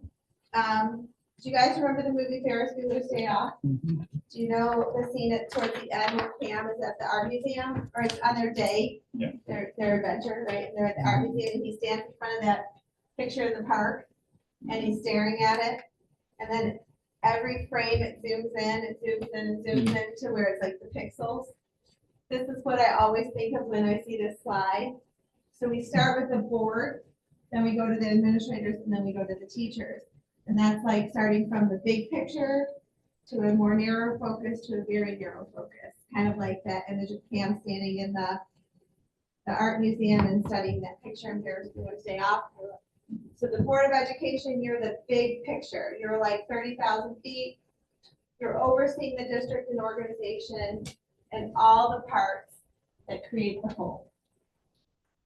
Do you guys remember the movie Ferris Bueller's Day Off? Do you know the scene at towards the end where Pam is at the art museum, or it's on their day? Yeah. Their adventure, right? They're at the art museum and he stands in front of that picture in the park and he's staring at it. And then every frame it zooms in, it zooms in and zooms in to where it's like the pixels. This is what I always think of when I see this slide. So we start with the board, then we go to the administrators, and then we go to the teachers. And that's like starting from the big picture to a more narrow focus to a very narrow focus. Kind of like that image of Pam standing in the art museum and studying that picture in Ferris Bueller's Day Off. So the Board of Education, you're the big picture. You're like 30,000 feet. You're overseeing the district and organization and all the parts that create the whole.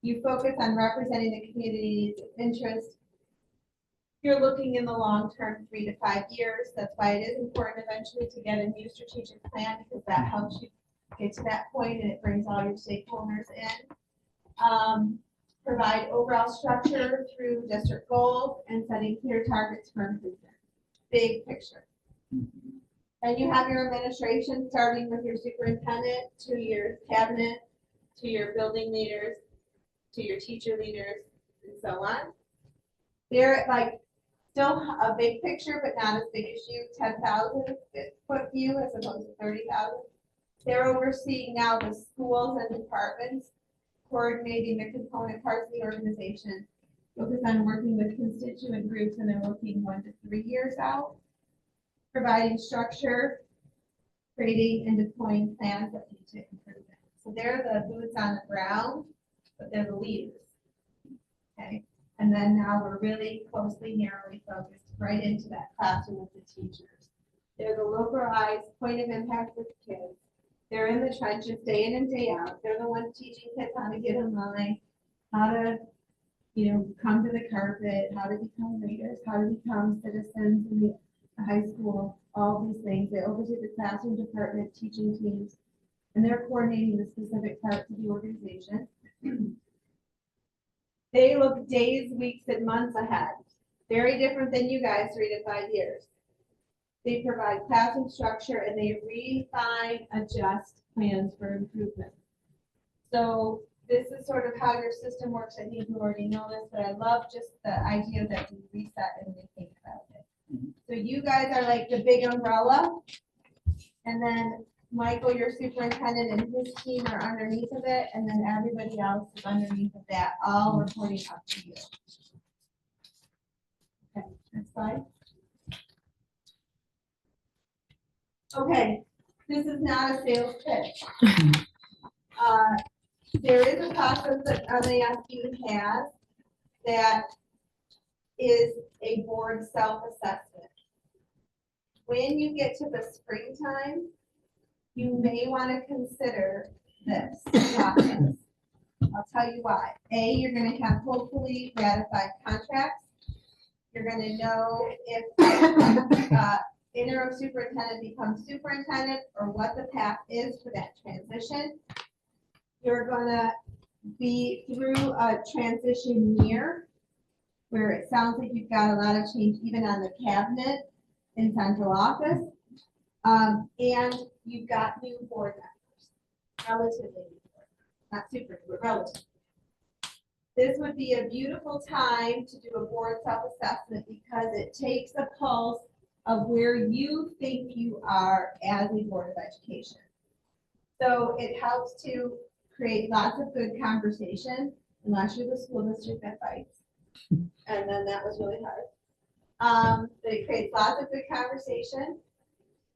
You focus on representing the community's interest. You're looking in the long term, 3 to 5 years. That's why it is important eventually to get a new strategic plan, because that helps you get to that point and it brings all your stakeholders in. Provide overall structure through district goals and setting clear targets for improvement. Big picture. And you have your administration, starting with your superintendent, to your cabinet, to your building leaders, to your teacher leaders, and so on. They're like still a big picture, but not as big as you, 10,000 foot view as opposed to 30,000. They're overseeing now the schools and departments, coordinating the component parts of the organization, focus on working with constituent groups, and they're looking 1 to 3 years out. Providing structure, creating and deploying plans that lead to improvement. So they're the boots on the ground, but they're the leaders. Okay, and then now we're really closely, narrowly focused right into that classroom with the teachers. They're the localized point of impact with kids. They're in the trenches day in and day out. They're the ones teaching kids how to get in line, how to, come to the carpet, how to become leaders, how to become citizens in the high school, all these things. They oversee the classroom department, teaching teams, and they're coordinating the specific parts of the organization. They look days, weeks, and months ahead. Very different than you guys, 3 to 5 years. They provide classroom structure and they refine, adjust plans for improvement. So this is sort of how your system works. I think you already know this, but I love just the idea that we reset and we think about it. So you guys are like the big umbrella, and then Michael, your superintendent, and his team are underneath of it, and then everybody else is underneath of that, all reporting up to you. Okay, next slide. not a sales pitch. There is a process that MASU has that is a board self-assessment. When you get to the springtime, you may want to consider this process. I'll tell you why. A, you're going to have hopefully ratified contracts. You're going to know if interim superintendent becomes superintendent or what the path is for that transition. You're going to be through a transition year where it sounds like you've got a lot of change even on the cabinet in central office. And you've got new board members, relatively new board members, not super, but relatively. This would be a beautiful time to do a board self-assessment because it takes a pulse of where you think you are as a board of education. So it helps to create lots of good conversation, unless you're the school district that fights. And then that was really hard. But it creates lots of good conversation.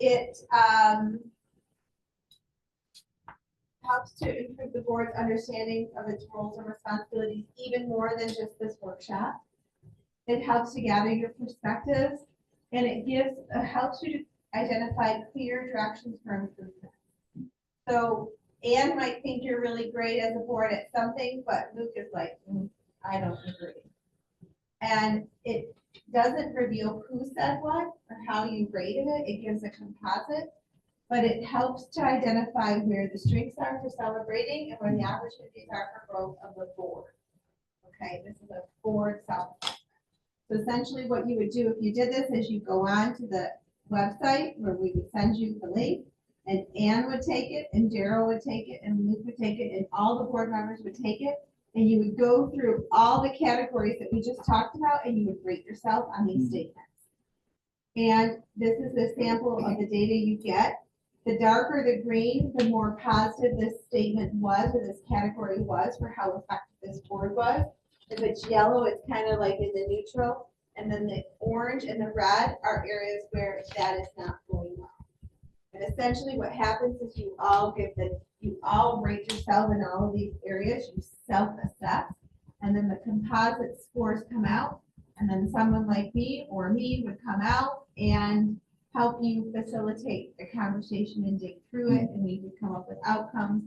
It helps to improve the board's understanding of its roles and responsibilities even more than just this workshop. It helps to gather your perspectives, and it helps you to identify clear directions for improvement. So Anne might think you're really great as a board at something, but Luke is like, I don't agree. And it doesn't reveal who said what or how you rated it. It gives a composite, but it helps to identify where the strengths are for celebrating and where the opportunities are for growth of the board. Okay, this is a board self-assessment. So essentially what you would do if you did this is you go on to the website where we would send you the link, and Anne would take it, and Daryl would take it, and Luke would take it, and all the board members would take it, and you would go through all the categories that we just talked about, and you would rate yourself on these statements. And this is a sample of the data you get. The darker the green, the more positive this statement was, or this category was, for how effective this board was. If it's yellow, it's kind of like in the neutral, and then the orange and the red are areas where that is not going well. And essentially what happens is you all rate yourself in all of these areas, you self-assess, and then the composite scores come out, and then someone like me or me would come out and help you facilitate the conversation and dig through it, and we would come up with outcomes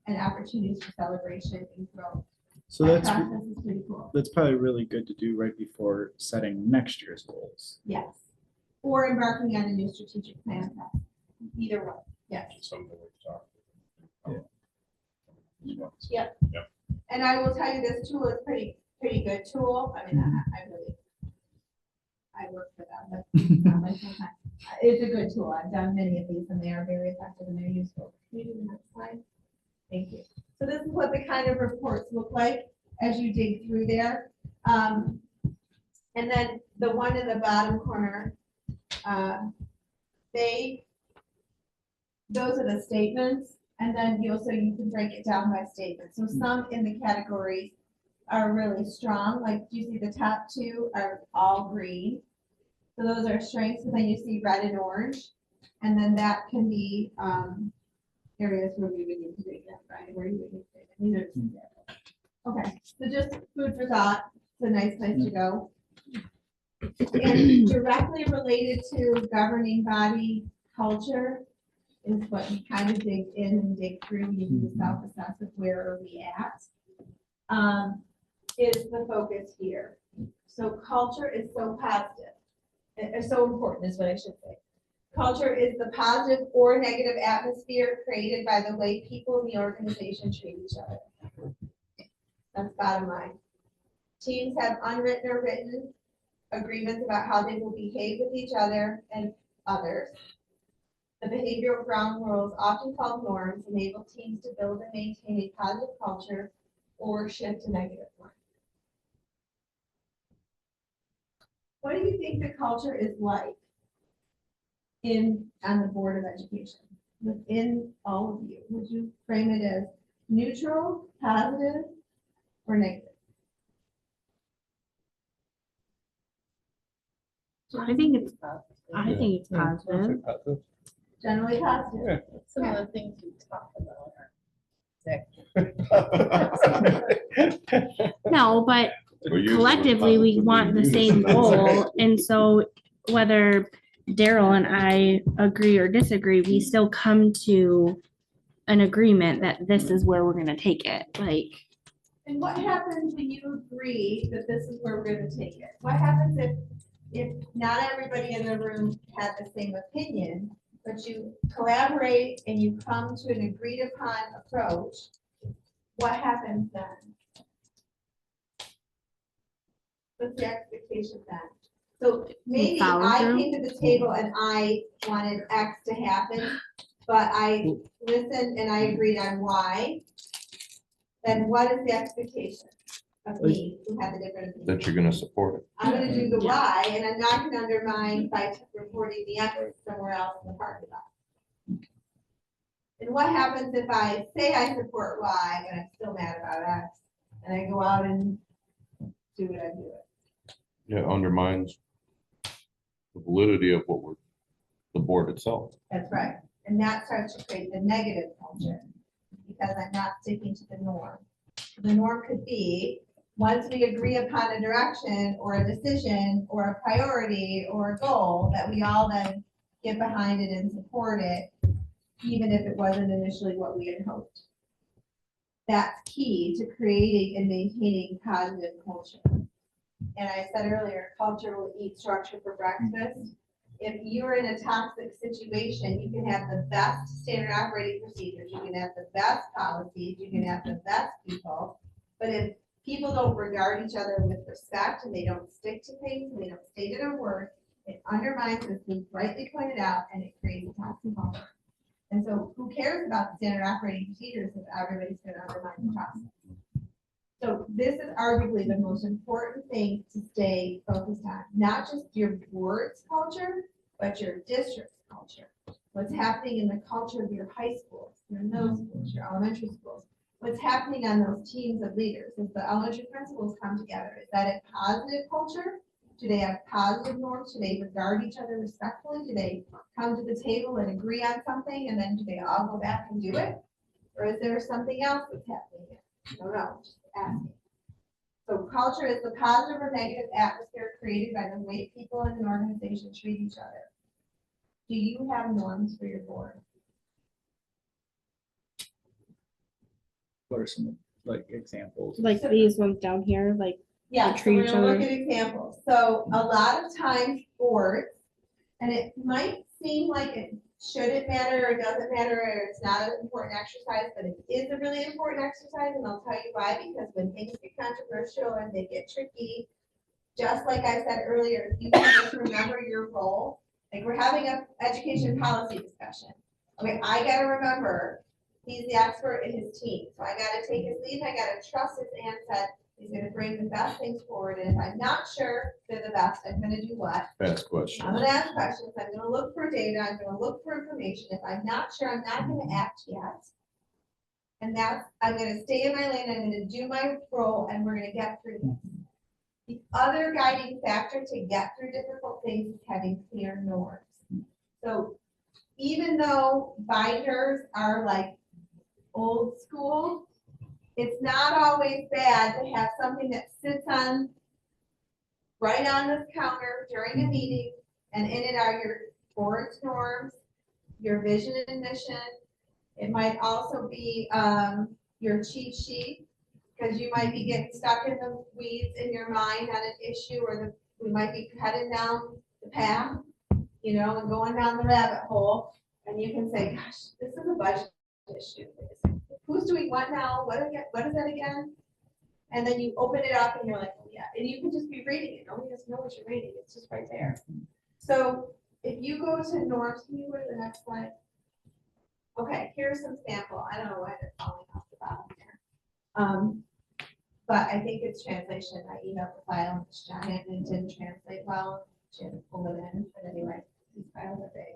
and opportunities for celebration and growth. So That that's, process is pretty cool. that's probably really good to do right before setting next year's goals. Yes. Or embarking on a new strategic plan. Either one. Yes. Something we've talked. Yep. Yep. And I will tell you, this tool is pretty good tool. I mean, I work for them, but not my full time. It's a good tool. I've done many of these and they are very effective and they're useful. Can you do the next slide? Thank you. So this is what the kind of reports look like as you dig through there. And then the one in the bottom corner, those are the statements, and then you can break it down by statement. So some in the categories are really strong, like you see the top two are all green. So those are strengths, and then you see red and orange, and then that can be areas where we would need to break them, right? Where you would need to break them. Okay, so just food for thought. It's a nice place to go. And directly related to governing body culture is what you kind of dig in and dig through. You do the self-assess of where are we at. Is the focus here. So culture is so positive. It's so important is what I should say. Culture is the positive or negative atmosphere created by the way people in the organization treat each other. That's bottom line. Teams have unwritten or written agreements about how they will behave with each other and others. The behavioral ground rules, often called norms, enable teams to build and maintain a positive culture or shift to negative one. What do you think the culture is like on the Board of Education? Within all of you, would you frame it as neutral, positive, or negative? I think it's positive. generally positive. Some of the things we talked about are. No, but collectively, we want the same goal, and so whether Daryl and I agree or disagree, we still come to an agreement that this is where we're gonna take it, like. And what happens when you agree that this is where we're gonna take it? What happens if not everybody in the room had the same opinion, but you collaborate and you come to an agreed upon approach? What happens then? What's the expectation then? So maybe follow I through? came to the table and I wanted X to happen, but I listened and I agreed on Y. Then what is the expectation of me who had the different opinion? That you're gonna support it. I'm gonna do the Y, and I'm not gonna undermine by reporting the X somewhere else in the parking lot. And what happens if I say I support Y, but I'm still mad about X, and I go out and do what I do? It undermines the validity of what we're, the board itself. That's right, and that starts to create the negative culture, because I'm not sticking to the norm. The norm could be, once we agree upon a direction or a decision or a priority or a goal, that we all then get behind it and support it, even if it wasn't initially what we had hoped. That's key to creating and maintaining positive culture. And I said earlier, culture will eat structure for breakfast. If you're in a toxic situation, you can have the best standard operating procedures, you can have the best policies, you can have the best people. But if people don't regard each other with respect and they don't stick to things and they don't stay to their word, it undermines, as was rightly pointed out, and it creates a toxic culture. And so who cares about the standard operating procedures if everybody's gonna undermine the process? So this is arguably the most important thing to stay focused on, not just your board's culture, but your district's culture. What's happening in the culture of your high schools, your middle schools, your elementary schools. What's happening on those teams of leaders as the elementary principals come together? Is that a positive culture? Do they have positive norms? Do they regard each other respectfully? Do they come to the table and agree on something and then do they all go back and do it? Or is there something else that's happening here? I don't know, just asking. So culture is the positive or negative atmosphere created by the way people in an organization treat each other. Do you have norms for your board? What are some like examples? Like these ones down here, like, Yeah, They so treat we're each gonna look other. at examples. So a lot of times boards, and it might seem like it shouldn't matter or doesn't matter, or it's not an important exercise, but it is a really important exercise, and I'll tell you why, because when things get controversial and they get tricky, just like I said earlier, if you can just remember your role, like we're having a education policy discussion. Okay, I gotta remember, he's the expert in his team, so I gotta take his lead, I gotta trust his answer. He's gonna bring the best things forward, and if I'm not sure they're the best, I'm gonna do what? Ask questions. I'm gonna ask questions, I'm gonna look for data, I'm gonna look for information, if I'm not sure, I'm not gonna act yet. And that's, I'm gonna stay in my lane, I'm gonna do my role, and we're gonna get through this. The other guiding factor to get through difficult things is having clear norms. So even though binders are like old school, it's not always bad to have something that sits on right on this counter during a meeting, and in it are your board's norms, your vision and mission. It might also be your cheat sheet, because you might be getting stuck in the weeds in your mind on an issue, or we might be heading down the path, you know, and going down the rabbit hole, and you can say, gosh, this is a budget issue. Who's doing what now? What is that again? And then you open it up and you're like, oh yeah, and you can just be reading it. Nobody doesn't know what you're reading. It's just right there. So if you go to norms, can you go to the next slide? Okay, here's some sample. I don't know why they're falling off the bottom here. But I think it's translation. I emailed the file and it's giant and it didn't translate well. She had to pull it in, but anyway, these files are big.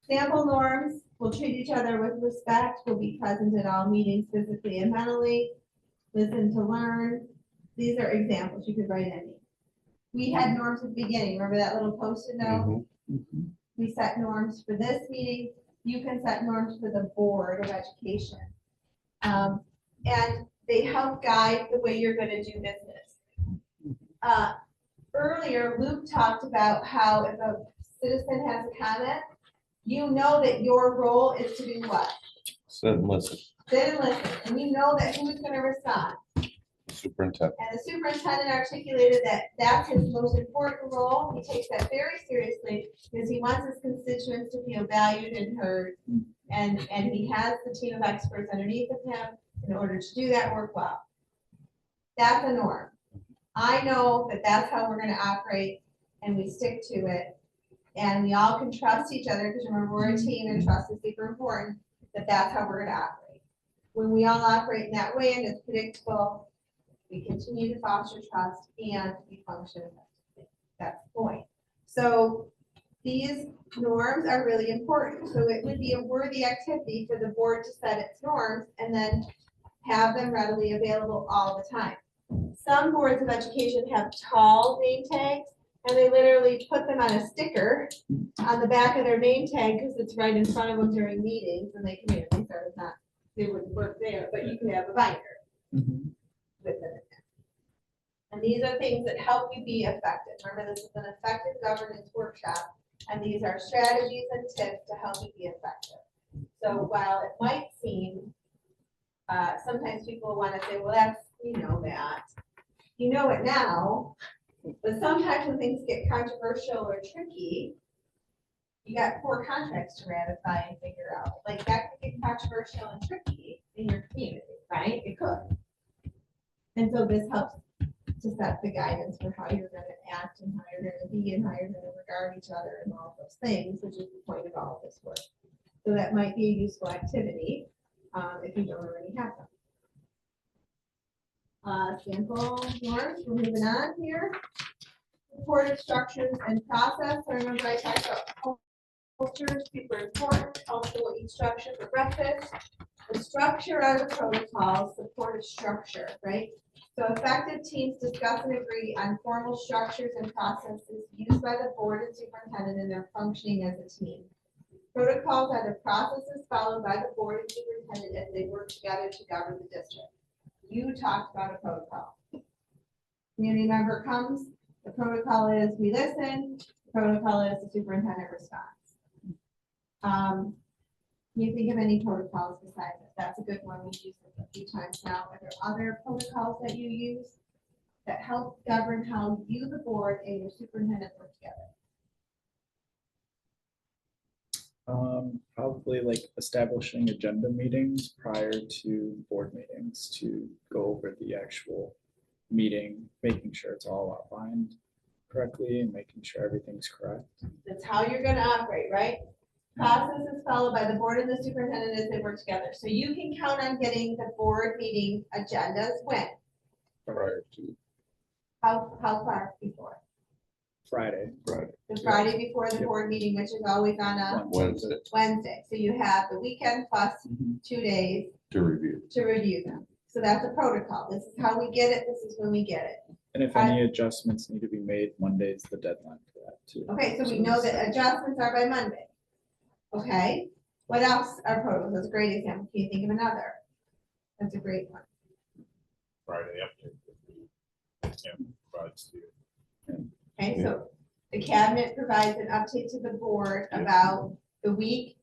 Sample norms will treat each other with respect, will be present at all meetings physically and mentally, listen to learn. These are examples. You could write any. We had norms at the beginning. Remember that little post-it note? we set norms for this meeting. You can set norms for the Board of Education. And they help guide the way you're gonna do business. Earlier, Luke talked about how if a citizen has a comment, you know that your role is to do what? Sit and listen, Sit and listen, and you know that who's gonna respond. superintendent. And the superintendent articulated that that's his most important role. He takes that very seriously because he wants his constituents to feel valued and heard. And he has the team of experts underneath of him in order to do that work well. That's a norm. I know that that's how we're gonna operate and we stick to it. And we all can trust each other because remember, we're a team and trust is super important, that that's how we're gonna operate. When we all operate in that way and it's predictable, we continue to foster trust and we function effectively. That's the point. So these norms are really important. So it would be a worthy activity for the board to set its norms and then have them readily available all the time. Some boards of education have tall name tags and they literally put them on a sticker on the back of their name tag because it's right in front of them during meetings and they can even say it's not, they wouldn't work there, but you can have a binder with them in there. And these are things that help you be effective. Remember, this is an effective governance workshop, and these are strategies and tips to help you be effective. So while it might seem, sometimes people want to say, well, that's, you know that. You know it now, but sometimes when things get controversial or tricky, you got 4 contracts to ratify and figure out. Like that could get controversial and tricky in your community, right? It could. And so this helps to set the guidance for how you're going to act and how you're going to be and how you're going to regard each other and all of those things, which is the point of all of this work. So that might be a useful activity if you don't already have them. Sample norms, we're moving on here. Supportive structures and process. So remember I talked about culture, super important. Also we'll eat structure for breakfast. The structure of the protocol, supportive structure, right? So effective teams discuss and agree on formal structures and processes used by the board and superintendent in their functioning as a team. Protocols are the processes followed by the board and superintendent as they work together to govern the district. You talked about a protocol. Community member comes, the protocol is we listen, the protocol is the superintendent responds. Can you think of any protocols besides it? That's a good one. We've used it a few times now. Are there other protocols that you use that help govern how you, the board, and your superintendent work together? Probably like establishing agenda meetings prior to board meetings to go over the actual meeting, making sure it's all outlined correctly and making sure everything's correct. That's how you're going to operate, right? Process is followed by the board and the superintendent as they work together. So you can count on getting the board meeting agendas when? Prior to How far before? Friday. The Friday before the board meeting, which is always on a Wednesday Wednesday. So you have the weekend plus 2 days to review. to review them. So that's a protocol. This is how we get it. This is when we get it. And if any adjustments need to be made, Monday's the deadline for that too. Okay, so we know that adjustments are by Monday. Okay, what else are protocols? That's a great example. Can you think of another? That's a great one. Friday update. Provides to you. Okay, so the cabinet provides an update to the board about the week,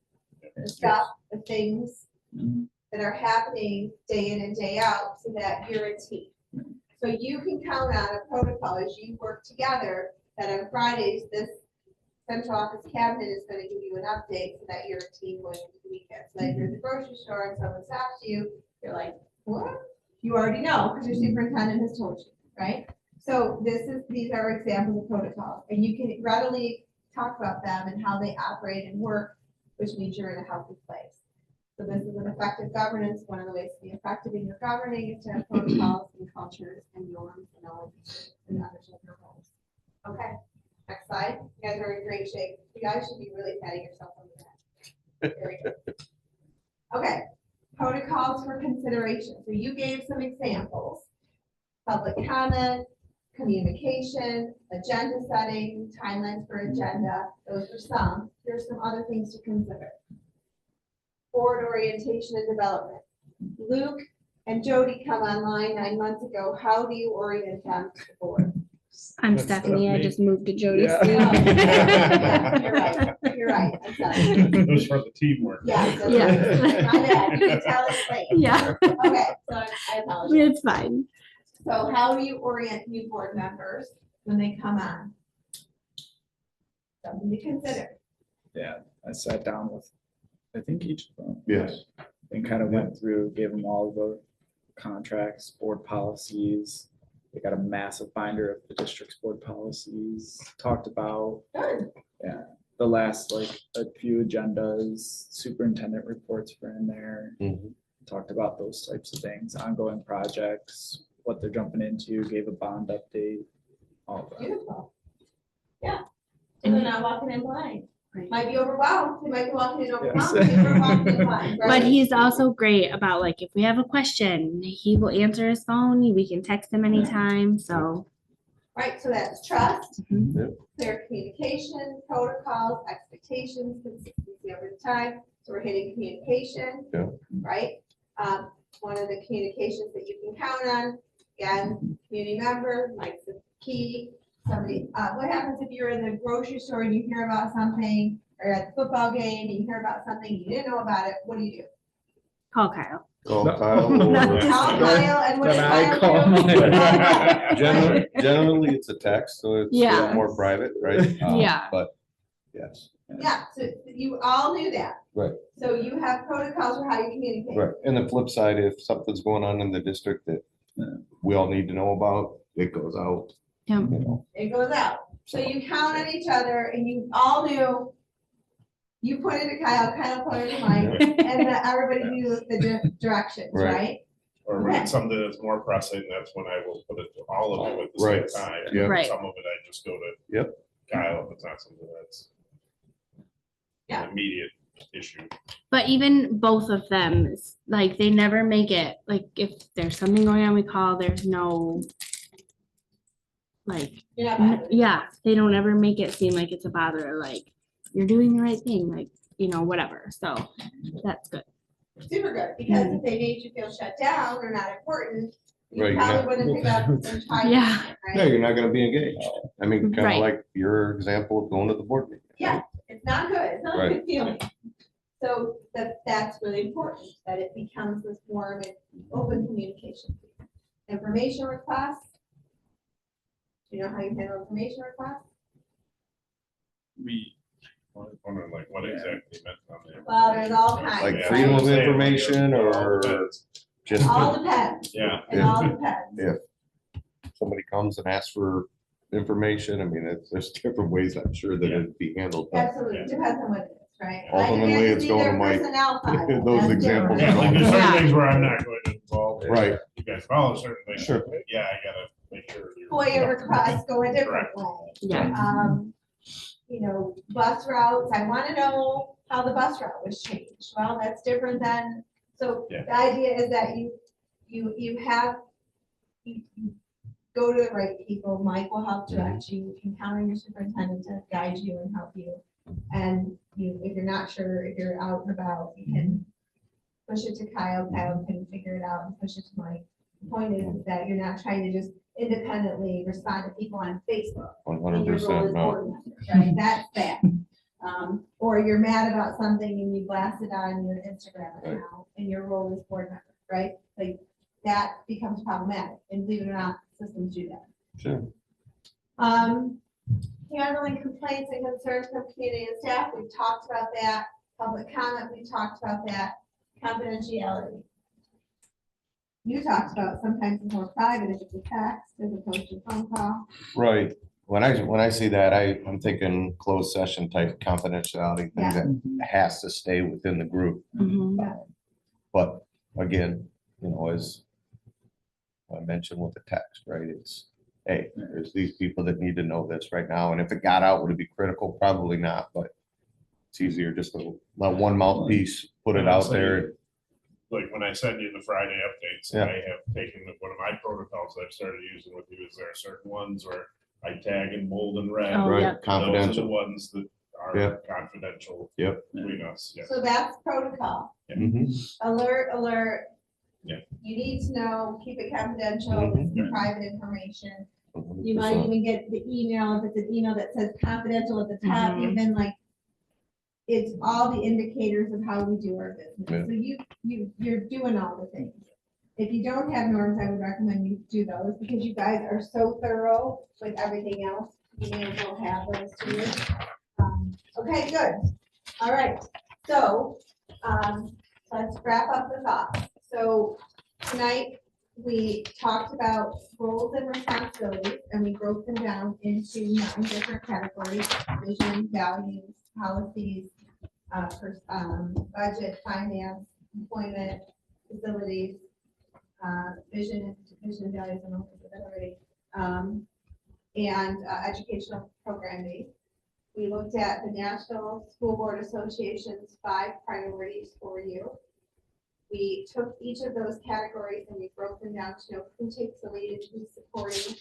the stuff, the things Mhm. that are happening day in and day out so that you're a team. So you can count on a protocol as you work together that on Fridays, this central office cabinet is going to give you an update so that you're a team going into the weekend. So that if you're at the grocery store and someone stops you, you're like, what? You already know because your superintendent has told you, right? So these are examples of protocols, and you can readily talk about them and how they operate and work, which means you're in a healthy place. So this is an effective governance. One of the ways to be effective in your governing is to have protocols and cultures and norms and all of these and understand your roles. Okay, next slide. You guys are in great shape. You guys should be really patting yourself on the back. Very good. Okay, protocols for consideration. So you gave some examples. Public comment, communication, agenda setting, timelines for agenda. Those are some. Here's some other things to consider. Board orientation and development. Luke and Jody come online 9 months ago. How do you orient them to the board? I'm That's Stephanie. I me. just moved to Jody's Yeah. seat. Yeah, you're right. You're right. I'm sorry. It was for the teamwork. Yeah. that's Yeah. right. My bad. You can tell it's late. Yeah, Okay, so I apologize. it's fine. So how do you orient new board members when they come on? Something to consider. Yeah, I sat down with, I think each of them. Yes. And kind of went through, gave them all the contracts, board policies. They got a massive binder of the district's board policies, talked about Good. the last, like, a few agendas, superintendent reports were in there. Mhm. Talked about those types of things, ongoing projects, what they're jumping into, gave a bond update, all of that. Beautiful. Yeah. So they're not walking in blind. Right. Might be overwhelmed. They might be walking in Yes. overwhelmed. They were walking in blind, But right? he's also great about like, if we have a question, he will answer his phone. We can text him anytime. So. Right, so that's trust, Mhm. Yep. clear communication, protocols, expectations, consistency over time. So we're hitting communication. Yeah. Right? One of the communications that you can count on, again, community member, like the key. Somebody, what happens if you're in the grocery store and you hear about something, or at the football game, and you hear about something, you didn't know about it, what do you do? Call Kyle. Call No. Kyle Not or- just- Call Kyle, and what does Then I Kyle call do? my- Call Kyle. Generally, it's a text, so it's Yeah. more private, right? Yeah. But, yes, Yeah, so you all knew that. Right. So you have protocols for how you communicate. right. And the flip side, if something's going on in the district that we all need to know about, it goes out, Yeah. you know. It goes out. So you count on each other and you all knew, you put it to Kyle, Kyle put it to Mike, and that everybody knew the directions, Right. right? Or when it's something that's more pressing, that's when I will put it to all of you at the same Right. time. Yeah. Right. Some of it I just go to. Yep. Kyle, if it's not something that's. Yeah. An immediate issue. But even both of them, it's like they never make it, like if there's something going on, we call, there's no. Like, You're not bothered. yeah, they don't ever make it seem like it's a bother, like you're doing the right thing, like, whatever. So that's good. Super good, because if they made you feel shut down or not important, Right, you you're probably not- wouldn't pick up and try. Yeah. No, Right? you're not gonna be engaged. I mean, kind Right. of like your example of going to the board meeting. Yeah, it's not good. It's not a Right. good feeling. So that's really important, that it becomes this warm and open communication. Information requests. Do you know how you handle information requests? We, I was wondering like what exactly meant on there. Well, there's all kinds. Like Yeah. freedom of Yeah. information or just All depends. Yeah. It all depends. Yeah. somebody comes and asks for information. I mean, there's different ways I'm sure that it'd be handled. but Absolutely, depends on what it is, right? Ultimately, I can't it's see going to their Mike. personnel file. Those That's examples different. Yeah, like there's Yeah. certain things where I'm not going to involve. Right. You guys follow certain things. Sure. Yeah, I gotta make sure. you're- FOIA requests go a different Correct. way. Yeah. Bus routes, I want to know how the bus route was changed. Well, that's different than, so Yeah. the idea is that you go to the right people. Mike will help direct you. You can count on your superintendent to guide you and help you. And if you're not sure, if you're out and about, you can push it to Kyle. Kyle can figure it out and push it to Mike. The point is that you're not trying to just independently respond to people on Facebook. And your role 100%, is no. board member, right? That's bad. Or you're mad about something and you blast it on your Instagram Right. account and your role is board member, right? Like that becomes problematic, and believe it or not, systems do that. Sure. Handling complaints and concerns from community and staff, we've talked about that. Public comment, we talked about that. Confidentiality. You talked about sometimes it's more private if it's a text as opposed to a phone call. Right. When I see that, I'm thinking closed session type confidentiality, thing that has to stay within the group. Mhm. But again, as I mentioned with the text, right, it's, hey, there's these people that need to know this right now, and if it got out, would it be critical? Probably not, but it's easier just to let one mouthpiece put it out there. like when I send you the Friday updates, Yeah. I have taken one of my protocols I've started using with you. Is there are certain ones where I tag in bold and red? Oh, Right, yeah. Those are the confidential. ones that are Yep. confidential Yep. between us. Yeah. So that's protocol. Mhm. Alert, alert. Yeah. You need to know, keep it confidential, Mhm. it's private information. 100%. You might even get the email, if it's an email that says confidential at the top, Mhm. even like, it's all the indicators of how we do our business. Yeah. So you're doing all the things. If you don't have norms, I would recommend you do those, because you guys are so thorough with everything else. You may as well have those too. Okay, good. All right, so, let's wrap up the thoughts. So tonight, we talked about roles and responsibilities, and we broke them down into 9 different categories: vision, values, policies, budget, finance, employment, facilities, vision, values, and all of that already, and educational programming. We looked at the National School Board Association's 5 priorities for you. We took each of those categories and we broke them down to know who takes the lead and who's supporting.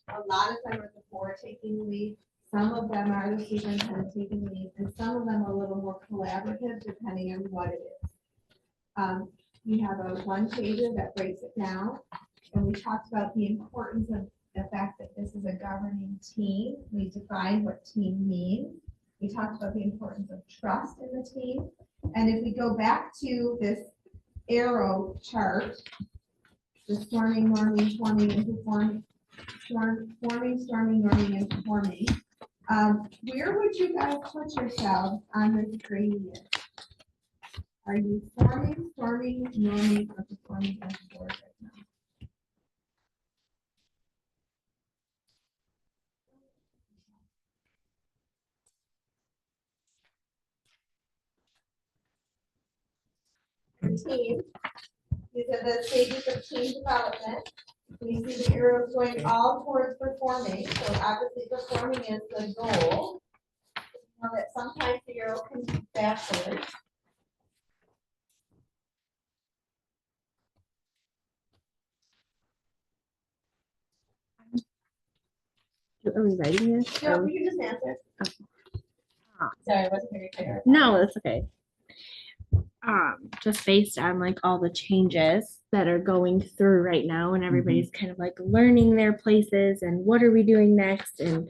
A lot of them are the board taking the lead. Some of them are the superintendent taking the lead, and some of them are a little more collaborative depending on what it is. We have a 1-pager that breaks it down, and we talked about the importance of the fact that this is a governing team. We defined what team means. We talked about the importance of trust in the team. And if we go back to this arrow chart, the forming, norming, forming, and performing, forming, storming, norming, and performing, where would you guys put yourselves on this gradient? Are you forming, storming, norming, or performing as a board right now? Team. These are the stages of team development. We see the arrows going all towards performing, so obviously performing is the goal. Know that sometimes the arrow can be backwards. Are we writing this? No, you can just answer. Sorry, I wasn't very clear. No, that's okay. Just based on like all the changes that are going through right now, and everybody's kind of like learning their places and what are we doing next, and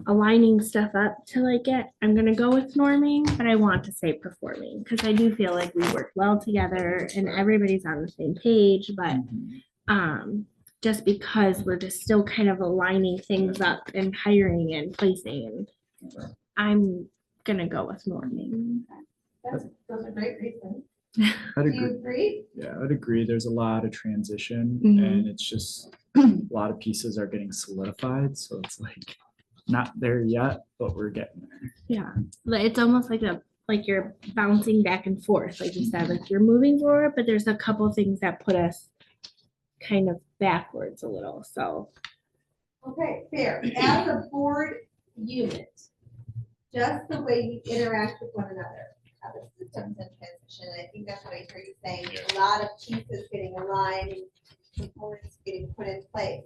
aligning stuff up to like it. I'm gonna go with norming, but I want to say performing because I do feel like we work well together and everybody's on the same page, but just because we're just still kind of aligning things up and hiring and placing, and I'm gonna go with norming. Those are great reasons. I'd Do you agree. agree? Yeah, I'd agree. There's a lot of transition Mhm. and it's just a lot of pieces are getting solidified. So it's like not there yet, but we're getting there. Yeah, like it's almost like you're bouncing back and forth, like you said, like you're moving forward, but there's a couple things that put us kind of backwards a little, so. Okay, fair. As a board unit, just the way you interact with one another, how the systems in transition, I think that's what I heard you saying, a lot of pieces getting aligned, and components getting put in place.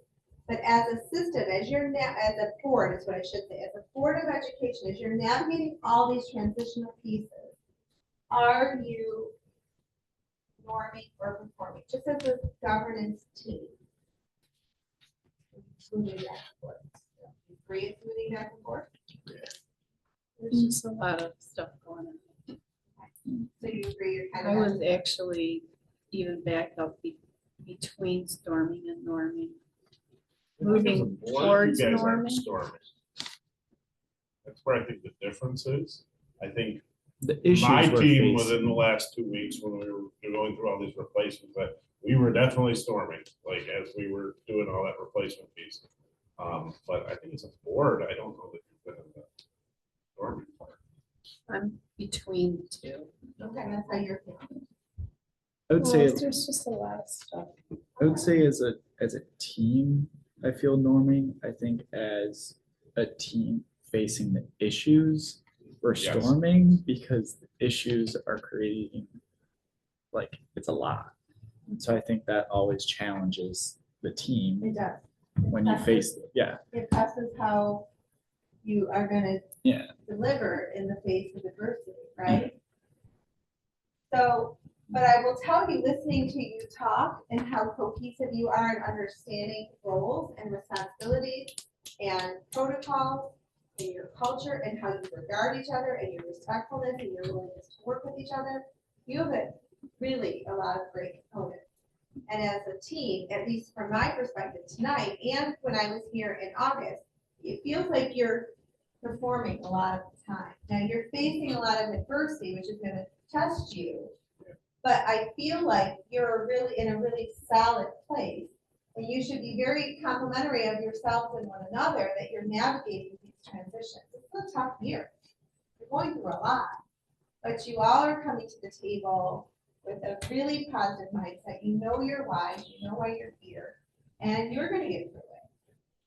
But as a system, as as a board is what I should say, as a board of education, as you're navigating all these transitional pieces, are you norming or performing, just as a governance team? Moving back and forth. Agree it's moving back and forth? There's just a lot of stuff going on. So you agree you're kind of. I was actually even back up between storming and norming. Moving You towards guys aren't norming. storming. That's where I think the difference is. I think The issues my we're team facing- within the last 2 weeks when we were going through all these replacements, that we were definitely storming, like as we were doing all that replacement piece. But I think as a board, I don't know that you've been in the storming part. I'm between the two. Okay, that's how you're feeling. I would say, There's just a lot of stuff. I would say as a team, I feel norming. I think as a team facing the issues, we're Yes. storming because the issues are creating like, it's a lot. And so I think that always challenges the team It does. when you face, yeah, It tests how you are gonna yeah. deliver in the face of adversity, right? So, but I will tell you, listening to you talk and how cohesive you are in understanding roles and responsibilities and protocols and your culture and how you regard each other and your respectfulness and your willingness to work with each other, you have really a lot of great components. And as a team, at least from my perspective tonight, and when I was here in August, it feels like you're performing a lot of the time. Now, you're facing a lot of adversity, which is gonna test you. But I feel like you're really in a really solid place. And you should be very complimentary of yourselves and one another that you're navigating these transitions. It's a tough year. You're going through a lot. But you all are coming to the table with a really positive mindset. You know your why, you know why you're here, and you're gonna get through it.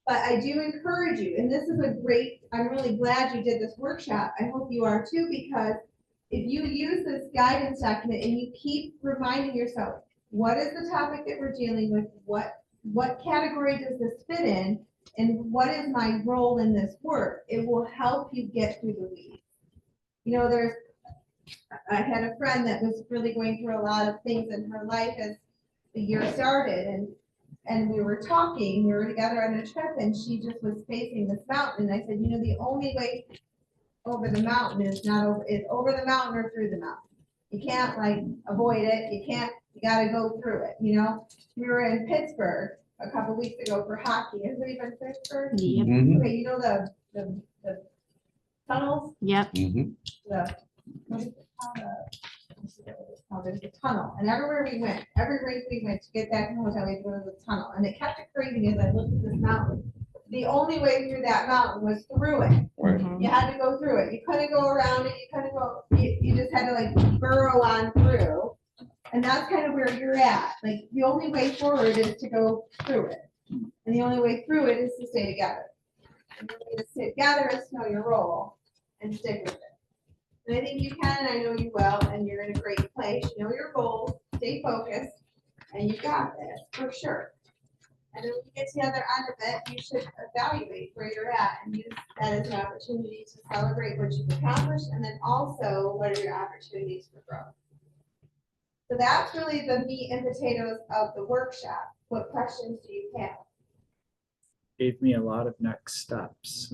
But I do encourage you, and this is a great, I'm really glad you did this workshop. I hope you are too, because if you use this guidance document and you keep reminding yourself, what is the topic that we're dealing with? What category does this fit in? And what is my role in this work? It will help you get through the weeds. You know, I had a friend that was really going through a lot of things in her life as the year started, and we were talking, we were together on a trip, and she just was facing this mountain. And I said, you know, the only way over the mountain is over the mountain or through the mountain. You can't like avoid it. You gotta go through it, you know? We were in Pittsburgh a couple weeks ago for hockey. Everybody been to Pittsburgh? Yep. Mhm, Okay, you know the tunnels? Yep. mhm. What is it called? There's a tunnel, and everywhere we went, every rink we went to get back to the hotel, we had to go to the tunnel, and it kept occurring as I looked at this mountain. The only way through that mountain was through it. Right. Mhm. You had to go through it. You couldn't go around it. You just had to like burrow on through. And that's kind of where you're at. Like the only way forward is to go through it. And the only way through it is to stay together. And the way to stay together is to know your role and stick with it. And I think you can, and I know you will, and you're in a great place. You know your goals, stay focused, and you got this for sure. And then when you get to the other end of it, you should evaluate where you're at and use that as an opportunity to celebrate what you've accomplished, and then also what are your opportunities for growth. So that's really the meat and potatoes of the workshop. What questions do you have? Gave me a lot of next steps.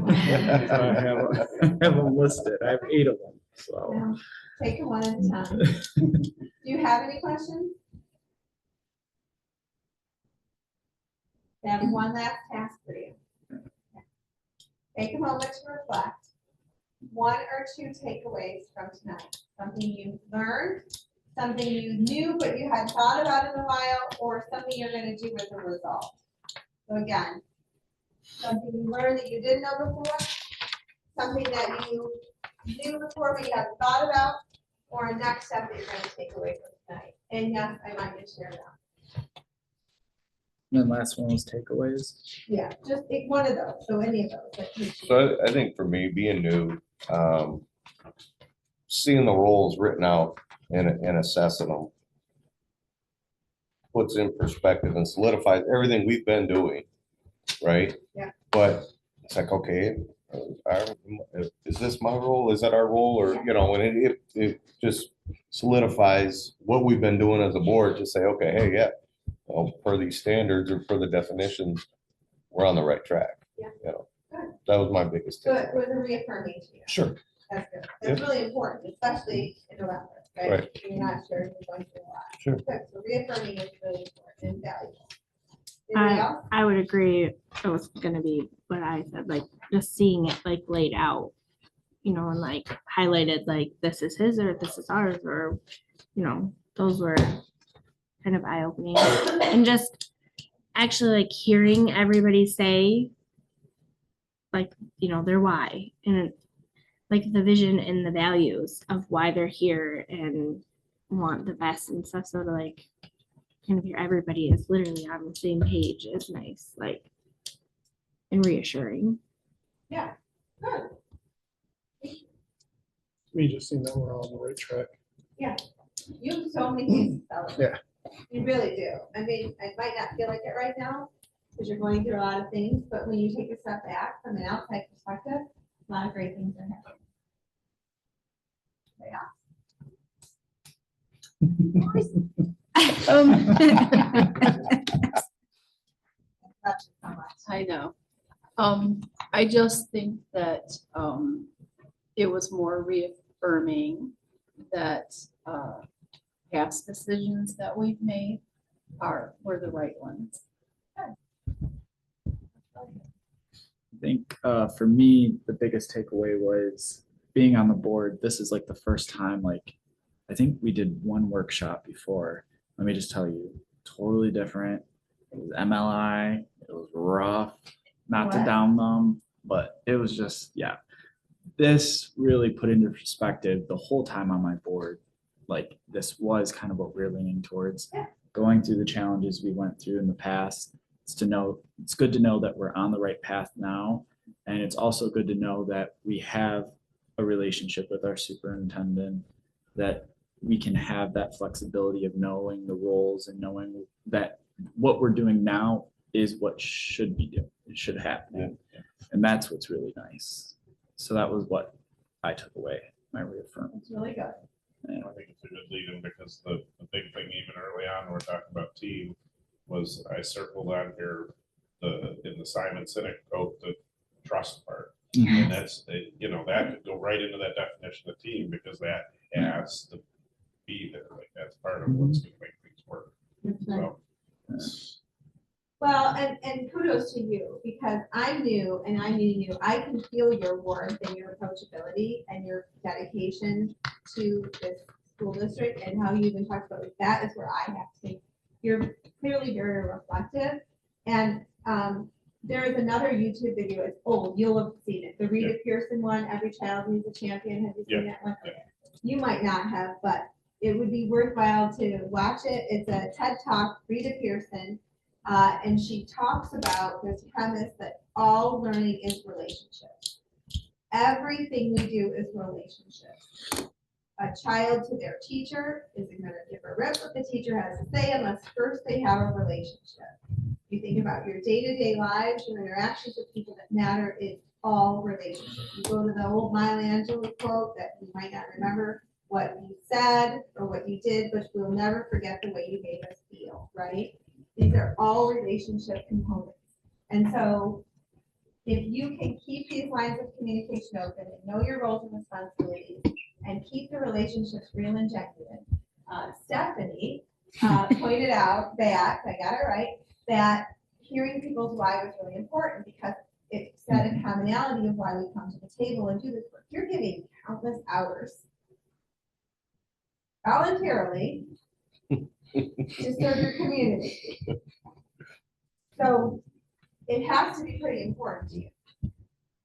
I have them listed. I have 8 of them, so. Now, take it one at a time. Do you have any questions? I have one last task for you. Take a moment to reflect. 1 or 2 takeaways from tonight. Something you learned, something you knew but you hadn't thought about in a while, or something you're going to do as a result. So again, something you learned that you didn't know before, something that you knew before but you hadn't thought about, or a next step that you're going to take away from tonight. And yes, I might just share that. And then last one was takeaways. Yeah, just pick one of those. So any of those. that you choose. So I think for me, being new, seeing the roles written out and assessing them puts in perspective and solidifies everything we've been doing, right? Yeah. But it's like, okay, is this my role? Is that our role? Or, you know, and it just solidifies what we've been doing as a board to say, okay, hey, yeah, well, per these standards or per the definitions, we're on the right track. Yeah. You know, Good. that was my biggest So thing. it was a reaffirming to you. Sure. That's good. That's really important, especially in November, right? Right. You're not sure you're going through a lot. Sure. Good. So reaffirming is really important and valuable. Anybody else? I would agree. It was gonna be what I said, like just seeing it like laid out, you know, and like highlighted, like this is his or this is ours, or, you know, those were kind of eye-opening. And just actually like hearing everybody say, like, you know, their why and like the vision and the values of why they're here and want the best and stuff. So to like kind of hear everybody is literally on the same page is nice, like, and reassuring. Yeah. Good. Me just seeing that we're all on the right track. Yeah. You have so many things to celebrate. You really do. I mean, it might not feel like it right now, because you're going through a lot of things, but when you take a step back from an outside perspective, a lot of great things are happening. I know. I just think that, it was more reaffirming that, past decisions that we've made were the right ones. I think for me, the biggest takeaway was being on the board. This is like the first time, like, I think we did one workshop before. Let me just tell you, totally different. It was MLI, it was rough, not to What? down them, but it was just, yeah. This really put into perspective the whole time on my board. Like, this was kind of what we're leaning towards. Yeah. Going through the challenges we went through in the past. It's good to know that we're on the right path now. And it's also good to know that we have a relationship with our superintendent, that we can have that flexibility of knowing the roles and knowing that what we're doing now is what should be doing. It should happen. And that's what's really nice. So that was what I took away, my reaffirmation. It's really good. I think it's a good lead in because the big thing even early on, when we're talking about team, was I circled on here, in the Simon Sinek quote, the trust part. And that's, that could go right into that definition of team, because that has to be there, like, that's part of what's gonna make things work. So, Well, and kudos to you, because I'm new and I'm meeting you. I can feel your warmth and your approachability and your dedication to this school district, and how you even talked about it. That is where I have to think. You're clearly very reflective. And there is another YouTube video. It's old. You'll have seen it. The Rita Pearson one, Every Child Needs a Champion. Have you seen that one? Yeah. You might not have, but it would be worthwhile to watch it. It's a TED Talk, Rita Pearson. And she talks about this premise that all learning is relationships. Everything we do is relationships. A child to their teacher isn't going to give a rip what the teacher has to say unless first they have a relationship. You think about your day-to-day lives, your interactions with people that matter, it's all relationships. You go to the old Maya Angelou quote that you might not remember what you said or what you did, but you'll never forget the way you made us feel, right? These are all relationship components. And so if you can keep these lines of communication open and know your roles and responsibilities and keep the relationships real and genuine, Stephanie pointed out that, I got it right, that hearing people's why was really important, because it set a commonality of why we come to the table and do this work. You're giving countless hours voluntarily to serve your community. So it has to be pretty important to you.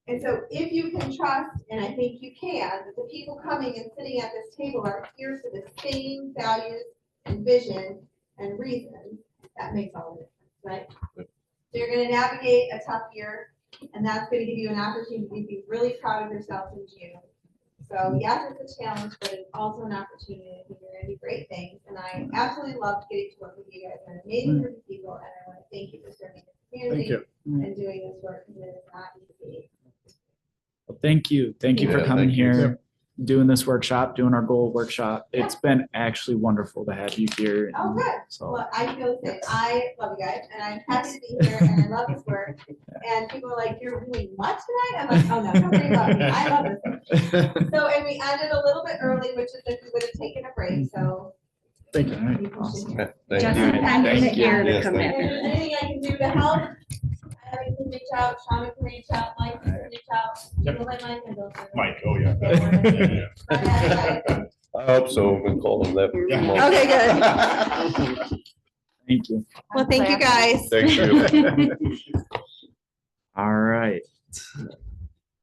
And so if you can trust, and I think you can, that the people coming and sitting at this table are here for the same values and vision and reasons, that makes all the difference, right? So you're going to navigate a tough year, and that's going to give you an opportunity to be really proud of yourself in June. So yes, it's a challenge, but it's also an opportunity. I think you're going to do great things, and I absolutely loved getting to work with you guys. You're an amazing group of people, and I want to thank you for serving the community and doing this work, because it is not easy. Well, thank you. Thank you for Yeah, coming thank you. here, doing this workshop, doing our goal workshop. It's been actually wonderful to have you here. Oh, good. So, Well, I feel the same. I love you guys, and I'm happy to be here, and I love this work. And people are like, "You're doing what tonight?" I'm like, "Oh no, don't worry about me. I love this." So, and we ended a little bit early, which is if we would have taken a break. So, thank you. we appreciate Awesome. it. Thank Just you. in time for the Thank you. air to Yes, come thank If in. there's anything I can do to help, I can reach out. Shauna can reach out. Mike can reach out. Yep. People like Mike and those. Mike, oh, yeah. I hope so. We can call them that. Okay, good. Thank you. Well, thank you guys. Thank you. All right.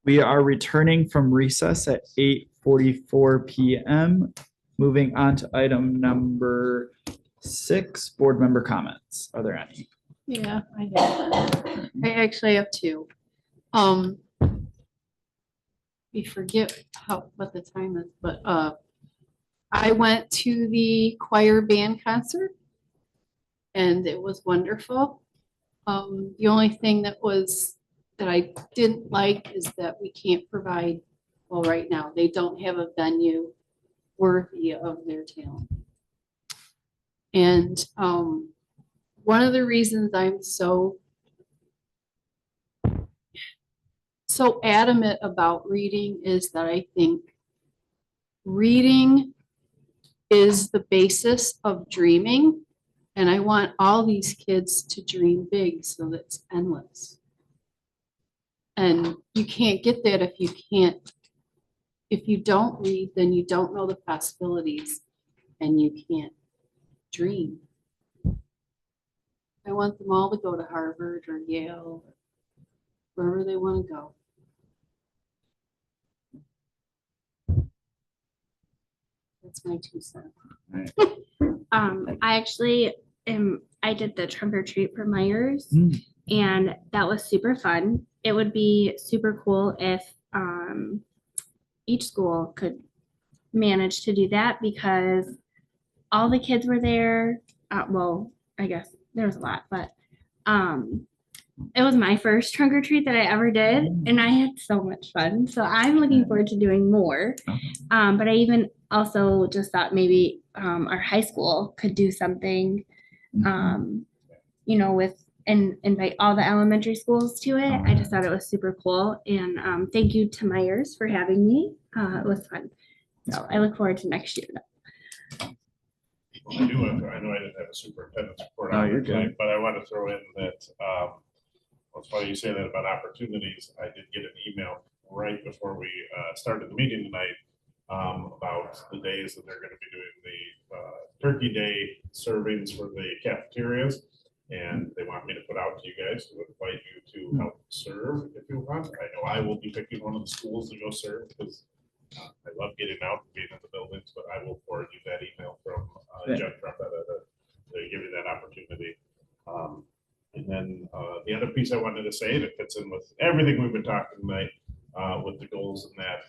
We are returning from recess at 8:44 PM. Moving on to item number 6, board member comments. Are there any? Yeah, I have. I actually have two. We forget what the time is, but I went to the choir band concert and it was wonderful. The only thing that I didn't like is that we can't provide, well, right now, they don't have a venue worthy of their talent. And one of the reasons I'm so adamant about reading is that I think reading is the basis of dreaming. And I want all these kids to dream big so that it's endless. And you can't get that if you don't read, then you don't know the possibilities and you can't dream. I want them all to go to Harvard or Yale, wherever they want to go. That's my 2 cents. I actually I did the trunk or treat for Myers and that was super fun. It would be super cool if each school could manage to do that because all the kids were there. Well, I guess there was a lot, but it was my first trunk or treat that I ever did and I had so much fun. So I'm looking forward to doing more. But I even also just thought maybe our high school could do something, and invite all the elementary schools to it. I just thought it was super cool. And thank you to Myers for having me. It was fun. So I look forward to next year. Well, I know I didn't have a superintendent's report No, on you're it tonight, good. but I want to throw in that, well, it's funny you say that about opportunities. I did get an email right before we started the meeting tonight about the days that they're going to be doing the Turkey Day servings for the cafeterias. And they want me to put out to you guys to invite you to help serve if you want. I know I will be picking one of the schools to go serve because I love getting out and being in the buildings, but I will forward you that email from Jeff Trumpet to give you that opportunity. And then the other piece I wanted to say that fits in with everything we've been talking tonight with the goals and that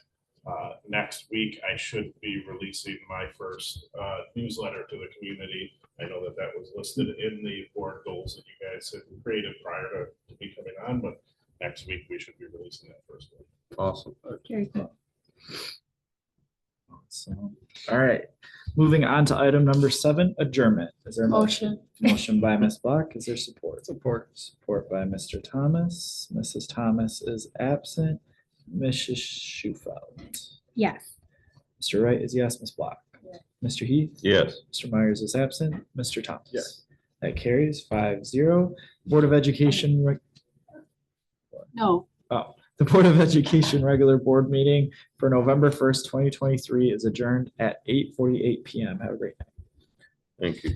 next week I should be releasing my first newsletter to the community. I know that was listed in the board goals that you guys had created prior to me coming on, but next week we should be releasing that first one. Awesome. Very cool. Awesome. All right, moving on to item number 7, adjournment. Is there a motion? Motion by Ms. Block. Is there support? Support by Mr. Thomas. Mrs. Thomas is absent. Mrs. Schufelt. Yes. Mr. Wright is yes. Ms. Block. Mr. Heath. Yes. Mr. Myers is absent. Mr. Thomas. Yes. That carries 5-0. Board of Education. No, The Board of Education regular board meeting for November 1st, 2023 is adjourned at 8:48 PM. Have a great night. Thank you.